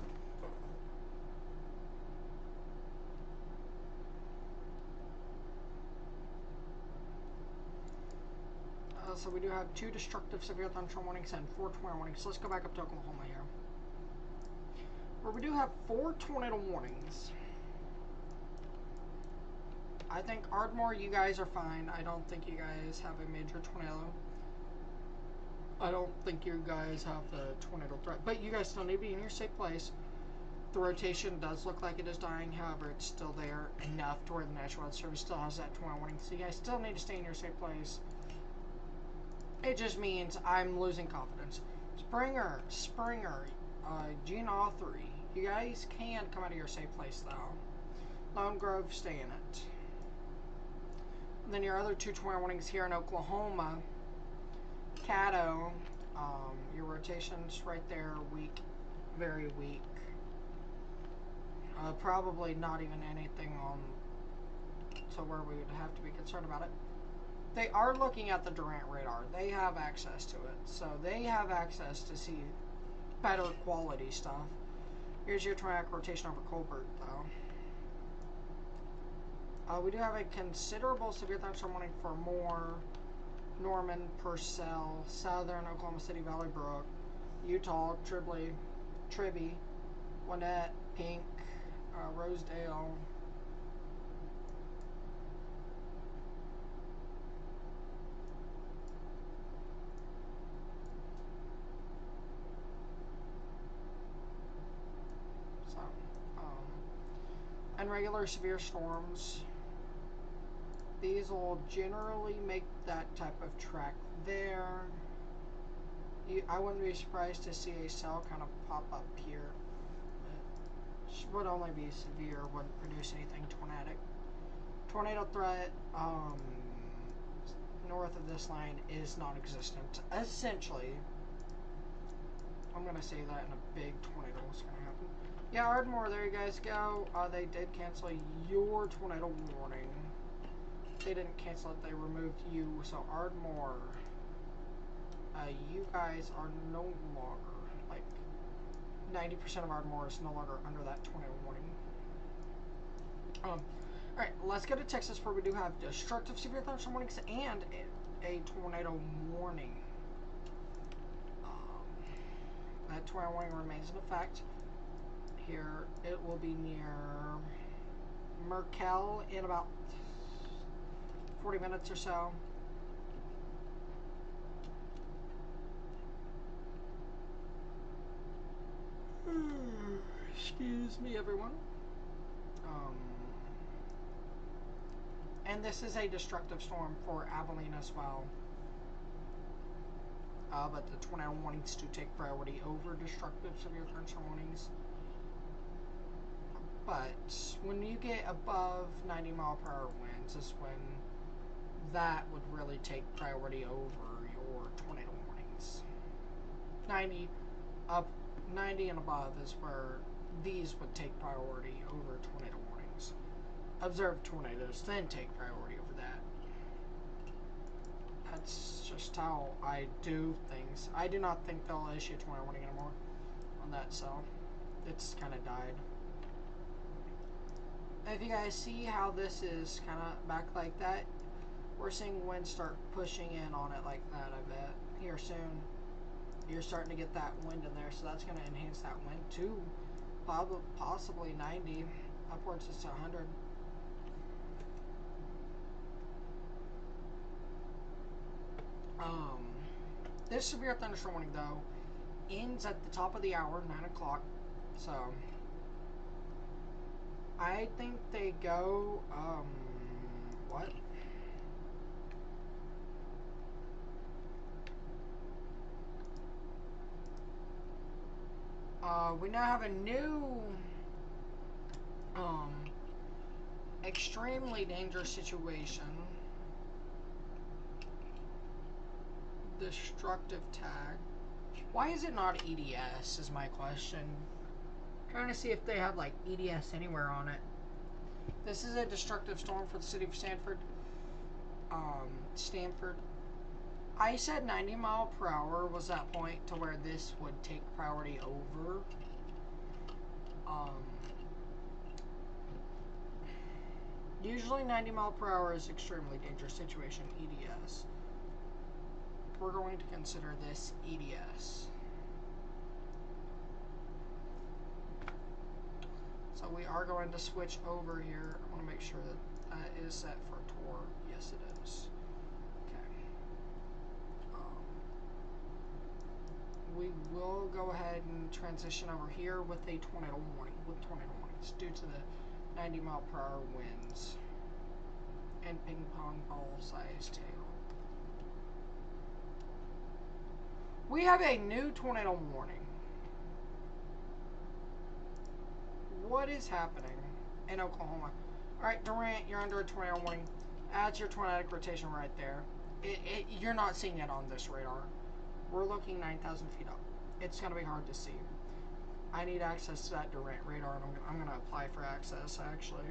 So we do have 2 destructive severe thunderstorm warnings and 4 tornado warnings. So let's go back up to Oklahoma here, where we do have 4 tornado warnings. I think Ardmore, you guys are fine. I don't think you guys have a major tornado. I don't think you guys have the tornado threat, but you guys still need to be in your safe place. The rotation does look like it is dying, however, it's still there enough to where the National Weather Service still has that tornado warning. So you guys still need to stay in your safe place. It just means I'm losing confidence. Springer, Gene Autry, you guys can come out of your safe place though. Lone Grove, stay in it. And then your other 2 tornado warnings here in Oklahoma. Caddo, your rotation's right there, weak, very weak. Probably not even anything on to where we would have to be concerned about it. They are looking at the Durant radar. They have access to it. So they have access to see better quality stuff. Here's your tornadic rotation over Colbert, though. We do have a considerable severe thunderstorm warning for Moore, Norman, Purcell, Southern Oklahoma City, Valley Brook, Utah, Tribby, Gwinnett, Pink, Rosedale. and regular severe storms. These will generally make that type of track there. I wouldn't be surprised to see a cell kind of pop up here. It would only be severe, wouldn't produce anything tornadic. Tornado threat north of this line is non-existent. Essentially, I'm going to say that in a big tornado is going to happen. Yeah, Ardmore, there you guys go. They did cancel your tornado warning. They didn't cancel it, they removed you. So Ardmore, you guys are no longer, like, 90% of Ardmore is no longer under that tornado warning. Alright, let's go to Texas, where we do have destructive severe thunderstorm warnings and a tornado warning. That tornado warning remains in effect. Here, it will be near Merkel in about 40 minutes or so. Excuse me, everyone. And this is a destructive storm for Abilene as well. But the tornado warnings do take priority over destructive severe thunderstorm warnings. But when you get above 90-mile-per-hour winds is when that would really take priority over your tornado warnings. 90 and above is where these would take priority over tornado warnings. Observed tornadoes then take priority over that. That's just how I do things. I do not think they'll issue a tornado warning anymore on that cell. It's kind of died. If you guys see how this is kind of back like that, we're seeing wind start pushing in on it like that, I bet. Here soon, you're starting to get that wind in there, so that's going to enhance that wind to possibly 90, upwards to 100. This severe thunderstorm warning, though, ends at the top of the hour, 9 o'clock, so I think they go, what? We now have a new, extremely dangerous situation. Destructive tag. Why is it not EDS is my question. Trying to see if they have like EDS anywhere on it. This is a destructive storm for the city of Stanford. Stanford. I said 90-mile-per-hour was that point to where this would take priority over. Usually 90-mile-per-hour is extremely dangerous situation, EDS. We're going to consider this EDS. So we are going to switch over here. I want to make sure that that is set for Tor. Yes, it is. Okay. We will go ahead and transition over here with a tornado warning, with tornado warnings due to the 90-mile-per-hour winds and ping pong ball size tail. We have a new tornado warning. What is happening in Oklahoma? Alright, Durant, you're under a tornado warning. That's your tornadic rotation right there. You're not seeing it on this radar. We're looking 9,000 feet up. It's going to be hard to see. I need access to that Durant radar, and I'm going to apply for access, actually.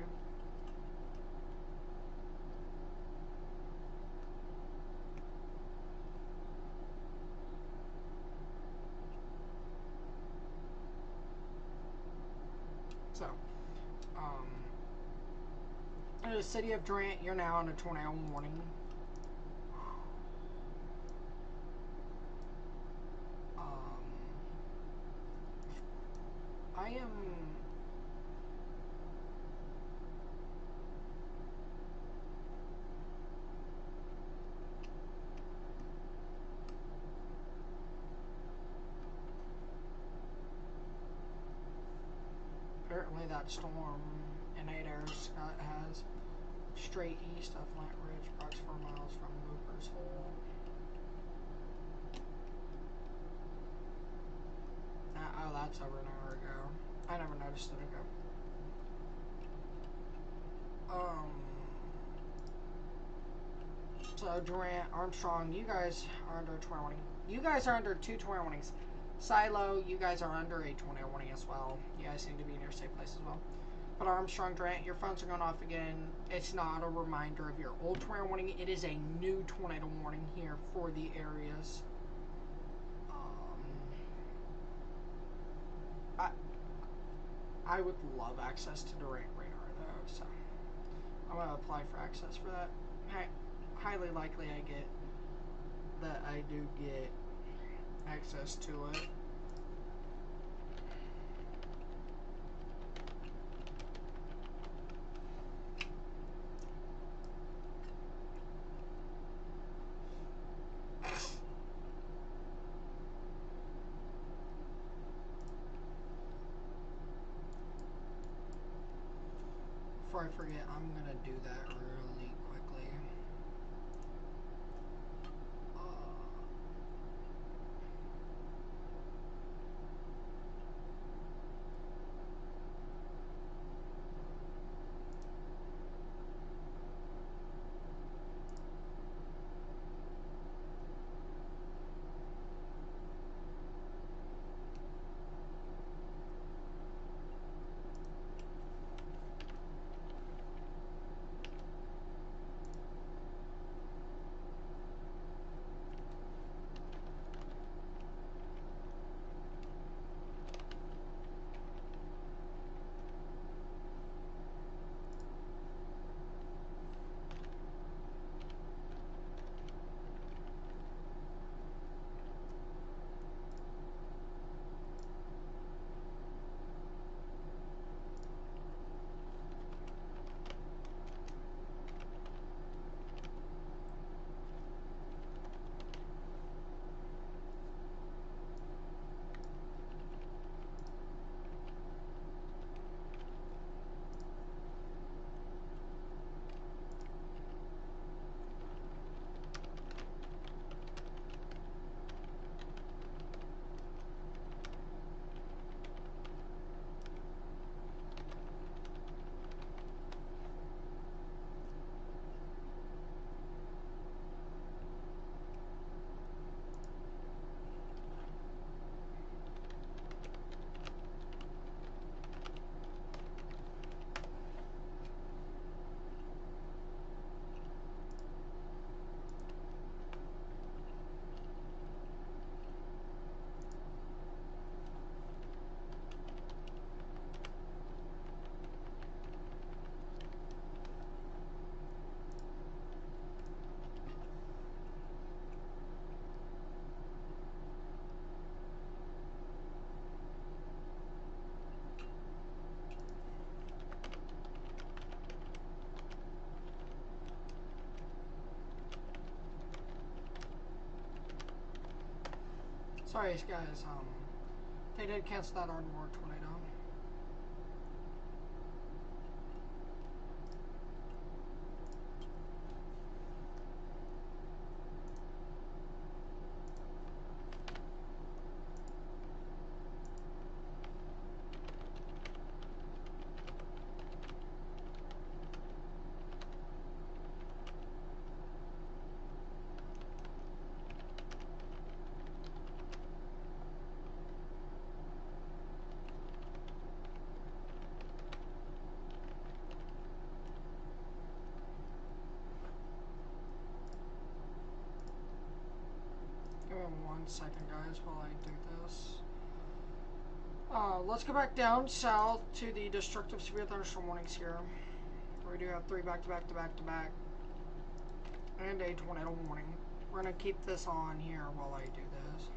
So, in the city of Durant, you're now on a tornado warning. I am... Apparently that storm innate air has straight east of Flint Ridge, approx 4 miles from Looper's Hole. Oh, that's over an hour ago. I never noticed it ago. So Durant, Armstrong, you guys are under 20. You guys are under 2 20s. Silo, you guys are under a 20 as well. You guys seem to be in your safe place as well. But Armstrong, Durant, your phones are going off again. It's not a reminder of your old tornado warning. It is a new tornado warning here for the areas. I would love access to Durant radar though, so I'm gonna apply for access for that. Highly likely I do get access to it. Before I forget, I'm gonna do that really quickly. Sorry guys, they did cancel that Ardmore tornado. Give me 1 second, guys, while I do this. Let's go back down south to the destructive severe thunderstorm warnings here. We do have 3 back-to-back, and a tornado warning. We're going to keep this on here while I do this.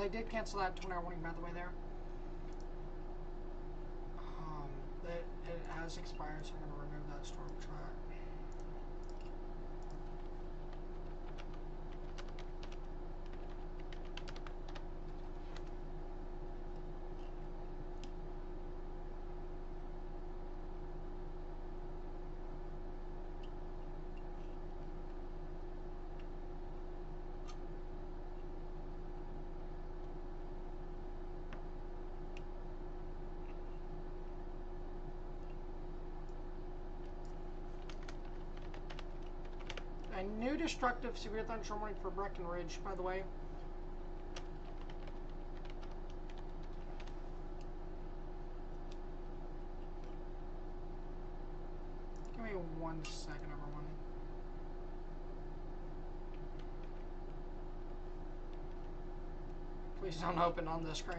They did cancel that 20-hour warning, by the way, there. It has expired, so I'm going to remove that storm track. A new destructive severe thunderstorm warning for Breckenridge, by the way. Give me 1 second, everyone. Please don't open on this screen.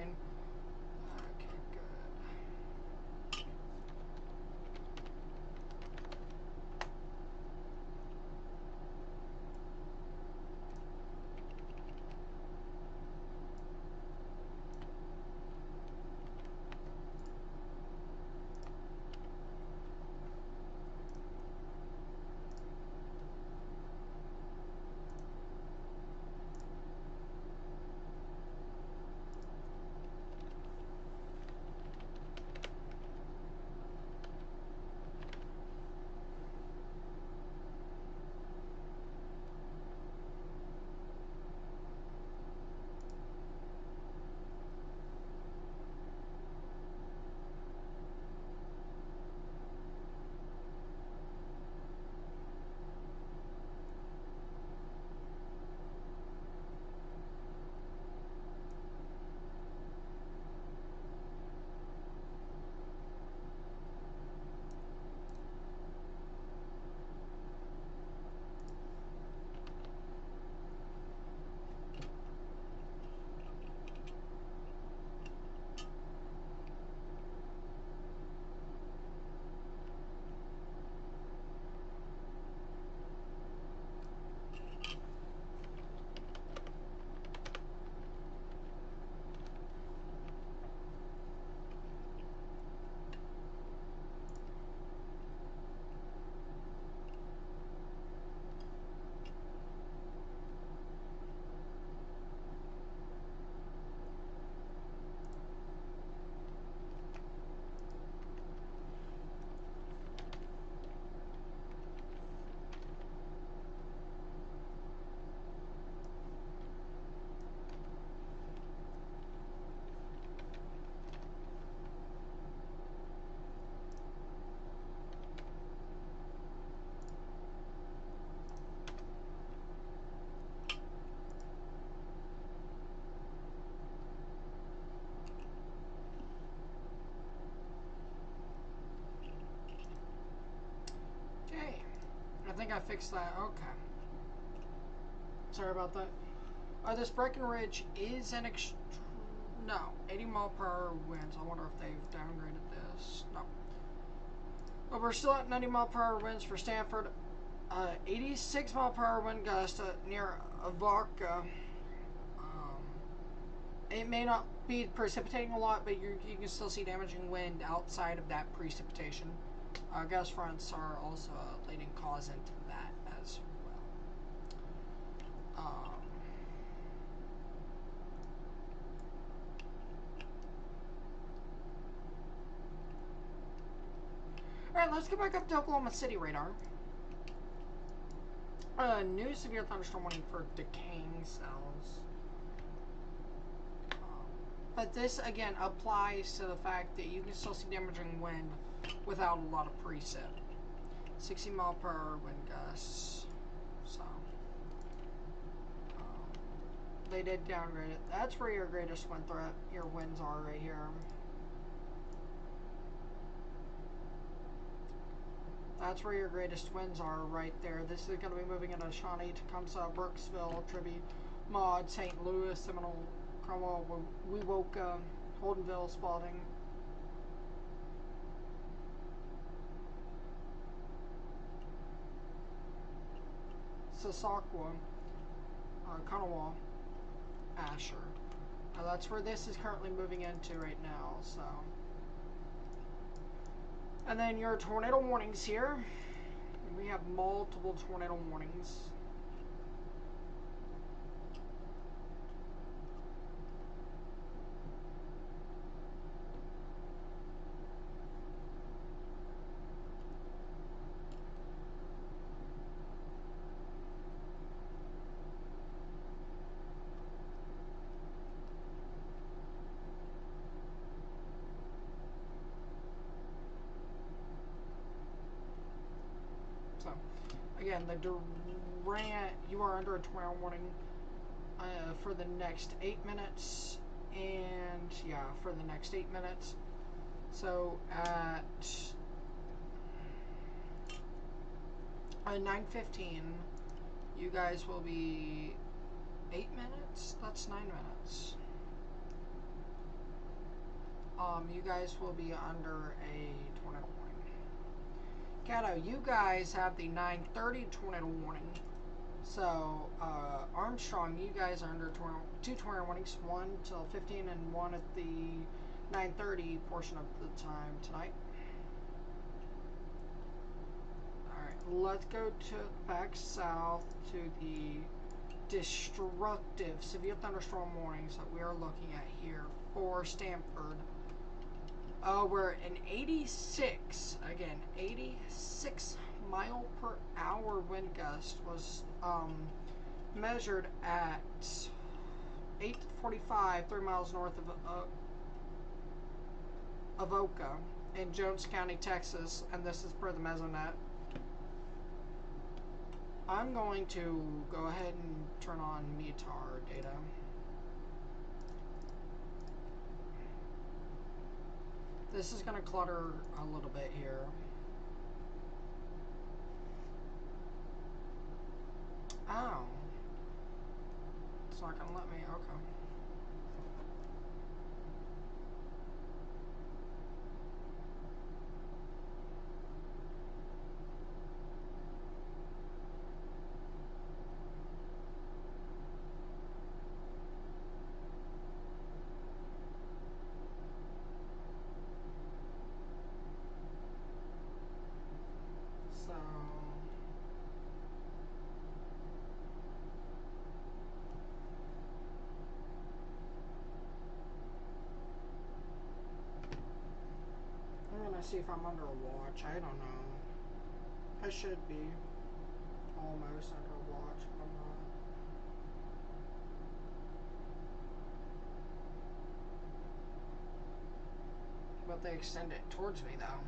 Okay, good. I think I fixed that. Okay. Sorry about that. This Breckenridge is an no, 80 mile per hour winds. I wonder if they've downgraded this. No. But we're still at 90 mile per hour winds for Stanford. 86 mile per hour wind gust near Avoca. It may not be precipitating a lot, but you can still see damaging wind outside of that precipitation. Gust fronts are also a leading cause into that as well. Alright, let's get back up to Oklahoma City radar. New severe thunderstorm warning for decaying cells. But this, again, applies to the fact that you can still see damaging wind without a lot of precip. 60 mile per hour wind gusts. So, they did downgrade it. That's where your greatest wind threat, your winds are right here. That's where your greatest winds are right there. This is going to be moving into Shawnee, Tecumseh, Brooksville, Tribby, Maud, St. Louis, Seminole, Cromwell, Wewoka, Holdenville, Spalding. Sasakwa, Kanawha, Asher. That's where this is currently moving into right now, so. And then your tornado warnings here. We have multiple tornado warnings. So, again, the Durant, you are under a tornado warning for the next 8 minutes, and yeah, for the next 8 minutes. So at 9:15, you guys will be 8 minutes. That's 9 minutes. You guys will be under a tornado warning. Cato, you guys have the 9:30 tornado warning. So, Armstrong, you guys are under two tornado warnings, one till 15 and one at the 9:30 portion of the time tonight. Alright, let's go back south to the destructive severe thunderstorm warnings that we are looking at here for Stanford. We're an 86, again, 86 mile per hour wind gust was measured at 8:45, 3 miles north of Oka in Jones County, Texas, and this is per the Mesonet. I'm going to go ahead and turn on METAR data. This is going to clutter a little bit here. Oh. It's not going to let me. Okay. So. I'm going to see if I'm under a watch. I don't know. I should be almost under a watch, but I'm not. But they extend it towards me, though.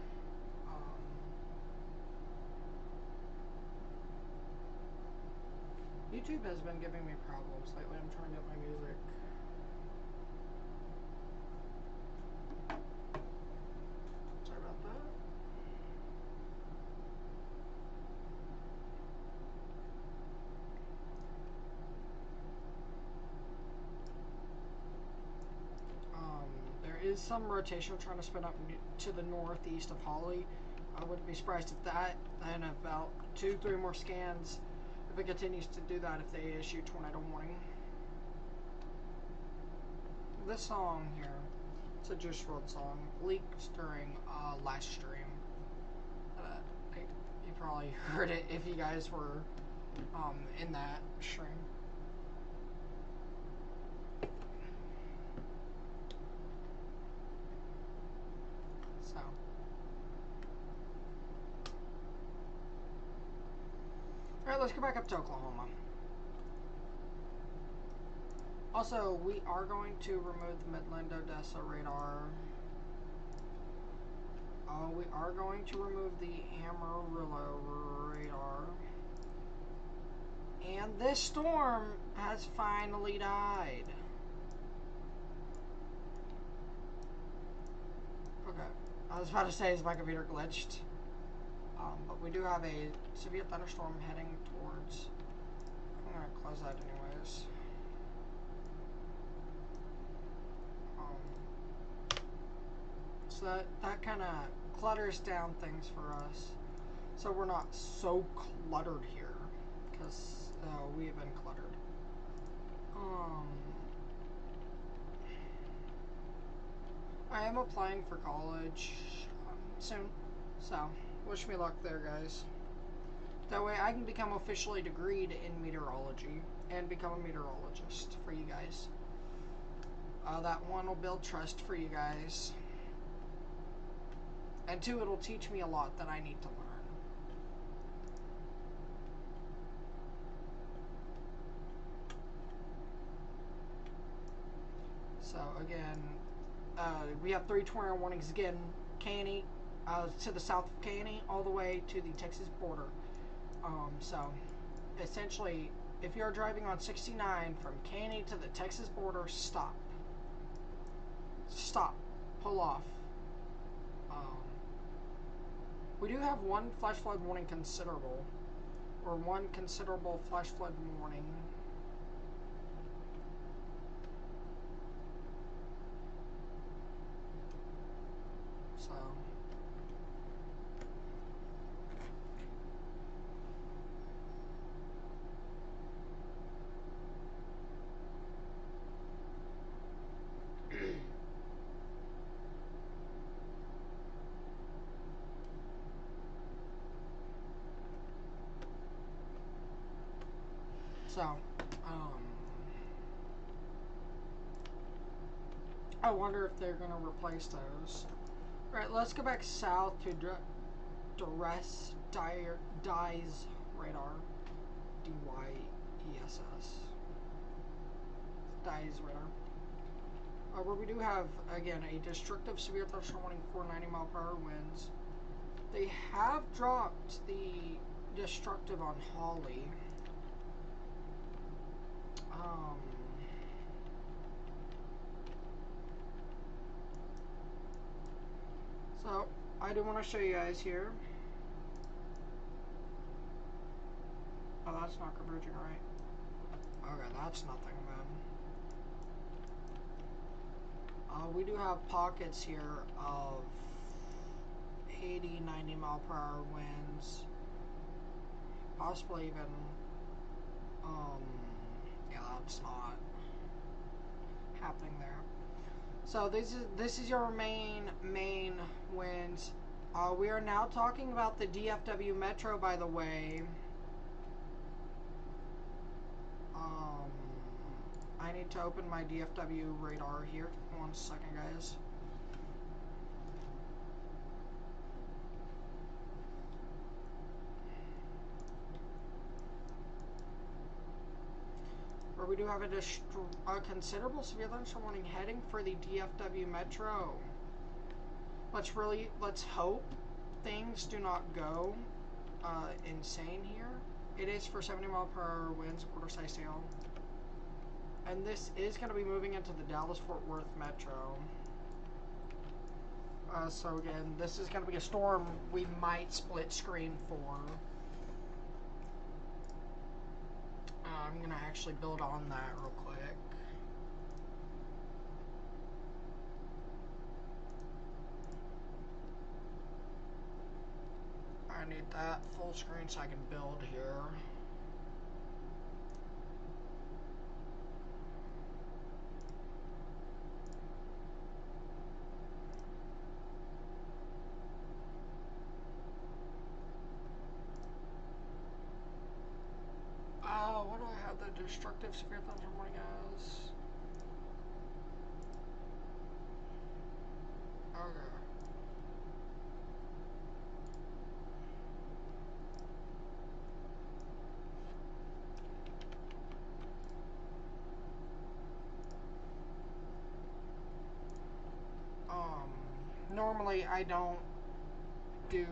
YouTube has been giving me problems lately. I'm trying to get my music. Sorry about that. There is some rotation trying to spin up to the northeast of Holly. I wouldn't be surprised if that, and about 2-3 more scans, if it continues to do that, if they issue tornado warning. This song here, it's a Juice WRLD song, leaked during last stream. You probably heard it if you guys were in that stream. So. Alright, let's go back up to Oklahoma. Also, we are going to remove the Midland Odessa radar. We are going to remove the Amarillo radar. And this storm has finally died. Okay, I was about to say, is my computer glitched? But we do have a severe thunderstorm heading towards. I'm going to close that anyways. So that kind of clutters down things for us. So we're not so cluttered here, because we have been cluttered. I am applying for college soon, so wish me luck there, guys. That way I can become officially degreed in meteorology and become a meteorologist for you guys. That one will build trust for you guys. And two, it'll teach me a lot that I need to learn. So again, we have 3 tornado warnings again. Caney, to the south of Caney, all the way to the Texas border. So essentially, if you're driving on 69 from Caney to the Texas border, stop. Stop. Pull off. We do have one flash flood warning considerable, or one considerable flash flood warning. So So, I wonder if they're going to replace those. Alright, let's go back south to Dyes radar. D-Y-E-S-S. Dyes radar. Where we do have, again, a destructive severe thunderstorm warning for 90-mile-per-hour winds. They have dropped the destructive on Holly. So, I do want to show you guys here. Oh, that's not converging right. Okay, that's nothing then. We do have pockets here of 80, 90 mile per hour winds. Possibly even, yeah, that's not happening there. So this is your main winds. We are now talking about the DFW Metro, by the way. I need to open my DFW radar here. 1 second, guys. Where we do have a considerable severe thunderstorm warning heading for the DFW Metro. Let's hope things do not go insane here. It is for 70 mile per hour winds, quarter-size hail. And this is going to be moving into the Dallas-Fort Worth Metro. So again, this is going to be a storm we might split screen for. I'm going to actually build on that real quick. I need that full screen so I can build here. What do I have the destructive severe thunderstorm warning as? Okay. Normally I don't do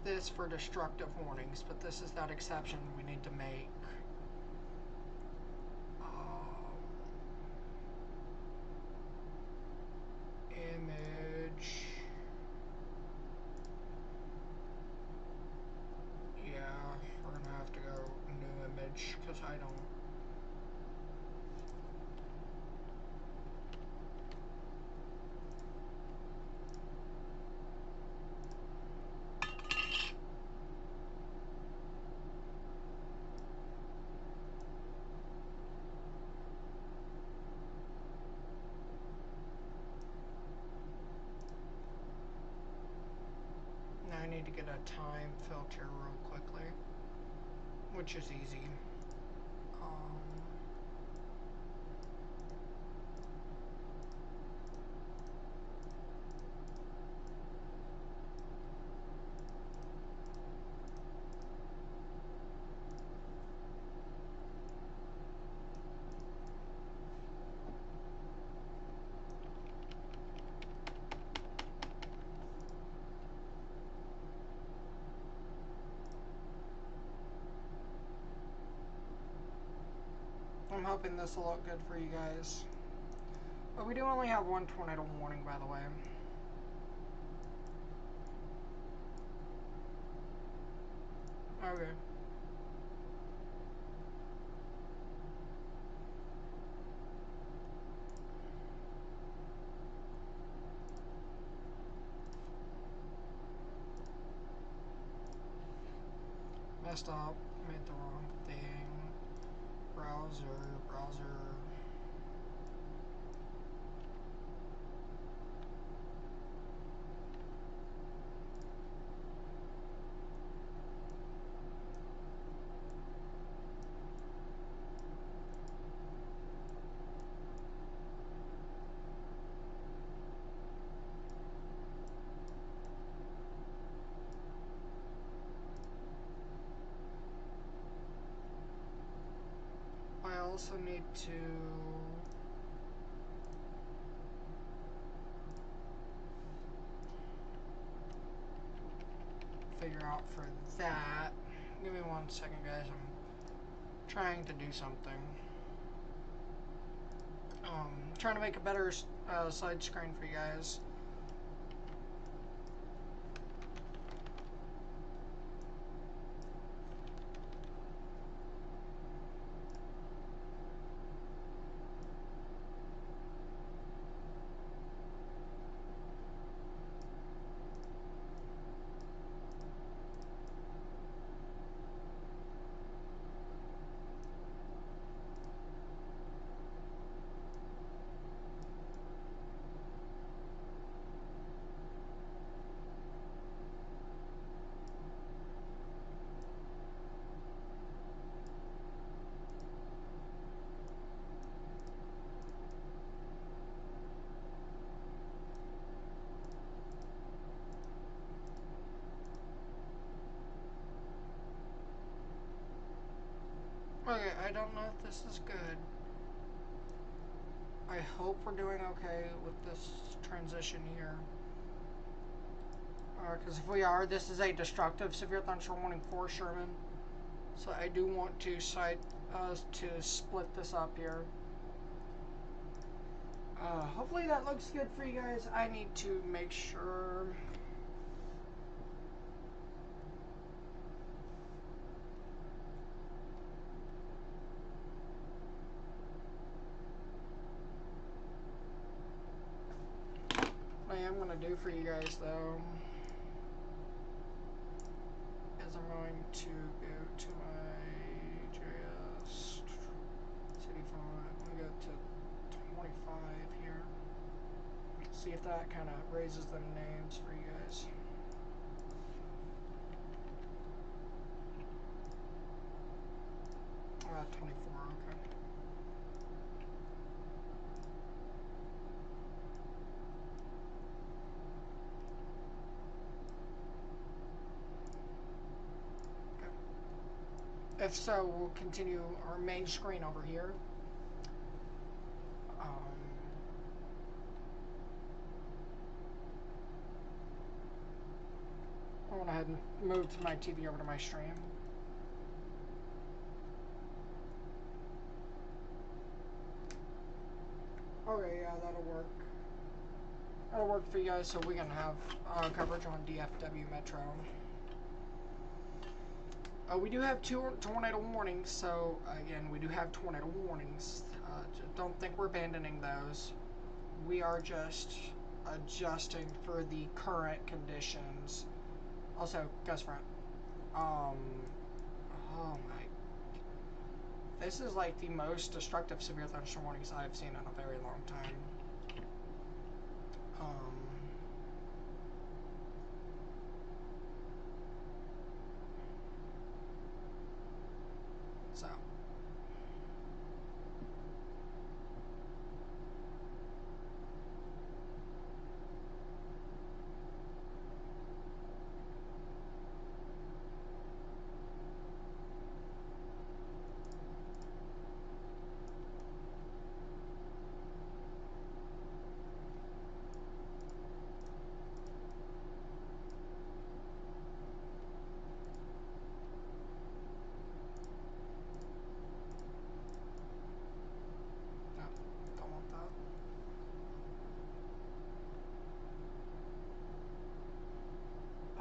this for destructive warnings, but this is that exception we need to make. Image. Yeah, we're gonna have to go new image because I don't. need to get a time filter real quickly, which is easy. I'm hoping this will look good for you guys. But we do only have one tornado warning, by the way. Okay. Messed up, made the wrong thing. Browser. I also need to figure out for that. Give me 1 second, guys. I'm trying to do something. Trying to make a better side screen for you guys. Okay, I don't know if this is good. I hope we're doing okay with this transition here. Because if we are, this is a destructive severe thunderstorm warning for Sherman. So I do want to split this up here. Hopefully that looks good for you guys. I need to make sure. What I am going to do for you guys though is I'm going to go to my JS city font. I'm going to go to 25 here. See if that kind of raises them names for you guys. Oh, 24, okay. If so, we'll continue our main screen over here. I went ahead and moved my TV over to my stream. Okay, yeah, that'll work. That'll work for you guys, so we can have coverage on DFW Metro. We do have 2 tornado warnings, so again, we do have tornado warnings. Don't think we're abandoning those. We are just adjusting for the current conditions. Also, gust front. Oh my. This is like the most destructive severe thunderstorm warnings I've seen in a very long time.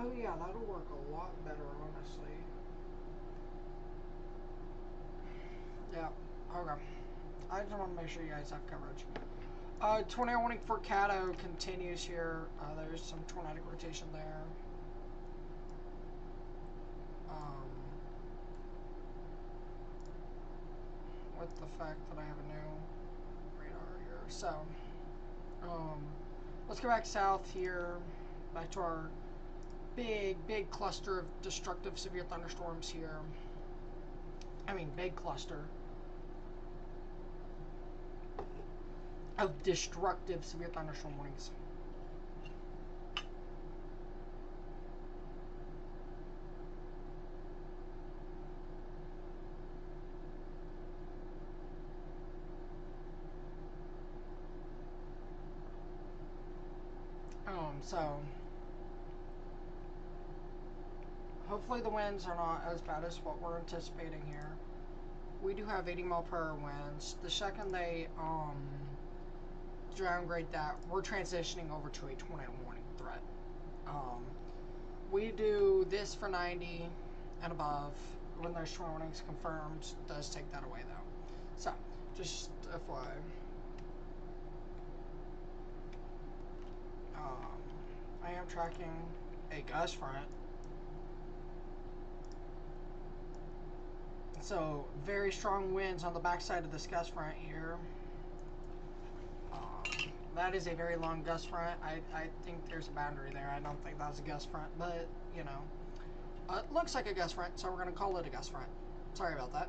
Oh yeah, that'll work a lot better, honestly. Yeah, okay. I just want to make sure you guys have coverage. Tornado warning for Caddo continues here. There's some tornadic rotation there. With the fact that I have a new radar here. So, let's go back south here, back to our big cluster of destructive severe thunderstorms here. I mean, big cluster of destructive severe thunderstorm warnings. So hopefully the winds are not as bad as what we're anticipating here. We do have 80 mile per hour winds. The second they downgrade that, we're transitioning over to a tornado warning threat. We do this for 90 and above. When there's tornado warnings confirmed, does take that away though. So, just FYI. I am tracking a gust front. So, very strong winds on the backside of this gust front here. That is a very long gust front. I think there's a boundary there. I don't think that's a gust front, but, you know. It looks like a gust front, so we're going to call it a gust front. Sorry about that.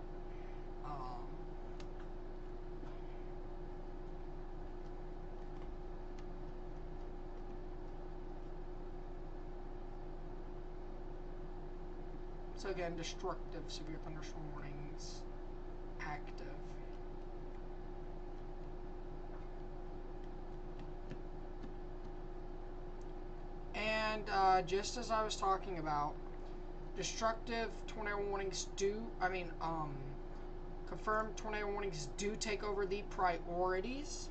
So again, destructive severe thunderstorm warnings active. And just as I was talking about, destructive tornado warnings confirmed tornado warnings do take over the priorities.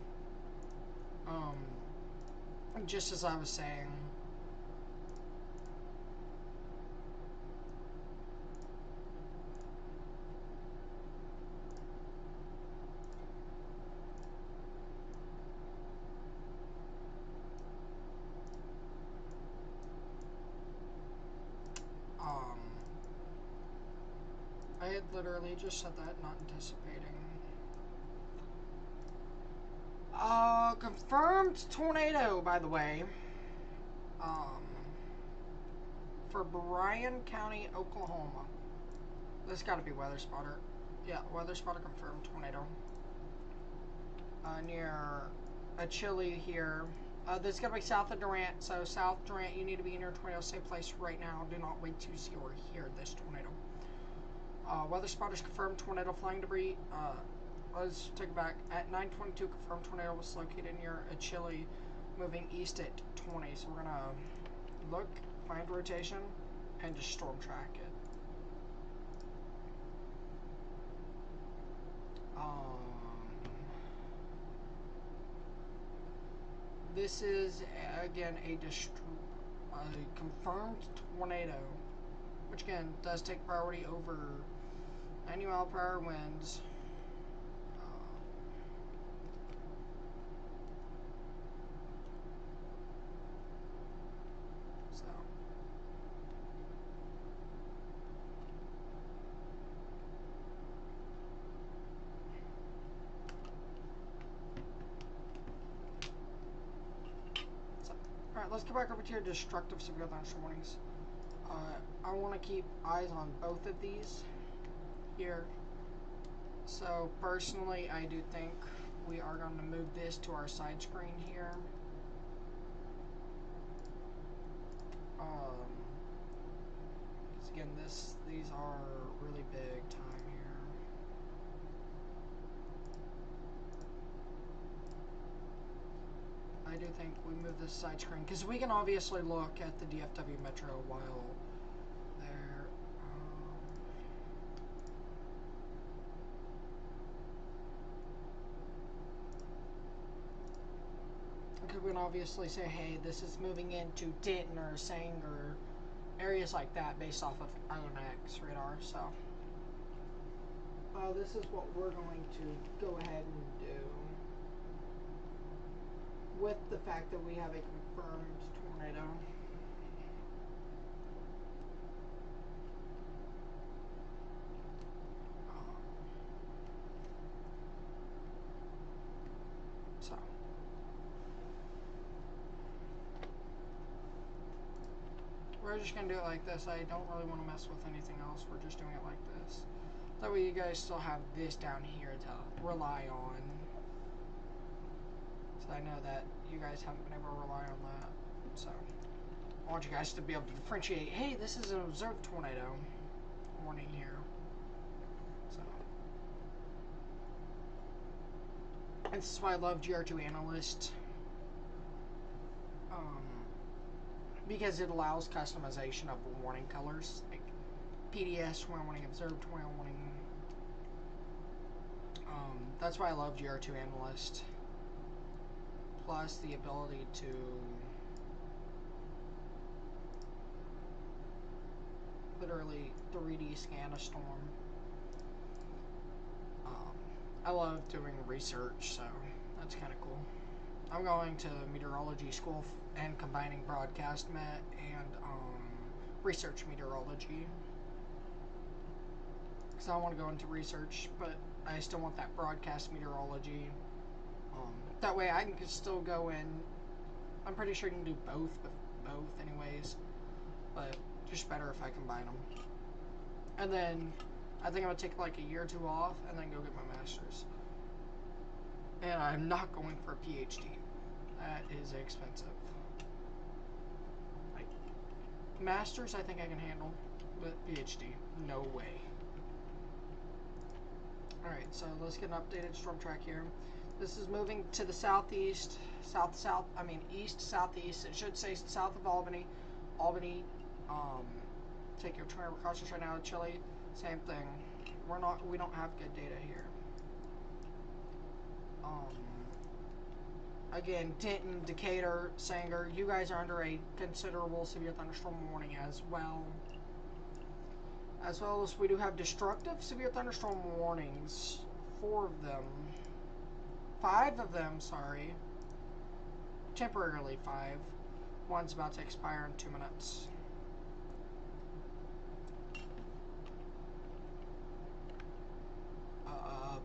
Just as I was saying. I had literally just said that, not anticipating. Confirmed tornado, by the way. For Bryan County, Oklahoma. This got to be Weather Spotter. Yeah, Weather Spotter confirmed tornado. Near a Chile here. This is going to be south of Durant. So, south Durant, you need to be in your tornado safe place right now. Do not wait to see or hear this tornado. Weather Spotters confirmed tornado flying debris. Let's take it back. At 9:22, confirmed tornado was located near a Chile, moving east at 20. So, we're going to look, find rotation, and just storm track it. This is, again, a confirmed tornado, which, again, does take priority over 90 mile per hour winds. Alright, let's go back over to your destructive severe thunderstorm warnings. I want to keep eyes on both of these here. So, personally, I do think we are going to move this to our side screen here. Because again, these are really big time here. I do think we move this side screen because we can obviously look at the DFW Metro while there. We can obviously say, hey, this is moving into Denton or Sanger areas like that based off of IMX radar. So this is what we're going to go ahead and do with the fact that we have a confirmed tornado. So we're just going to do it like this. I don't really want to mess with anything else. We're just doing it like this. That way you guys still have this down here to rely on. So I know that you guys haven't been able to rely on that. So I want you guys to be able to differentiate, hey, this is an observed tornado warning here. So and this is why I love GR2 Analyst. Because it allows customization of warning colors, like PDS, tornado warning, observed tornado warning. That's why I love GR2 Analyst. Plus the ability to literally 3D scan a storm. I love doing research, so that's kind of cool. I'm going to meteorology school and combining broadcast met and research meteorology. Because I want to go into research, but I still want that broadcast meteorology. That way I can still go in. I'm pretty sure you can do both with both anyways. But just better if I combine them. And then I think I'm going to take like a year or two off and then go get my master's. And I'm not going for a PhD. That is expensive. Like, master's I think I can handle, but PhD, no way. Alright, so let's get an updated storm track here. This is moving to the southeast, east, southeast. It should say south of Albany. Albany, take your tornado precautions right now. Chile, same thing. We don't have good data here. Again, Denton, Decatur, Sanger, you guys are under a considerable severe thunderstorm warning as well. As well as we do have destructive severe thunderstorm warnings. 4 of them. 5 of them, sorry. Temporarily 5. One's about to expire in 2 minutes.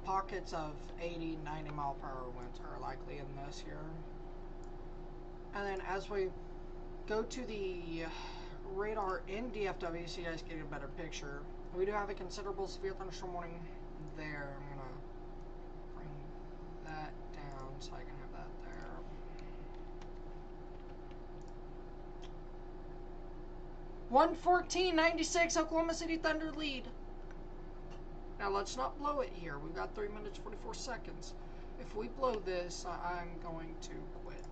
Pockets of 80, 90 mile per hour winds are likely in this here. And then as we go to the radar in DFW so you guys get a better picture, we do have a considerable severe thunderstorm warning there. I'm going to bring that down so I can have that there. (114.96) Oklahoma City Thunder lead. Now let's not blow it here. We've got 3 minutes 44 seconds. If we blow this, I'm going to quit.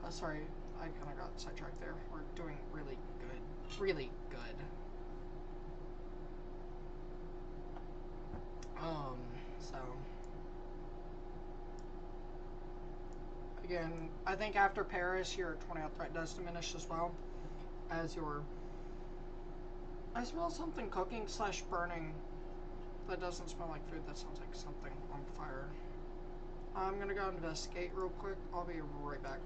Sorry, I kind of got sidetracked there. We're doing really good. Really good. So again, I think after Paris, your tornado threat does diminish as well as your. I smell something cooking / burning. That doesn't smell like food. That sounds like something on fire. I'm gonna go investigate real quick. I'll be right back.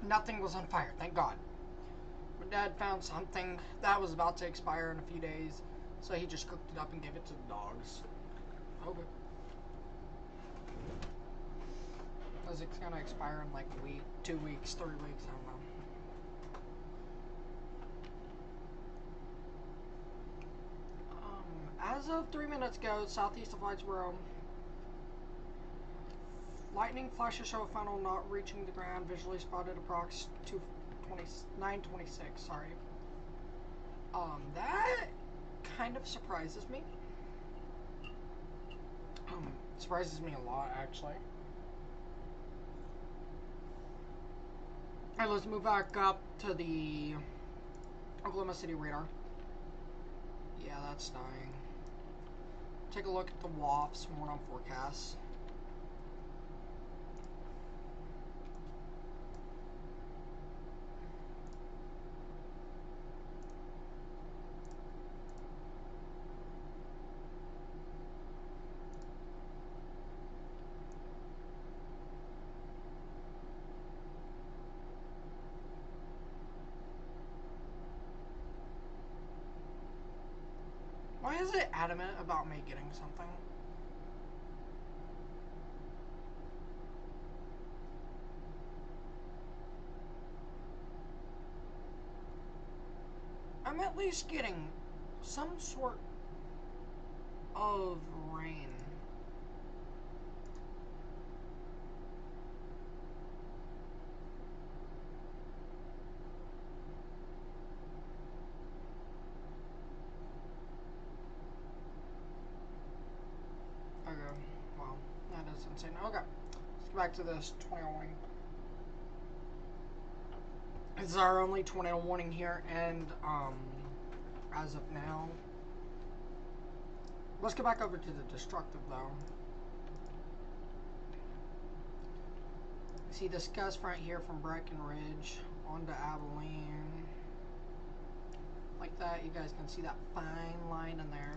Nothing was on fire, thank God. My dad found something that was about to expire in a few days, so he just cooked it up and gave it to the dogs. Okay. Because it's gonna expire in like a week, 2 weeks, 3 weeks, I don't know. As of 3 minutes ago, southeast of Whitesboro, lightning flashes show a funnel not reaching the ground, visually spotted approx 9:26. Sorry. That kind of surprises me. Surprises me a lot, actually. Alright, let's move back up to the Oklahoma City radar. Yeah, that's dying. Take a look at the WAFs from on forecasts. Why is it adamant about me getting something? I'm at least getting some sort of rain. Okay, well, that is insane. Okay, let's get back to this tornado warning. This is our only tornado warning here, and as of now, let's get back over to the destructive though. See this gust front here from Breckenridge onto Abilene, like that. You guys can see that fine line in there.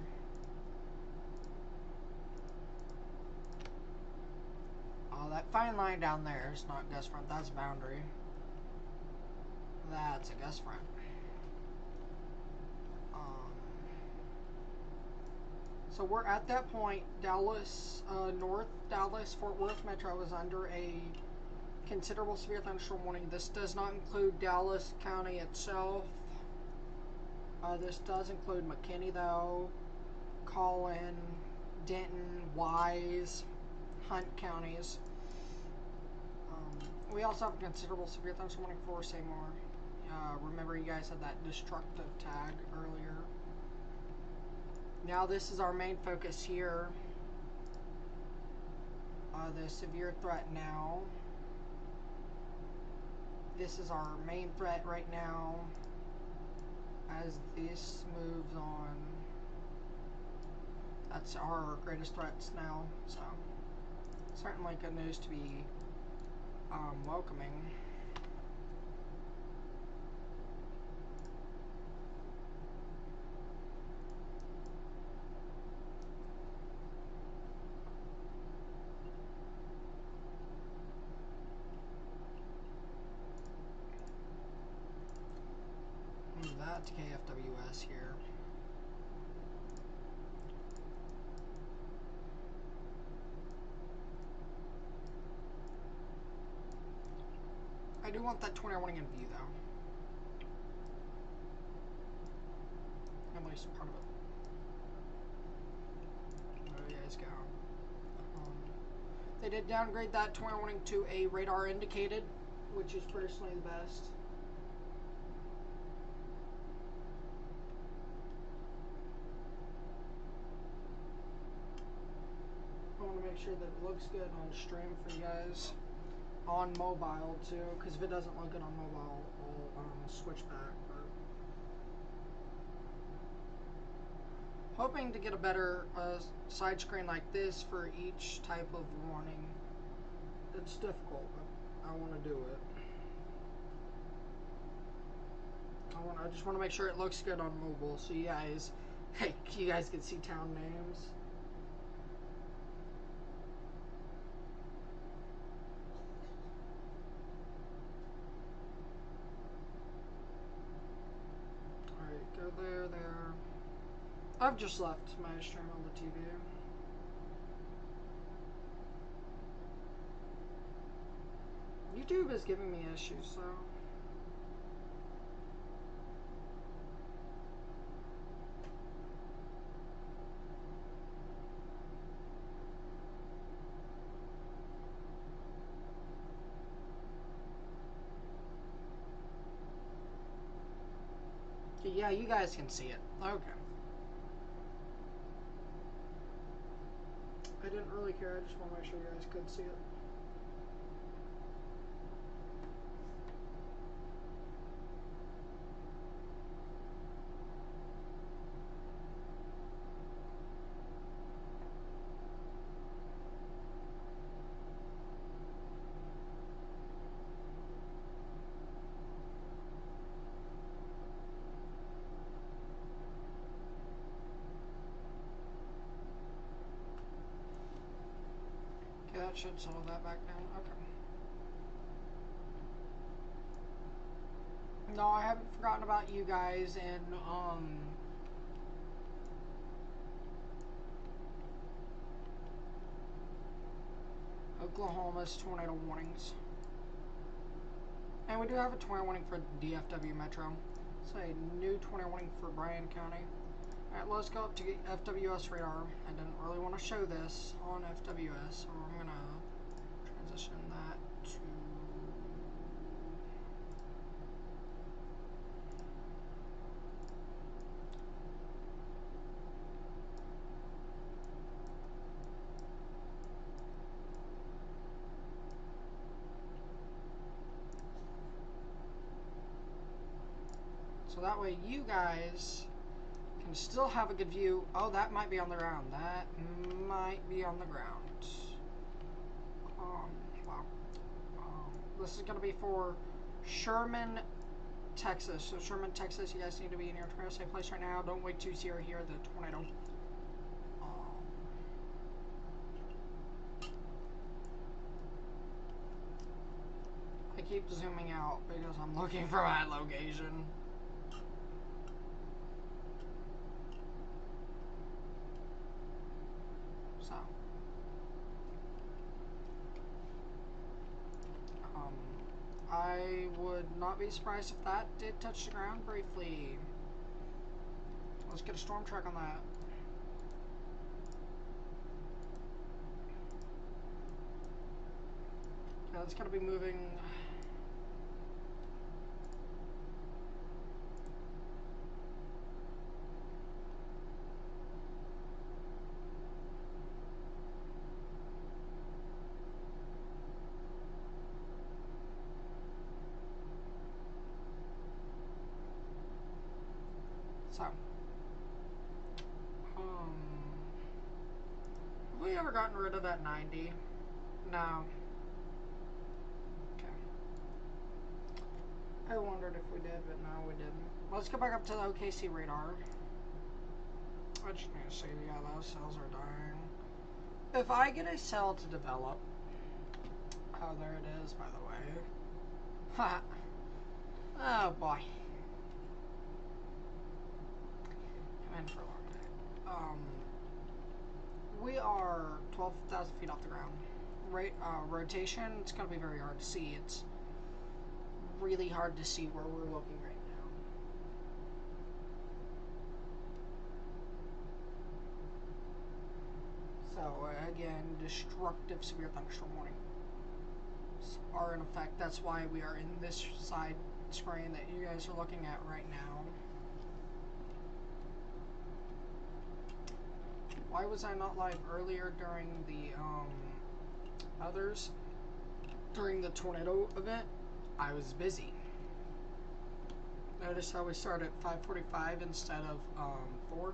Oh, that fine line down there is not gust front, that's boundary. That's a gust front. So we're at that point. Dallas, North Dallas, Fort Worth Metro is under a considerable severe thunderstorm warning. This does not include Dallas County itself. This does include McKinney though, Collin, Denton, Wise, Hunt counties. We also have a considerable severe thunderstorm warning for Seymour. Remember you guys had that destructive tag earlier. Now this is our main focus here. The severe threat now. This is our main threat right now. As this moves on, that's our greatest threats now. So certainly good news to be welcoming. Move that to KFWS here. I do want that tornado warning in view though. At least part of it. There you guys go. They did downgrade that tornado warning to a radar indicated, which is personally the best. I want to make sure that it looks good on stream for you guys. On mobile too, because if it doesn't look good on mobile, I'll switch back. But hoping to get a better side screen like this for each type of warning. It's difficult, but I want to do it. I just want to make sure it looks good on mobile, so you guys, hey, you guys can see town names. I've just left my stream on the TV. YouTube is giving me issues, so. Yeah, you guys can see it. Okay. I didn't really care, I just want to make sure you guys could see it. Okay, that should settle that back down. Okay. No, I haven't forgotten about you guys in Oklahoma's tornado warnings. And we do have a tornado warning for DFW Metro. It's a new tornado warning for Bryan County. Alright, let's go up to FWS radar. I didn't really want to show this on FWS, so I'm going to transition that to... So that way you guys can still have a good view. Oh, that might be on the ground. That might be on the ground. Wow. This is going to be for Sherman, Texas. So Sherman, Texas, you guys need to be in your tornado safe place right now. Don't wait to see or hear the tornado. I keep zooming out because I'm looking for my location. So, I would not be surprised if that did touch the ground briefly. Let's get a storm track on that. Yeah, it's gotta be moving. So, have we ever gotten rid of that 90? No. Okay. I wondered if we did, but no, we didn't. Let's go back up to the OKC radar. I just need to see, yeah, those cells are dying. If I get a cell to develop, oh, there it is, by the way. Ha! Oh boy. I'm in for a long day. We are 12,000 feet off the ground. Rotation, it's going to be very hard to see. It's really hard to see where we're looking right now. So, again, destructive severe thunderstorm warnings are in effect. That's why we are in this side screen that you guys are looking at right now. Why was I not live earlier during the others? During the tornado event, I was busy. Notice how we started at 5:45 instead of 4.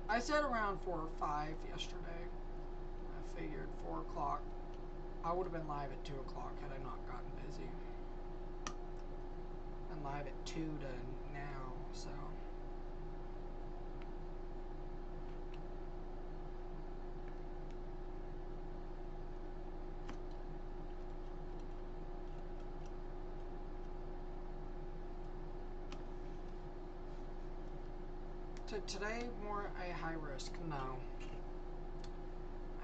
I said around 4 or 5 yesterday. I figured 4 o'clock. I would have been live at 2 o'clock had I not gotten busy. I'm live at 2 to now, so. Today more a high risk? No.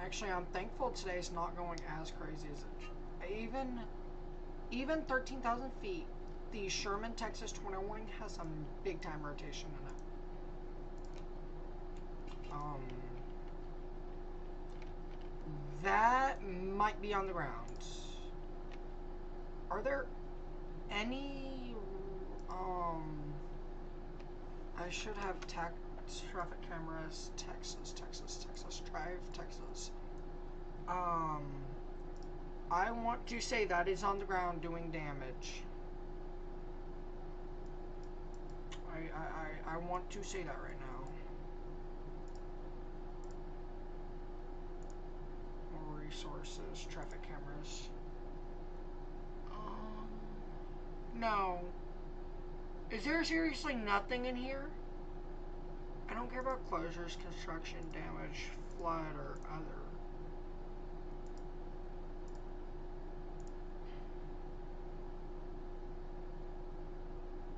Actually, I'm thankful today's not going as crazy as it. Even 13,000 feet, the Sherman, Texas tornado warning has some big time rotation in it. That might be on the ground. Are there any, I should have traffic cameras, Texas, Drive, Texas. I want to say that is on the ground doing damage. I want to say that right now. More resources, traffic cameras. No. Is there seriously nothing in here? I don't care about closures, construction, damage, flood, or other.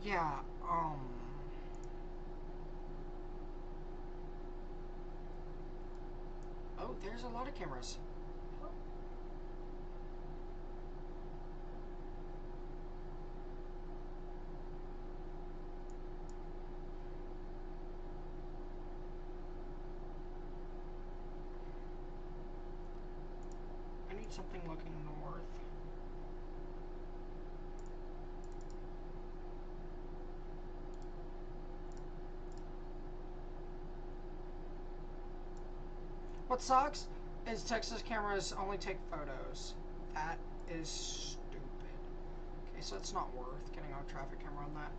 Yeah, oh, there's a lot of cameras. I need something looking north. What sucks is Texas cameras only take photos. That is stupid. Okay, so it's not worth getting a traffic camera on that.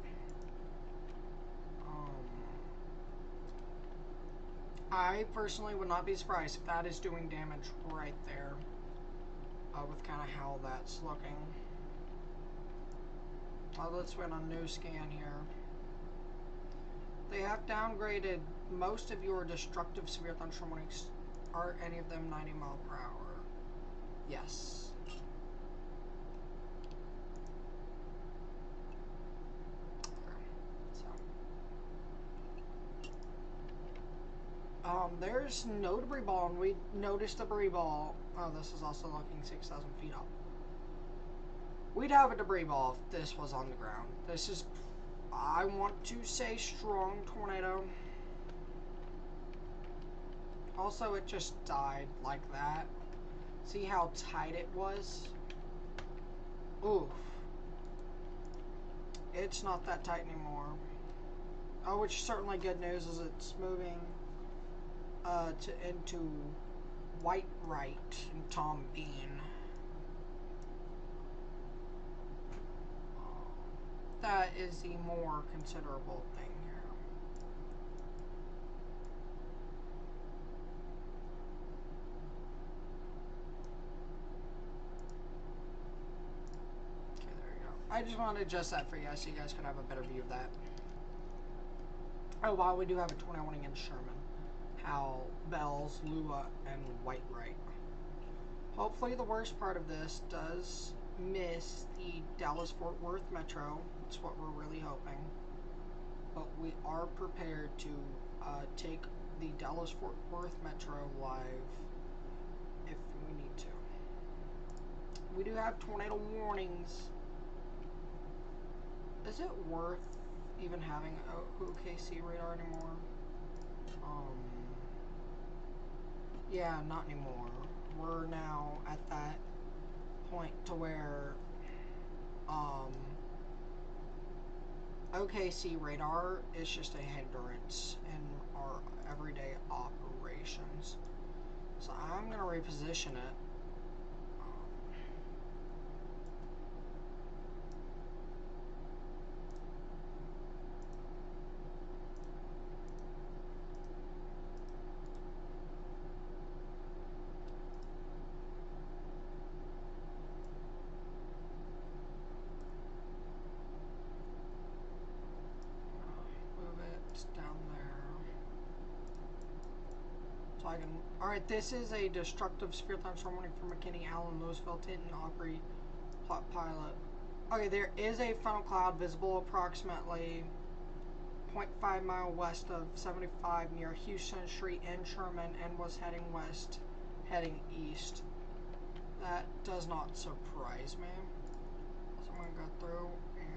I personally would not be surprised if that is doing damage right there. With kind of how that's looking. Let's wait on new scan here. They have downgraded most of your destructive severe thunderstorm warnings. Are any of them 90 mile per hour? Yes. There's no debris ball, and we noticed a debris ball. Oh, this is also looking 6,000 feet up. We'd have a debris ball if this was on the ground. This is, I want to say, strong tornado. Also, it just died like that. See how tight it was? Oof. It's not that tight anymore. Oh, which certainly good news is it's moving into White Right and Tom Bean. That is the more considerable thing here. Okay, there you go. I just wanted to adjust that for you guys so you guys can have a better view of that. Oh, wow, we do have a tornado warning in Sherman, Howell, Bells, Lua, and White Right. Hopefully the worst part of this does miss the Dallas-Fort Worth Metro. That's what we're really hoping. But we are prepared to take the Dallas-Fort Worth Metro live if we need to. We do have tornado warnings. Is it worth even having OKC radar anymore? Yeah, not anymore. We're now at that point to where OKC radar is just a hindrance in our everyday operations. So I'm going to reposition it. Down there. So I can. Alright, this is a destructive severe thunderstorm warning for McKinney, Allen, Louisville, Tinton, Aubrey, Plot Pilot. Okay, there is a funnel cloud visible approximately 0.5 mile west of 75 near Houston Street in Sherman and was heading west, heading east. That does not surprise me. So I'm going to go through and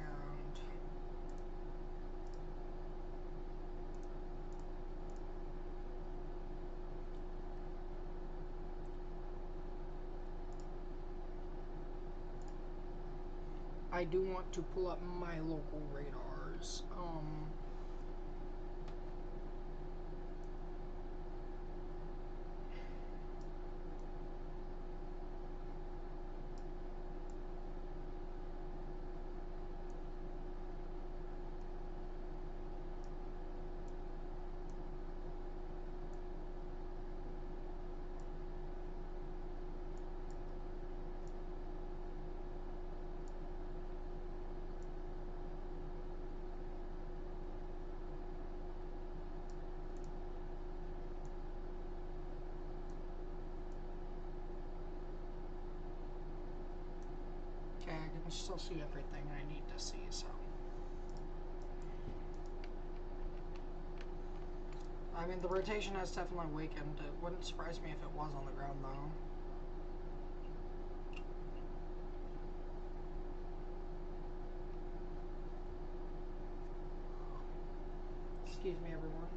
I do want to pull up my local radars. Okay, I can still see everything I need to see, so. I mean, the rotation has definitely weakened. It wouldn't surprise me if it was on the ground, though. Excuse me, everyone.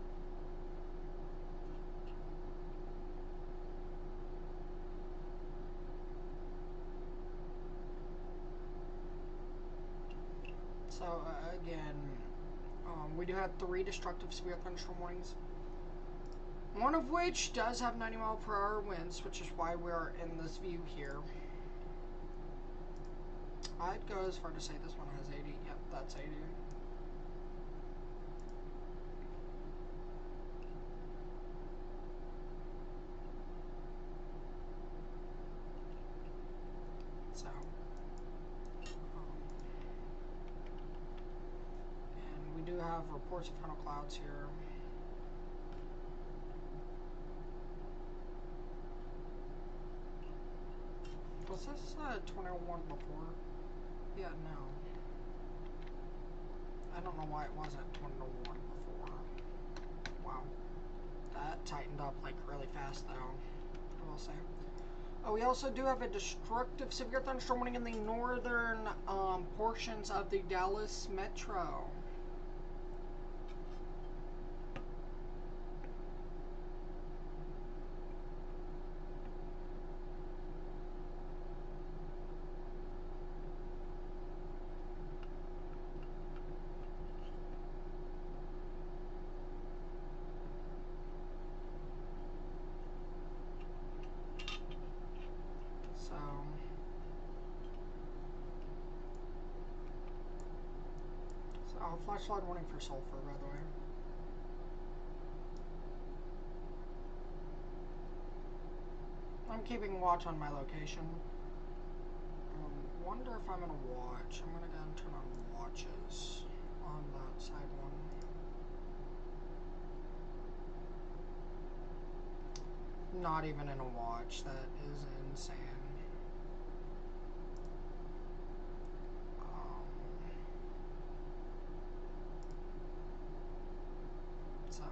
So, again, we do have 3 destructive severe thunderstorm warnings. One of which does have 90 mile per hour winds, which is why we're in this view here. I'd go as far to say this one has 80. Yep, that's 80. So, and we do have reports of funnel clouds here. Was this 2001 before? Yeah, no. I don't know why it wasn't 2001 before. Wow. That tightened up like really fast though, I will say. Oh, we also do have a destructive severe thunderstorm warning in the northern portions of the Dallas metro. So, flash flood warning for sulfur, by the way. I'm keeping watch on my location. Wonder if I'm gonna watch. I'm gonna go and turn on watches on that side one. Not even in a watch. That is insane. So.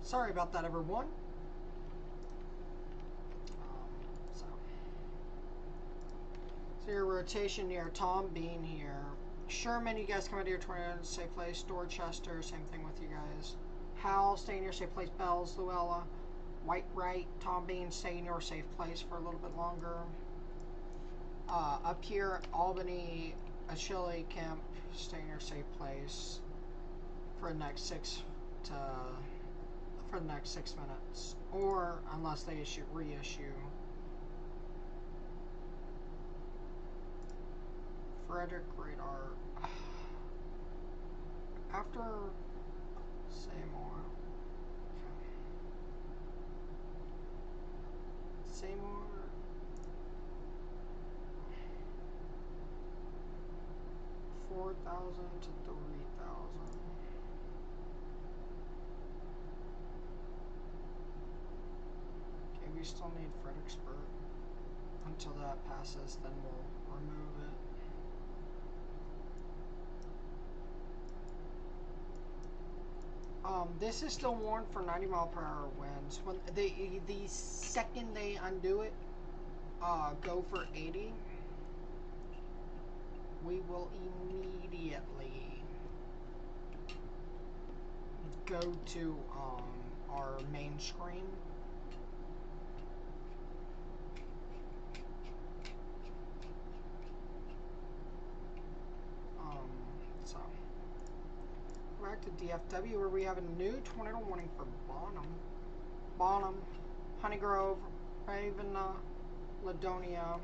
Sorry about that, everyone. So your rotation near Tom Bean here. Sherman, you guys come out of your 20 safe place. Dorchester, same thing with you guys. Howell, stay in your safe place. Bells, Luella. White right, Tom Bean, stay in your safe place for a little bit longer. Up here, Albany, Achille, Kemp, stay in your safe place for the next 6 minutes, or unless they reissue. Frederick radar. After Seymour. Okay. Seymour. 4,000 to 3,000. Okay, we still need Fredericksburg. Until that passes, then we'll remove it. This is still warned for 90-mile-per-hour winds. When the second they undo it, go for 80, we will immediately go to our main screen. So back to DFW, where we have a new tornado warning for Bonham, Honeygrove, Ravenna, Ladonia.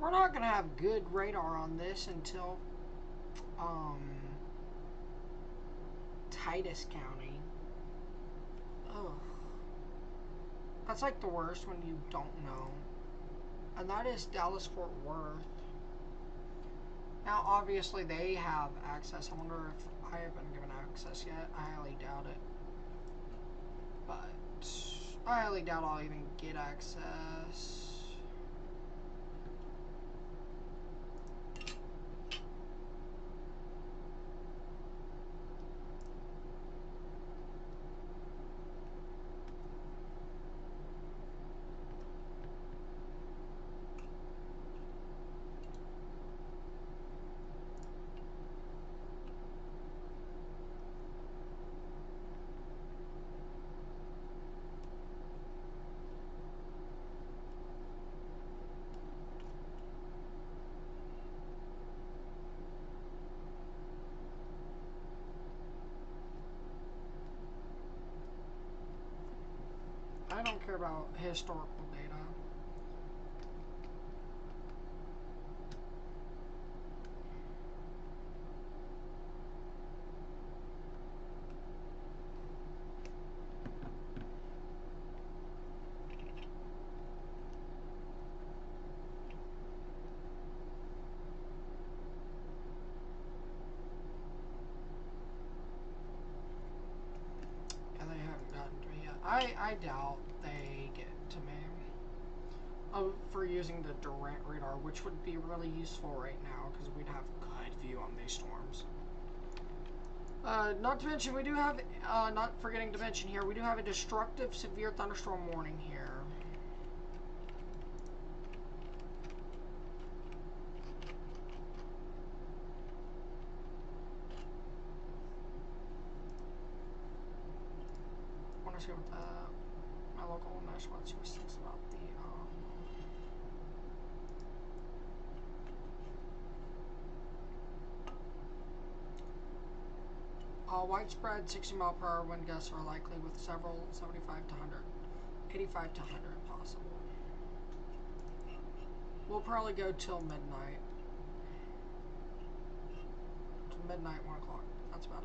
We're not going to have good radar on this until Titus County. Ugh. That's like the worst when you don't know. And that is Dallas-Fort Worth. Now, obviously, they have access. I wonder if I have been given access yet. I highly doubt it. But I highly doubt I'll even get access. I don't care about historical data. And they haven't gotten to me yet. I doubt they get to me. For using the Durant radar, which would be really useful right now because we'd have good view on these storms. Not to mention, we do have, not forgetting to mention here, we do have a destructive severe thunderstorm warning here. I want to see what my local national news thinks about the, widespread 60-mile-per-hour wind gusts are likely with several 75 to 100, 85 to 100 possible. We'll probably go till midnight. Till midnight, 1 o'clock. That's about it.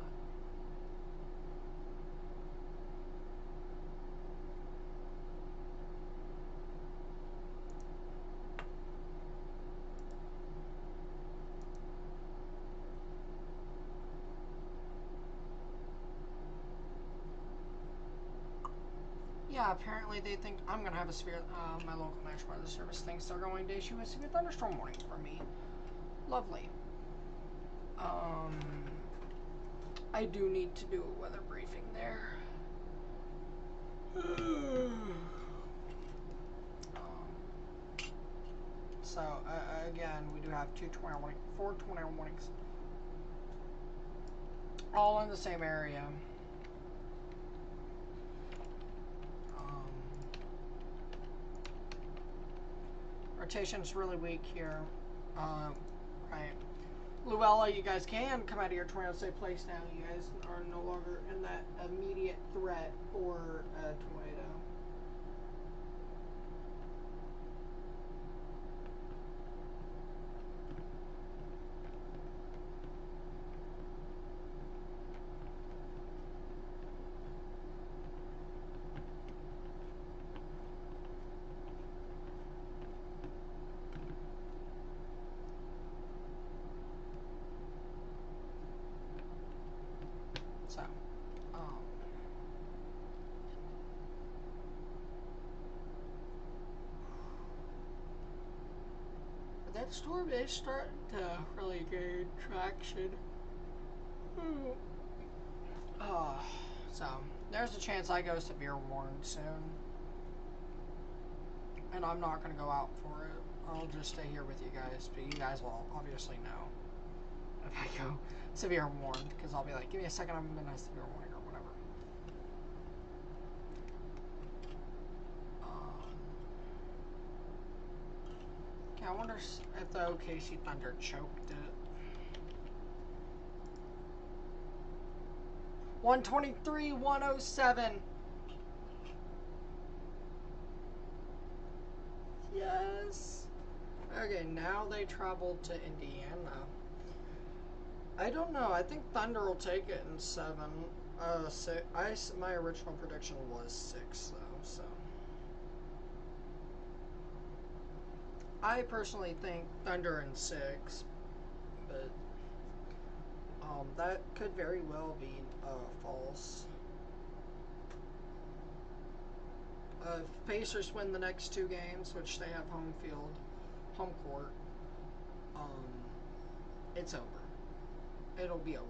Yeah, apparently they think I'm going to have a severe, my local National Weather Service thinks they're going to issue a severe thunderstorm warning for me. Lovely. I do need to do a weather briefing there. So, again, we do have 4 tornado warnings. All in the same area. Rotation's really weak here. Right. Luella, you guys can come out of your tornado safe place now. You guys are no longer in that immediate threat for a tornado. that storm is starting to really gain traction. So, there's a chance I go severe warned soon. And I'm not going to go out for it. I'll just stay here with you guys. But you guys will obviously know if I go severe warned. Because I'll be like, give me a second, I'm in a severe warning or whatever. Okay, I wonder if the OKC Thunder choked it. 123, 107. Yes. Okay, now they travel to Indiana. I don't know. I think Thunder will take it in 7. My original prediction was 6, though. So I personally think Thunder in 6, but that could very well be false. If Pacers win the next 2 games, which they have home court, it's over. It'll be over.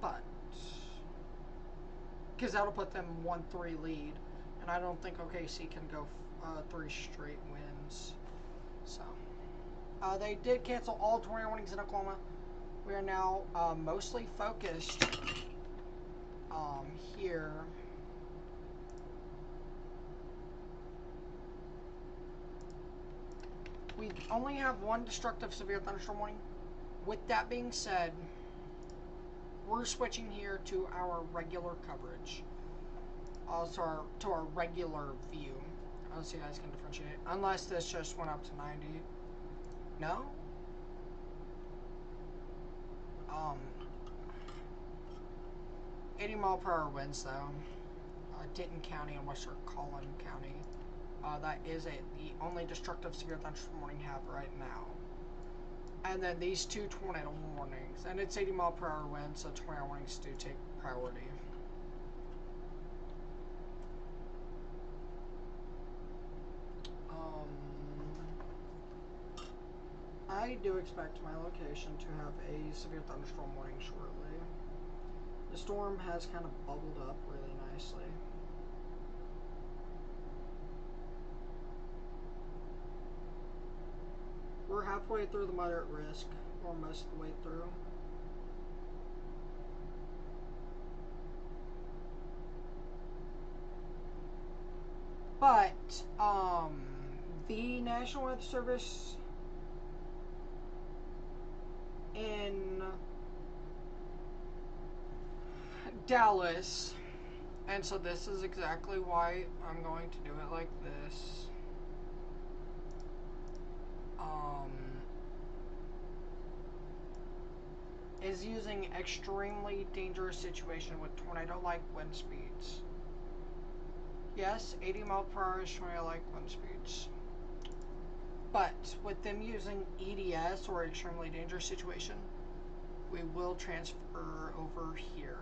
But, because that'll put them 1-3 lead, and I don't think OKC can go 3 straight wins. So, they did cancel all tornado warnings in Oklahoma. We are now mostly focused here. We only have 1 destructive severe thunderstorm warning. With that being said, we're switching here to our regular coverage. Also to our regular view. I don't see how you guys can differentiate. Unless this just went up to 90. No? 80 mile per hour winds though. Denton County and Western Collin County. That is the only destructive severe thunderstorm warning have right now. And then these 2 tornado warnings. And it's 80 mile per hour winds, so tornado warnings do take priority. I do expect my location to have a severe thunderstorm warning shortly. The storm has kind of bubbled up really nicely. We're halfway through the moderate risk, or most of the way through. But, the National Weather Service in Dallas, and so this is exactly why I'm going to do it like this. Is using extremely dangerous situation with tornado-like wind speeds. Yes, 80 mile per hour is tornado-like wind speeds. But with them using EDS, or extremely dangerous situation, we will transfer over here.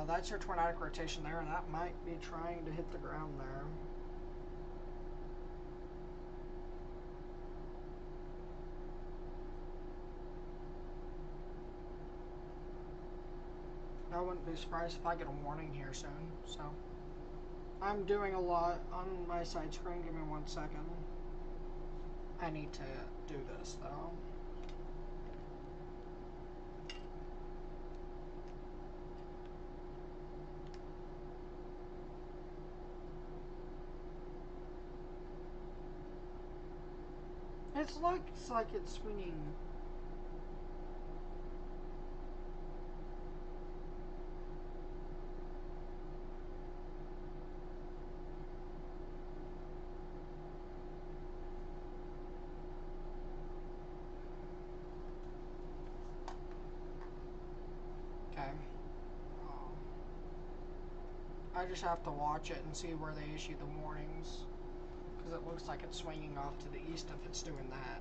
That's your tornadic rotation there, and that might be trying to hit the ground there. I wouldn't be surprised if I get a warning here soon, so. I'm doing a lot on my side screen, give me 1 second. I need to do this though. It's like it's swinging. Okay. I just have to watch it and see where they issue the warnings. Because it looks like it's swinging off to the east if it's doing that.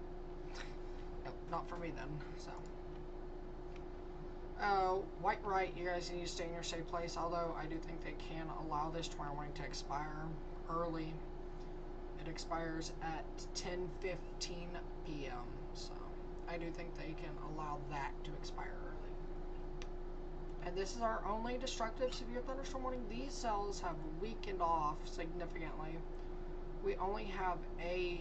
Nope, not for me then, so. White right, you guys need to stay in your safe place, although I do think they can allow this tornado warning to expire early. It It expires at 10:15 p.m. So I do think they can allow that to expire early. And this is our only destructive severe thunderstorm warning. These cells have weakened off significantly. We only have a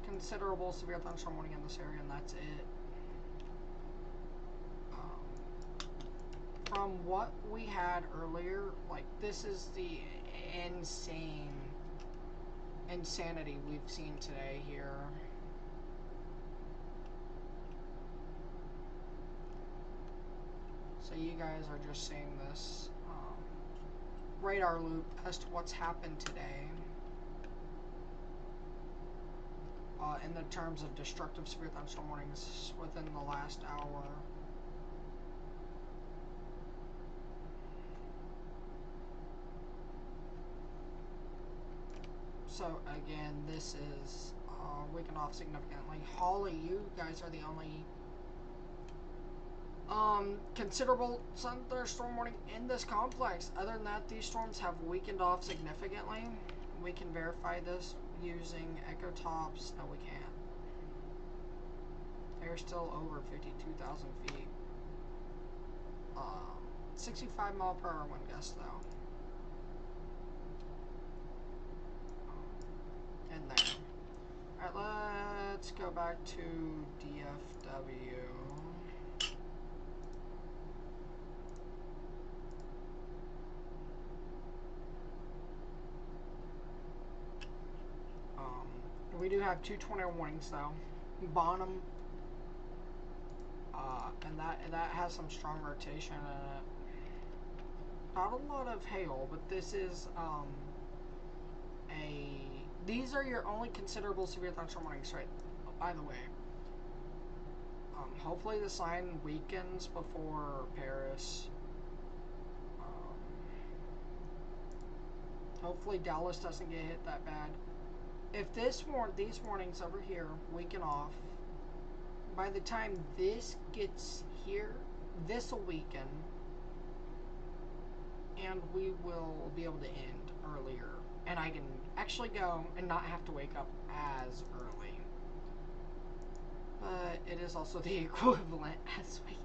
considerable severe thunderstorm warning in this area, and that's it. From what we had earlier, like, this is the insanity we've seen today here. So you guys are just seeing this radar loop as to what's happened today in the terms of destructive severe thunderstorm warnings within the last hour. So again, this is weakened off significantly. Holly, you guys are the only considerable thunderstorm warning in this complex. Other than that, these storms have weakened off significantly. We can verify this using echo tops. No, we can't. They're still over 52,000 feet. 65 mile per hour wind gust though. In there. Alright, let's go back to DFW. We do have two tornado warnings though. Bonham, and that has some strong rotation in it. Not a lot of hail, but this is these are your only considerable severe thunderstorm warnings, right? Oh, by the way, hopefully the sign weakens before Paris. Hopefully Dallas doesn't get hit that bad. If these warnings over here weaken off, by the time this gets here, this will weaken, and we will be able to end earlier. And I can actually go and not have to wake up as early. But it is also the equivalent as waking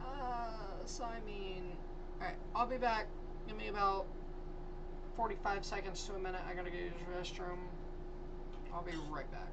up. So I mean, alright, I'll be back. Give me about 45 seconds to a minute. I gotta go use the restroom. I'll be right back.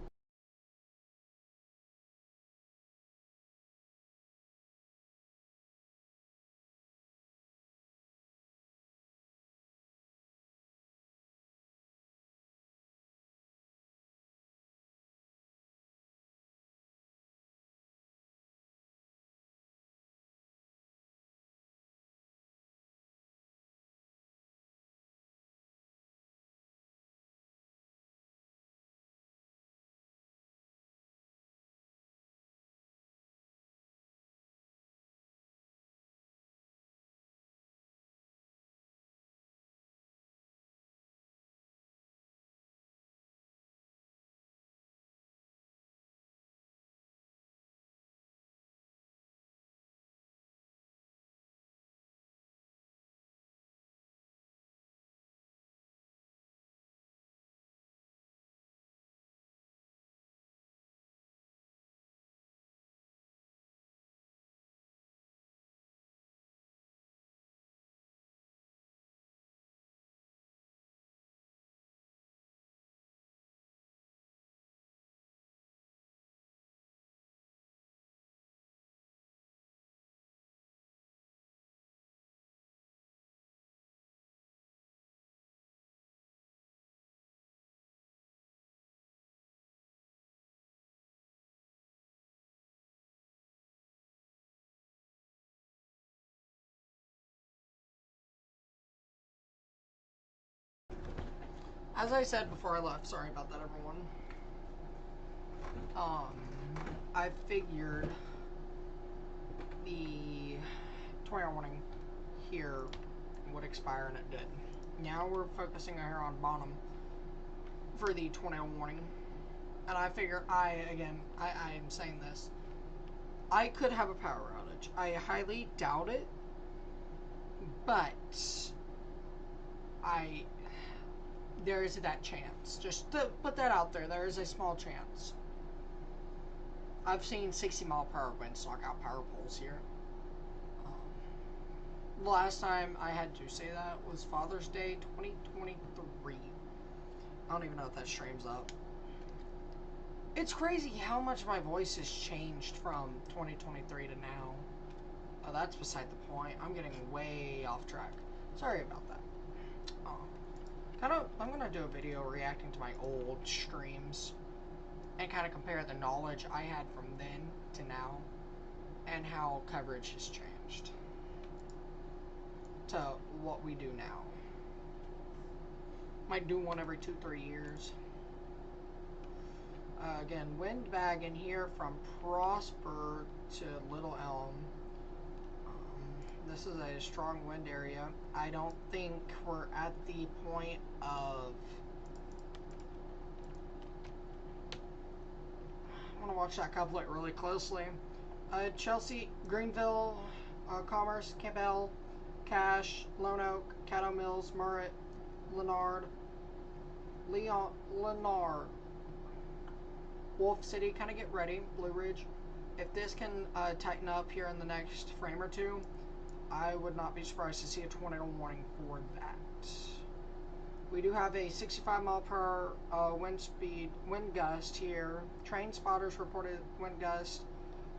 As I said before I left, sorry about that, everyone. I figured the tornado warning here would expire, and it did. Now we're focusing here on Bonham for the tornado warning. And I figure, I am saying this, I could have a power outage. I highly doubt it, but there is that chance. Just to put that out there, there is a small chance. I've seen 60-mile-per-hour winds knock out power poles here. The last time I had to say that was Father's Day 2023. I don't even know if that streams up. It's crazy how much my voice has changed from 2023 to now. Oh, that's beside the point. I'm getting way off track. Sorry about that. I'm gonna do a video reacting to my old streams and kind of compare the knowledge I had from then to now and how coverage has changed to what we do now. Might do one every 2-3 years. Again, wind bag in here from Prosper to Little Elm. This is a strong wind area. I don't think we're at the point of... I want to watch that couplet really closely. Chelsea, Greenville, Commerce, Campbell, Cache, Lone Oak, Caddo Mills, Murritt, Leonard, Wolf City, kind of get ready, Blue Ridge. If this can tighten up here in the next frame or two, I would not be surprised to see a tornado warning for that. We do have a 65-mile-per-hour wind gust here. Train spotters reported wind gust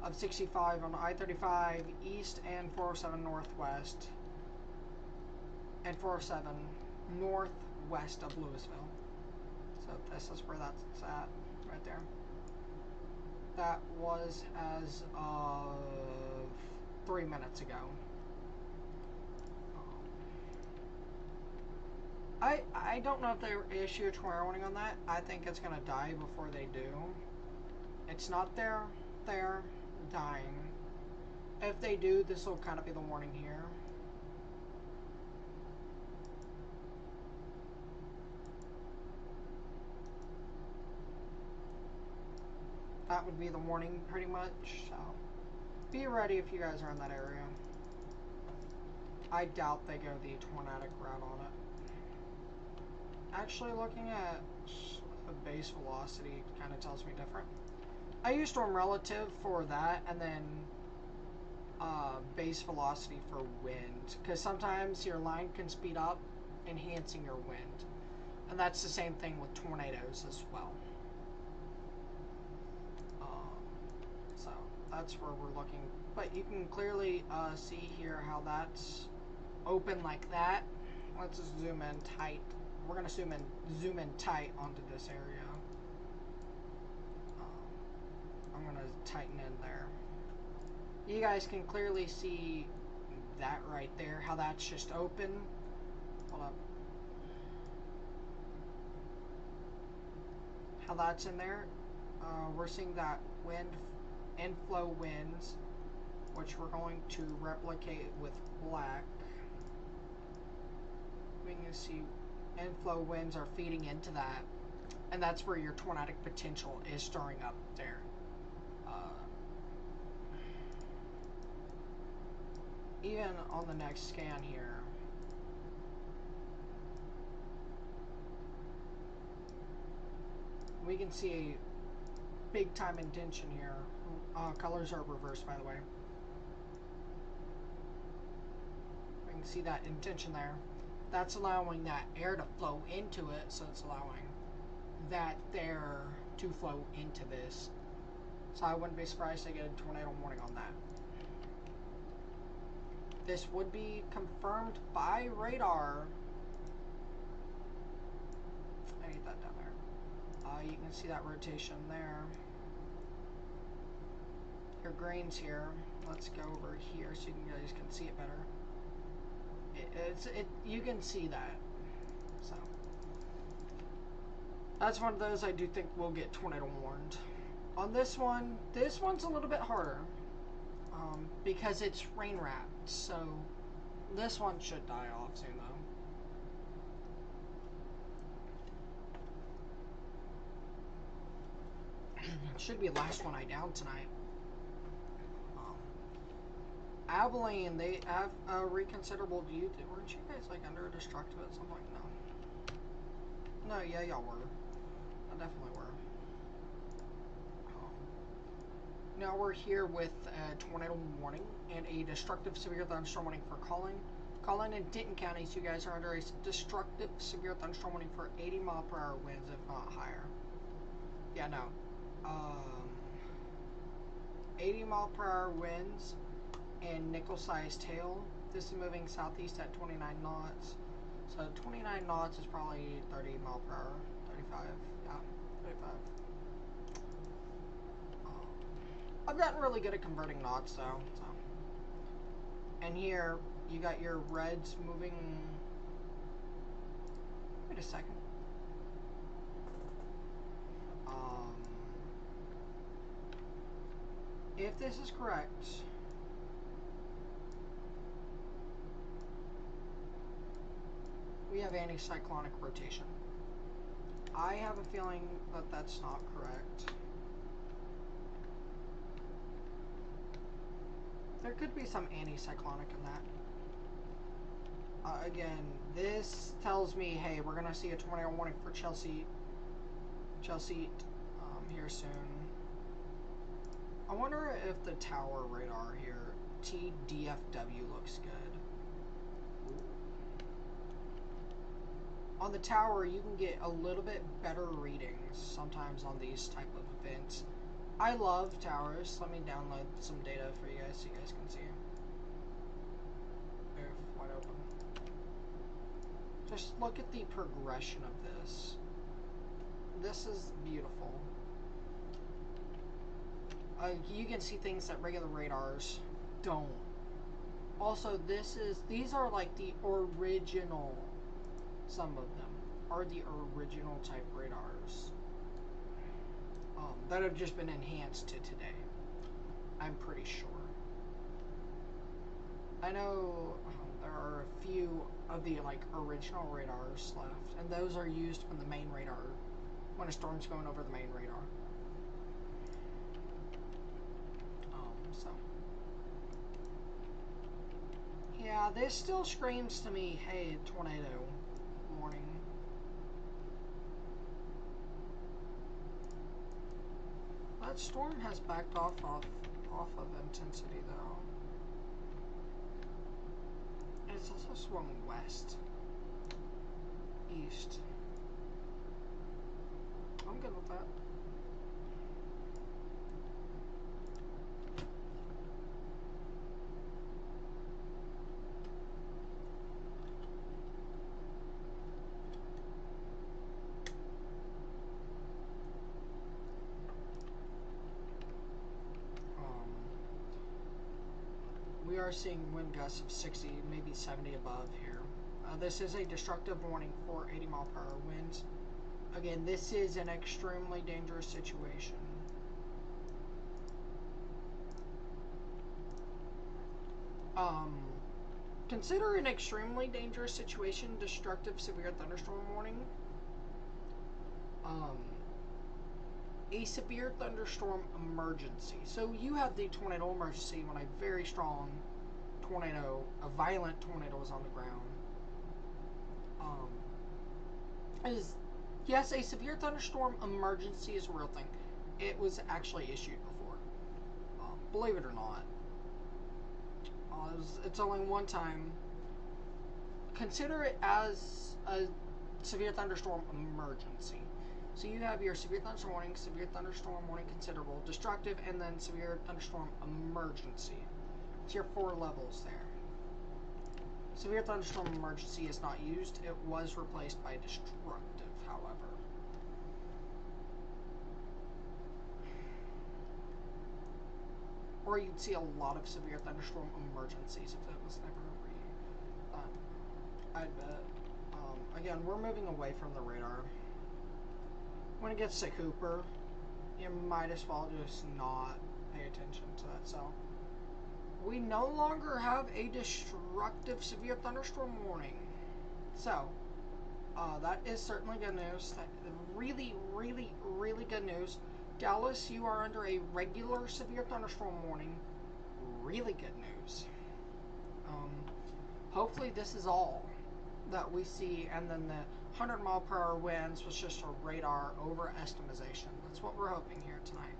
of 65 on I-35 east and 407 northwest. And 407 northwest of Louisville. So this is where that's at, right there. That was as of 3 minutes ago. I don't know if they issue a tornado warning on that. I think it's going to die before they do. It's not there, dying. If they do, this will kind of be the warning here. That would be the warning pretty much, so be ready if you guys are in that area. I doubt they go the tornadic route on it. Actually, looking at the base velocity kind of tells me different. I use storm relative for that, and then base velocity for wind, because sometimes your line can speed up, enhancing your wind, and that's the same thing with tornadoes as well. So that's where we're looking, but you can clearly see here how that's open like that. Let's zoom in tight. We're gonna zoom in tight onto this area. I'm gonna tighten in there. You guys can clearly see that right there, how that's just open. Hold up. How that's in there. We're seeing that wind, inflow winds, which we're going to replicate with black. We can see inflow winds are feeding into that, and that's where your tornadic potential is stirring up there. Even on the next scan here, we can see a big time intention here. Colors are reversed, by the way. We can see that intention there. That's allowing that air to flow into it, so it's allowing that air to flow into this. So I wouldn't be surprised to get a tornado warning on that. This would be confirmed by radar. I need that down there. You can see that rotation there. Your grains here. Let's go over here so you guys can see it better. You can see that. So that's one of those I do think will get tornado warned. On this one's a little bit harder because it's rain wrapped. So this one should die off soon though. Should be the last one I down tonight. Abilene, they have a reconsiderable view. Weren't you guys like under destructive at some point? No. No, yeah, y'all were. I definitely were. Now we're here with a tornado warning and a destructive severe thunderstorm warning for Collin and Denton counties. You guys are under a destructive severe thunderstorm warning for 80-mile-per-hour winds, if not higher. Yeah, no. 80-mile-per-hour winds and nickel-sized hail. This is moving southeast at 29 knots. So 29 knots is probably 30 mile per hour. 35, yeah, 35. I've gotten really good at converting knots though. So. And here, you got your reds moving... Wait a second. If this is correct... we have anticyclonic rotation. I have a feeling that that's not correct. There could be some anticyclonic in that. Again, this tells me, hey, we're going to see a tornado warning for Chelsea here soon. I wonder if the tower radar here, TDFW, looks good. Ooh. On the tower, you can get a little bit better readings sometimes on these type of events. I love towers. Let me download some data for you guys so you guys can see. If wide open. Just look at the progression of this. This is beautiful. You can see things that regular radars don't. Also, these are like the original, some of them are the original type radars that have just been enhanced to today. I'm pretty sure. I know there are a few of the like original radars left, and those are used when the main radar, when a storm's going over the main radar. So yeah, this still screams to me, hey, tornado warning. That storm has backed off of intensity though. And it's also swung west, east. I'm good with that. We are seeing wind gusts of 60, maybe 70 above here. This is a destructive warning for 80-mile-per-hour winds. Again, this is an extremely dangerous situation. Consider an extremely dangerous situation destructive severe thunderstorm warning. A severe thunderstorm emergency. So you have the tornado emergency when a very strong tornado, a violent tornado is on the ground. Yes, a severe thunderstorm emergency is a real thing. It was actually issued before. Believe it or not. It's only one time. Consider it as a severe thunderstorm emergency. So you have your severe thunderstorm warning, severe thunderstorm warning considerable, destructive, and then severe thunderstorm emergency. It's your 4 levels there. Severe thunderstorm emergency is not used. It was replaced by destructive, however. Or you'd see a lot of severe thunderstorm emergencies if it was never done. I'd bet. Again, we're moving away from the radar. When it gets to Cooper, you might as well just not pay attention to that. So, we no longer have a destructive severe thunderstorm warning. So, that is certainly good news. That really, really, really good news. Dallas, you are under a regular severe thunderstorm warning. Really good news. Hopefully this is all that we see, and then the 100-mile-per-hour winds was just a radar overestimation. That's what we're hoping here tonight.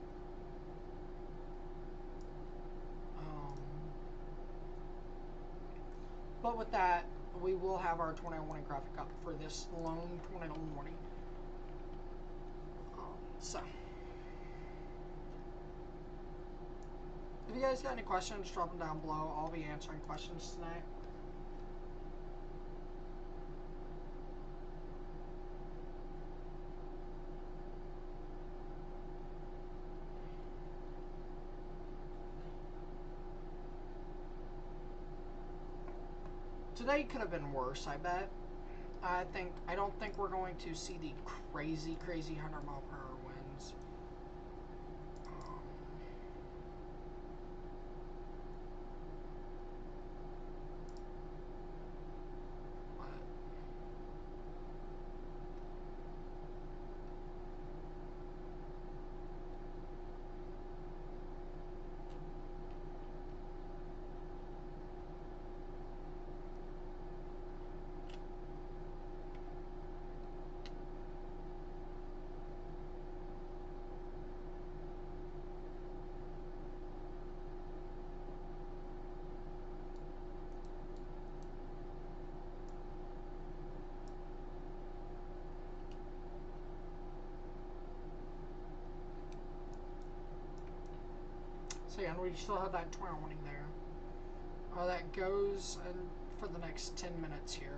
But with that, we will have our tornado warning graphic up for this lone tornado warning. So, if you guys got any questions, drop them down below. I'll be answering questions tonight. Today could have been worse, I bet. I don't think we're going to see the crazy 100-mile-per-hour winds. So yeah, and we still have that tornado warning there. That goes for the next 10 minutes here.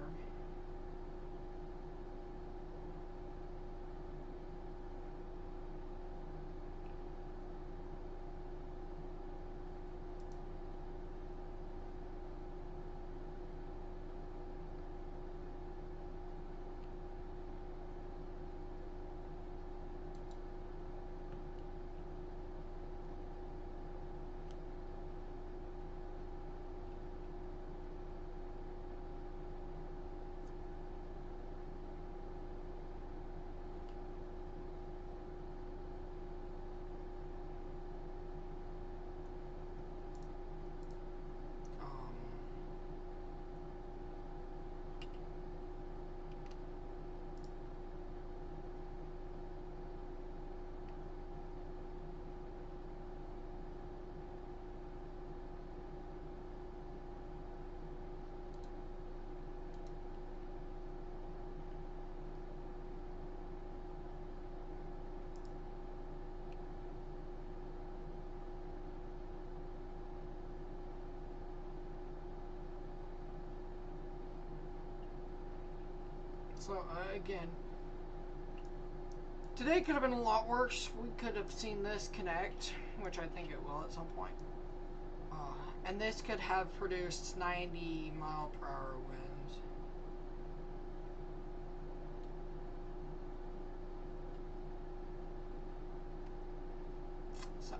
So again, today could have been a lot worse. We could have seen this connect, which I think it will at some point. And this could have produced 90-mile-per-hour winds. So.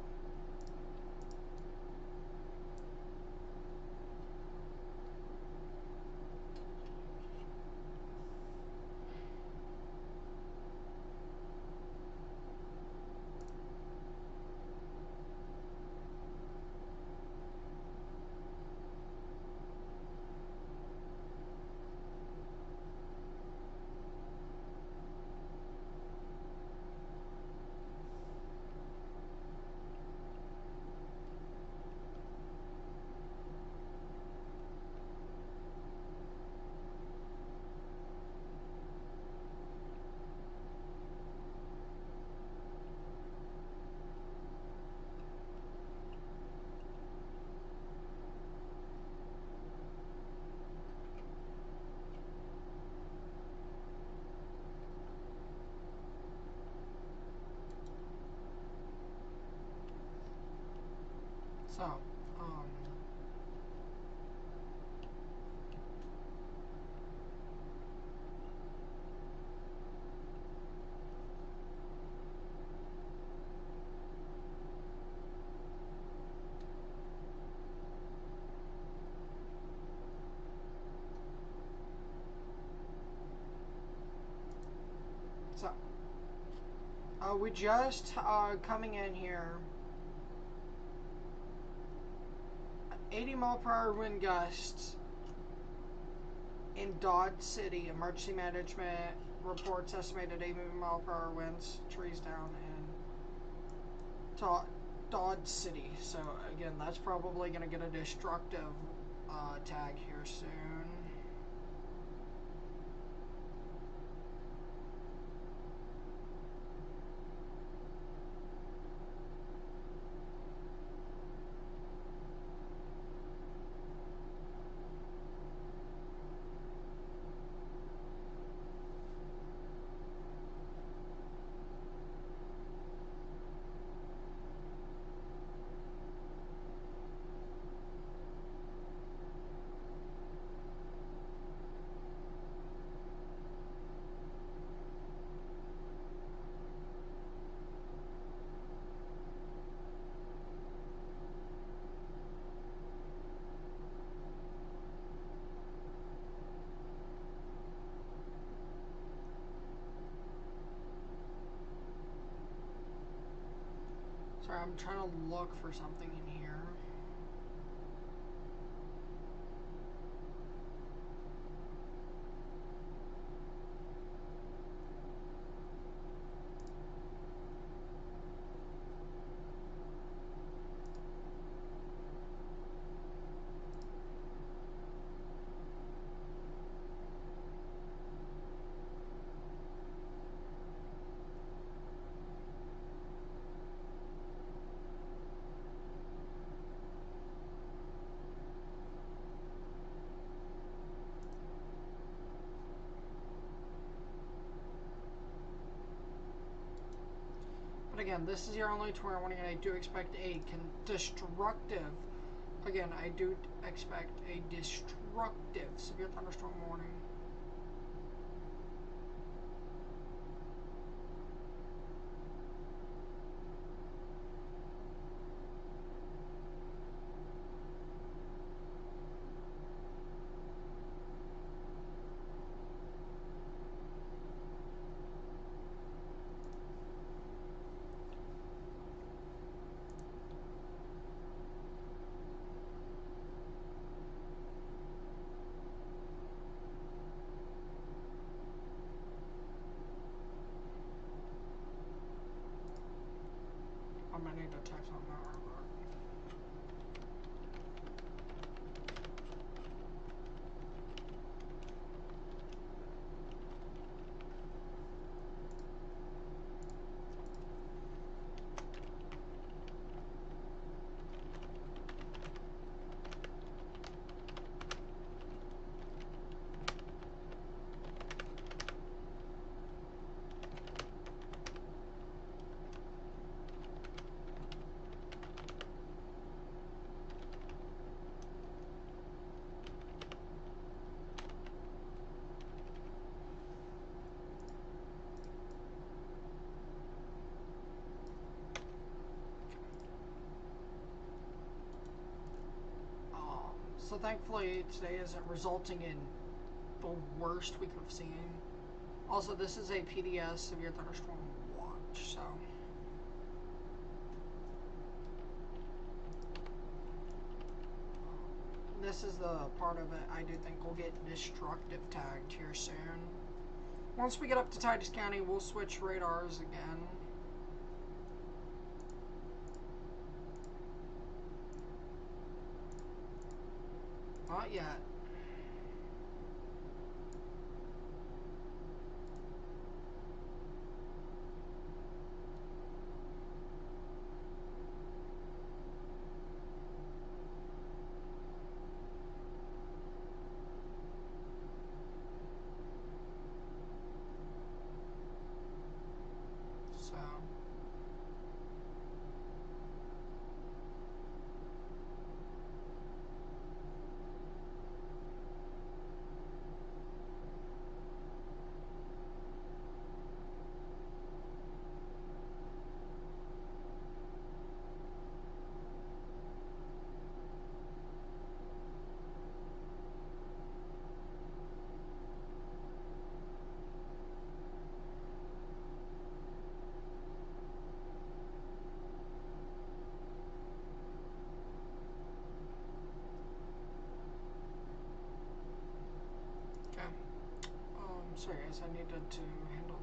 So, we just coming in here 80-mile-per-hour wind gusts in Dodge City. Emergency management reports estimated 80-mile-per-hour winds, trees down in Dodge City. So again, that's probably going to get a destructive tag here soon. Sorry, I'm trying to look for something in here. But again, this is your only tornado warning, and I do expect a destructive. Again, I do expect a destructive severe thunderstorm warning. I'm gonna need to text on that real quick. So thankfully today isn't resulting in the worst we could have seen. Also, this is a PDS severe thunderstorm watch, so this is the part of it I do think will get destructive tagged here soon. Once we get up to Titus County, we'll switch radars again. Not yet. So Sorry guys, I needed to handle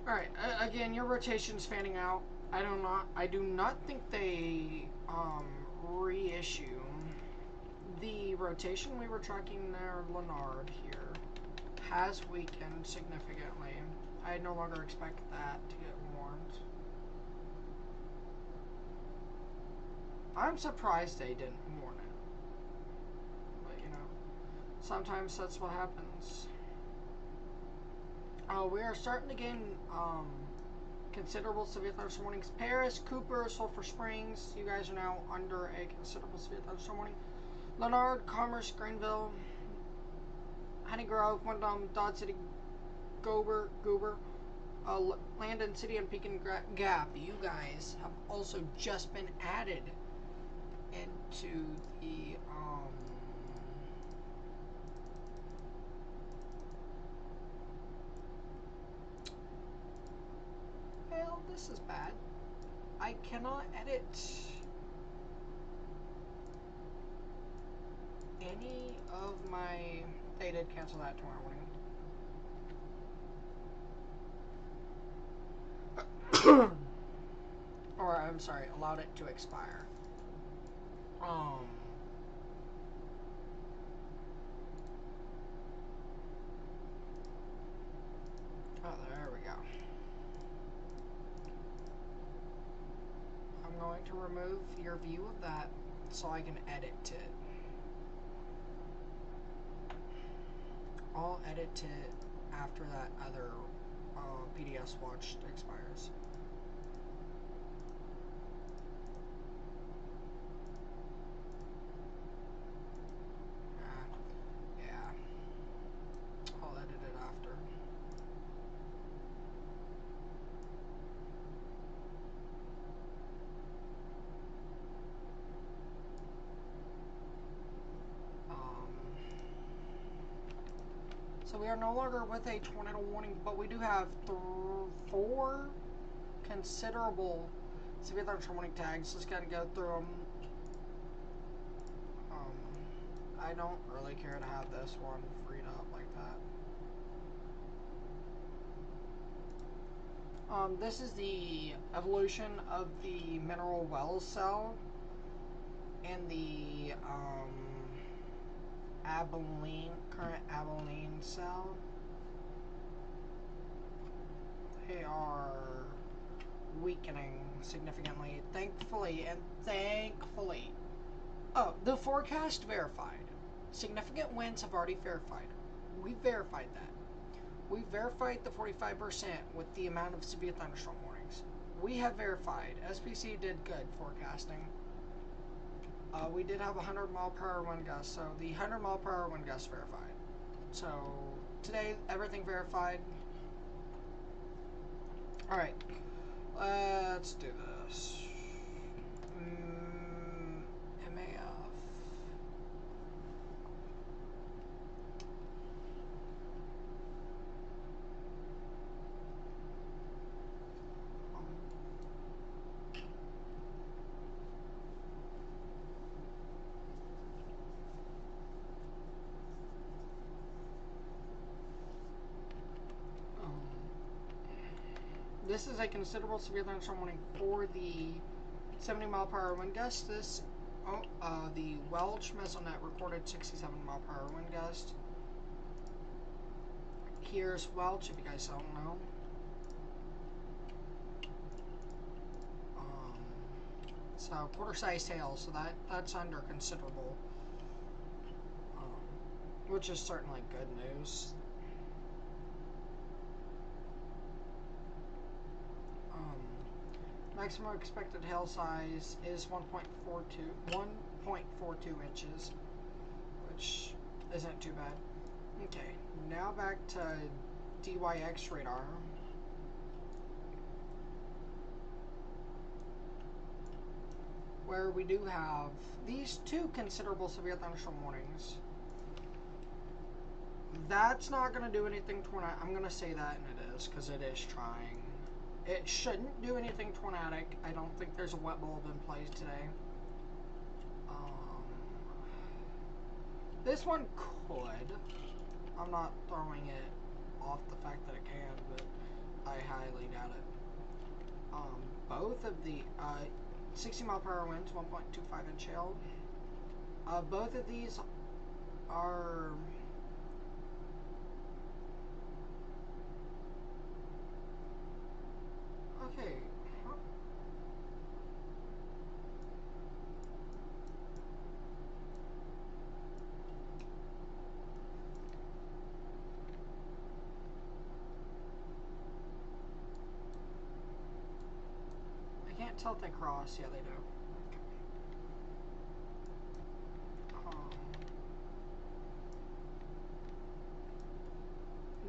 that. Alright, again, your rotation's fanning out. I do not think they reissue the rotation we were tracking there. Leonard here has weakened significantly. I no longer expect that to get warned. I'm surprised they didn't warn it. But you know, sometimes that's what happens. We are starting to gain considerable severe thunderstorm warnings. Paris, Cooper, Sulphur Springs, you guys are now under a considerable severe thunderstorm warning. Leonard, Commerce, Greenville, Honey Grove, Windham, Dodge City, Goober, Landon City, and Pekin Gap. You guys have also just been added into the well, this is bad. I cannot edit any of my... They did cancel that tomorrow morning. Or, I'm sorry, allowed it to expire. Oh, there we go. I'm going to remove your view of that so I can edit it. I'll edit it after that other PDS watch expires. Yeah. I'll edit it after. So we are no longer with a tornado warning, but we do have 4 considerable severe thunderstorm warning tags. Just gotta go through them. I don't really care to have this one freed up like that. This is the evolution of the mineral well cell and the current abilene cell. They are weakening significantly, thankfully. Oh, the forecast verified. Significant winds have already verified. We verified that. We verified the 45% with the amount of severe thunderstorm warnings. We have verified. SPC did good forecasting. We did have 100-mile-per-hour wind gusts, so the 100-mile-per-hour wind gusts verified. So today, everything verified. All right, let's do this. MAF. This is a considerable severe thunderstorm warning for the 70-mile-per-hour wind gust. The Welch Mesonet recorded 67-mile-per-hour wind gust. Here's Welch, if you guys don't know. So quarter-sized hail, so that's under considerable, which is certainly good news. Maximum expected hail size is 1.42 inches, which isn't too bad. Okay, now back to DYX radar. Where we do have these 2 considerable severe thunderstorm warnings. That's not going to do anything tornadic. I'm going to say that, and it is, because it is trying. It shouldn't do anything tornadic. I don't think there's a wet bulb in place today. This one could. I'm not throwing it off the fact that it can, but I highly doubt it. Both of the 60 mile per hour winds, 1.25 inch hail. Both of these are okay. Huh. I can't tell if they cross. Yeah, they do.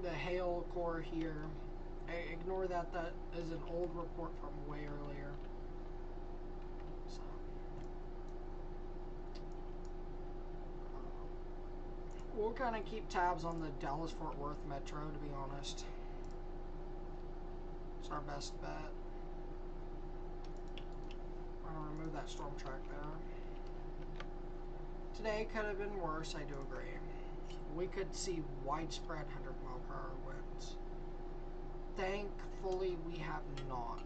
The hail core here. Ignore that. That is an old report from way earlier. So, we'll kind of keep tabs on the Dallas-Fort Worth Metro, to be honest. It's our best bet. I'm going to remove that storm track there. Today could have been worse, I do agree. We could see widespread 100 mile per hour winds. Thankfully, we have not.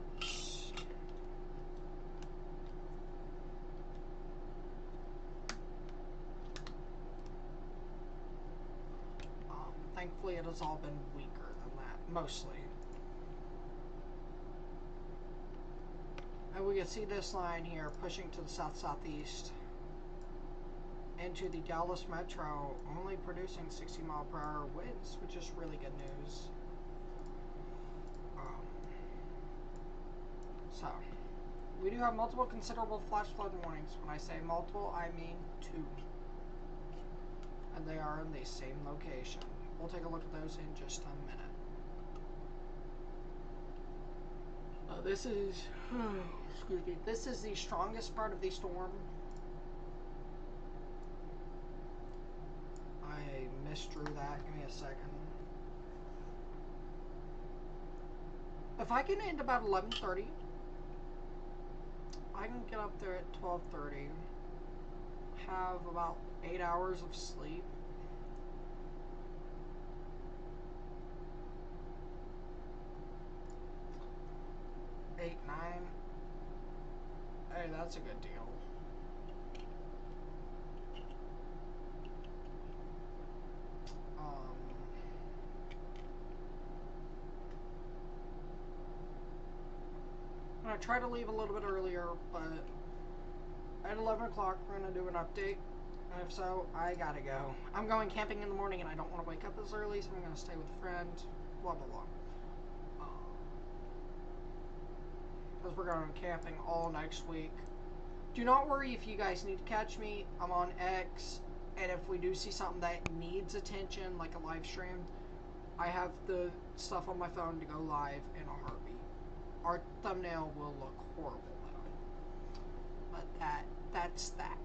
Thankfully, it has all been weaker than that, mostly. And we can see this line here pushing to the south-southeast into the Dallas Metro, only producing 60 mile per hour winds, which is really good news. So, we do have multiple considerable flash flood warnings. When I say multiple, I mean 2. And they are in the same location. We'll take a look at those in just a minute. This is, excuse me, this is the strongest part of the storm. I misdrew that. Give me a second. If I can end about 11:30, I can get up there at 12:30. Have about 8 hours of sleep. Eight, 9. Hey, that's a good deal. I'm going to try to leave a little bit earlier, but at 11 o'clock we're going to do an update. And if so, I gotta go. I'm going camping in the morning and I don't want to wake up as early, so I'm going to stay with a friend. Blah, blah, blah. Because we're going camping all next week. Do not worry if you guys need to catch me. I'm on X. And if we do see something that needs attention, like a live stream, I have the stuff on my phone to go live in a heartbeat. Our thumbnail will look horrible though. But that's that.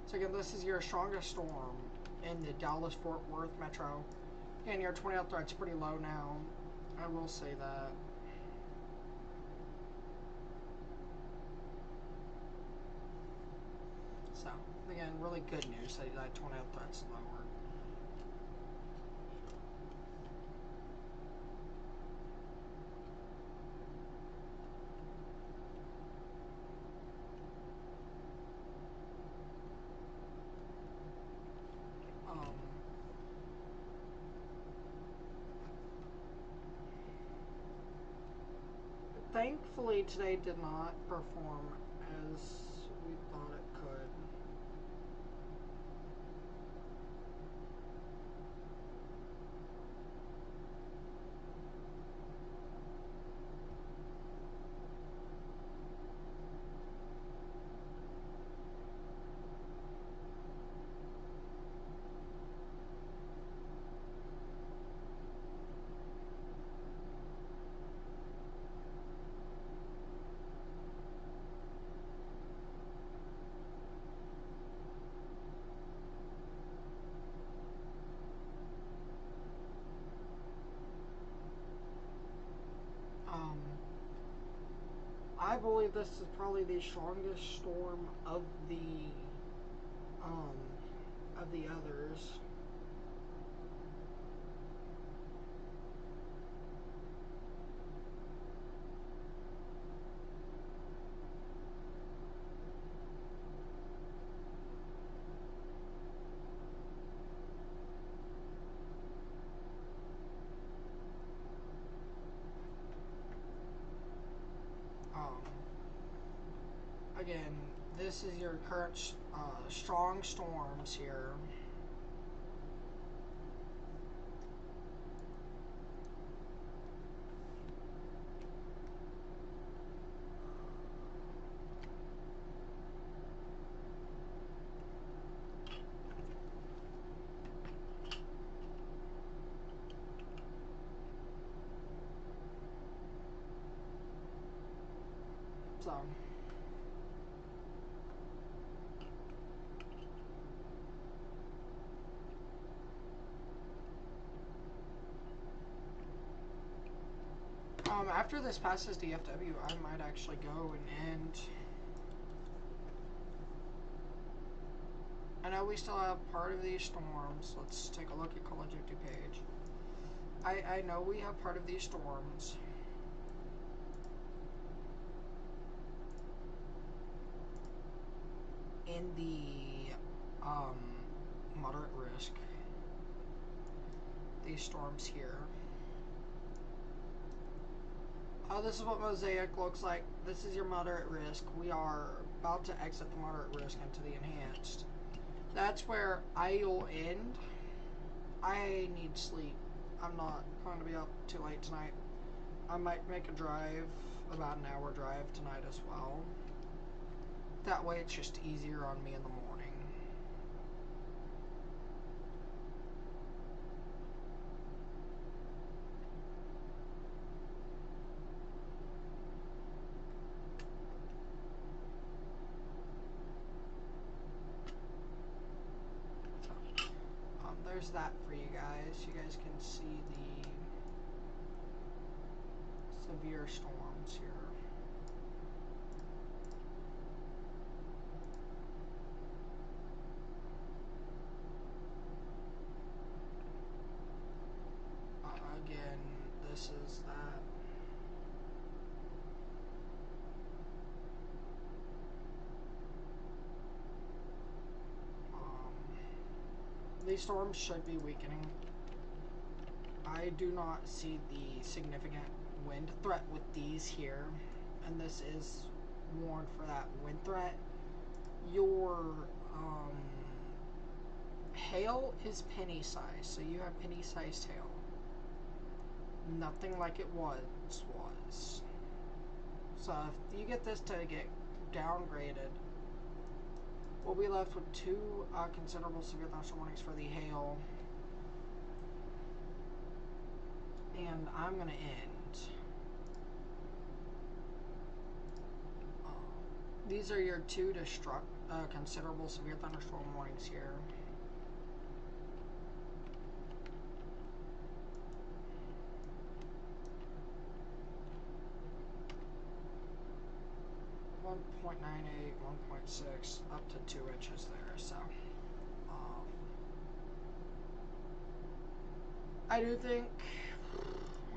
So again, this is your strongest storm in the Dallas-Fort Worth Metro. And your tornado threat's pretty low now. I will say that. So, again, really good news that tornado threat's lowered. Thankfully, today did not perform as we thought it could. I believe this is probably the strongest storm of the others. Again, this is your current strong storms here. So, after this passes DFW, I might actually go and end. I know we still have part of these storms. Let's take a look at Call of Duty page. I know we have part of these storms. In the moderate risk. These storms here. This is what Mosaic looks like. This is your moderate risk. We are about to exit the moderate risk into the enhanced. That's where I'll end. I need sleep. I'm not going to be up too late tonight. I might make a drive, about an hour drive tonight as well. That way it's just easier on me in the morning. There's that for you guys. You guys can see the severe storms here. Again, this is that. These storms should be weakening. I do not see the significant wind threat with these here, and this is warned for that wind threat. Your hail is penny size, so you have penny sized hail. Nothing like it was. So if you get this to get downgraded, we'll be left with two considerable severe thunderstorm warnings for the hail. And I'm going to end. These are your two considerable severe thunderstorm warnings here. .98, 1.6, up to 2 inches there, so I do think,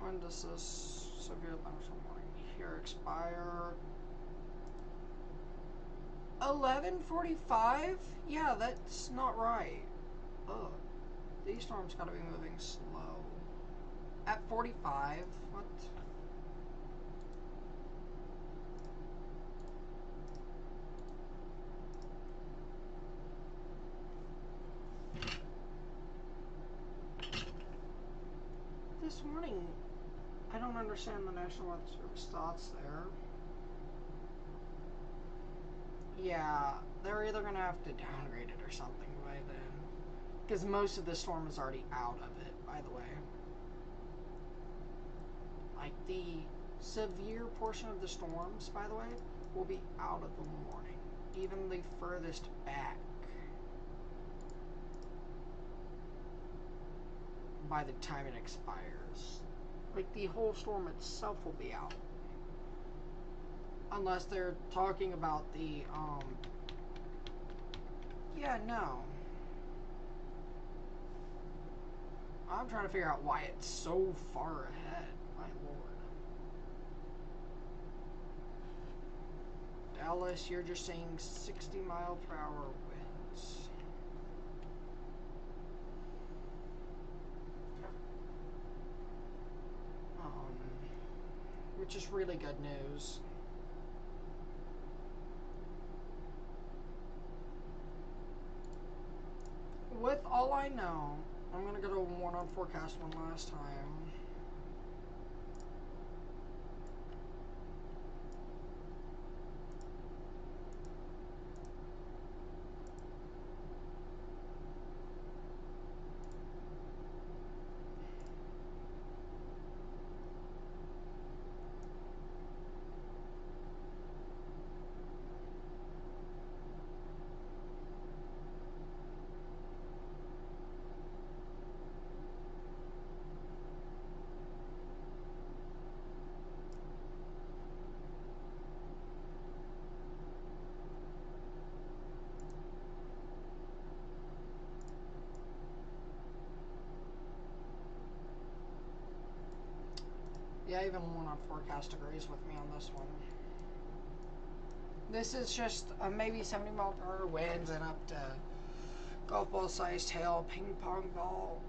when does this severe thunderstorm warning here expire? 11:45? Yeah, that's not right. Ugh. These storms gotta be moving slow. At 45? What? This morning, I don't understand the National Weather Service thoughts there. Yeah, they're either going to have to downgrade it or something by then. Because most of the storm is already out of it, by the way. Like, the severe portion of the storms, by the way, will be out of the warning. Even the furthest back. By the time it expires. Like, the whole storm itself will be out. Unless they're talking about the, yeah, no. I'm trying to figure out why it's so far ahead. My lord. Dallas, you're just saying 60-mile-per-hour winds. Which is really good news. With all I know, I'm going to go to a 1 on forecast one last time. Yeah, even 1 on forecast agrees with me on this one. This is just maybe 70-mile-per-hour winds and up to golf ball sized hail, ping pong ball.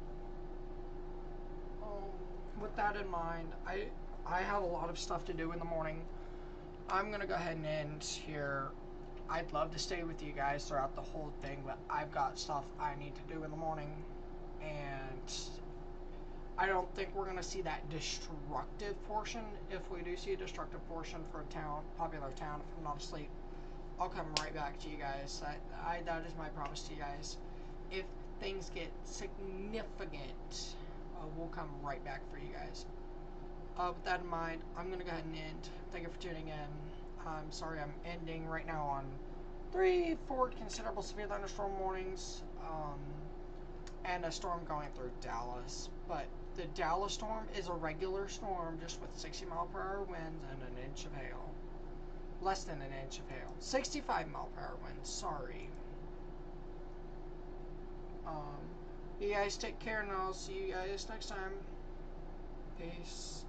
With that in mind, I have a lot of stuff to do in the morning. I'm gonna go ahead and end here. I'd love to stay with you guys throughout the whole thing, but I've got stuff I need to do in the morning, and I don't think we're gonna see that destructive portion. If we do see a destructive portion for a town, popular town, if I'm not asleep, I'll come right back to you guys. That is my promise to you guys. If things get significant, we'll come right back for you guys. With that in mind, I'm going to go ahead and end. Thank you for tuning in. I'm sorry I'm ending right now on 4 considerable severe thunderstorm warnings, and a storm going through Dallas. But the Dallas storm is a regular storm, just with 60-mile-per-hour winds and an inch of hail. Less than an inch of hail. 65-mile-per-hour winds, sorry. You guys take care, and I'll see you guys next time. Peace.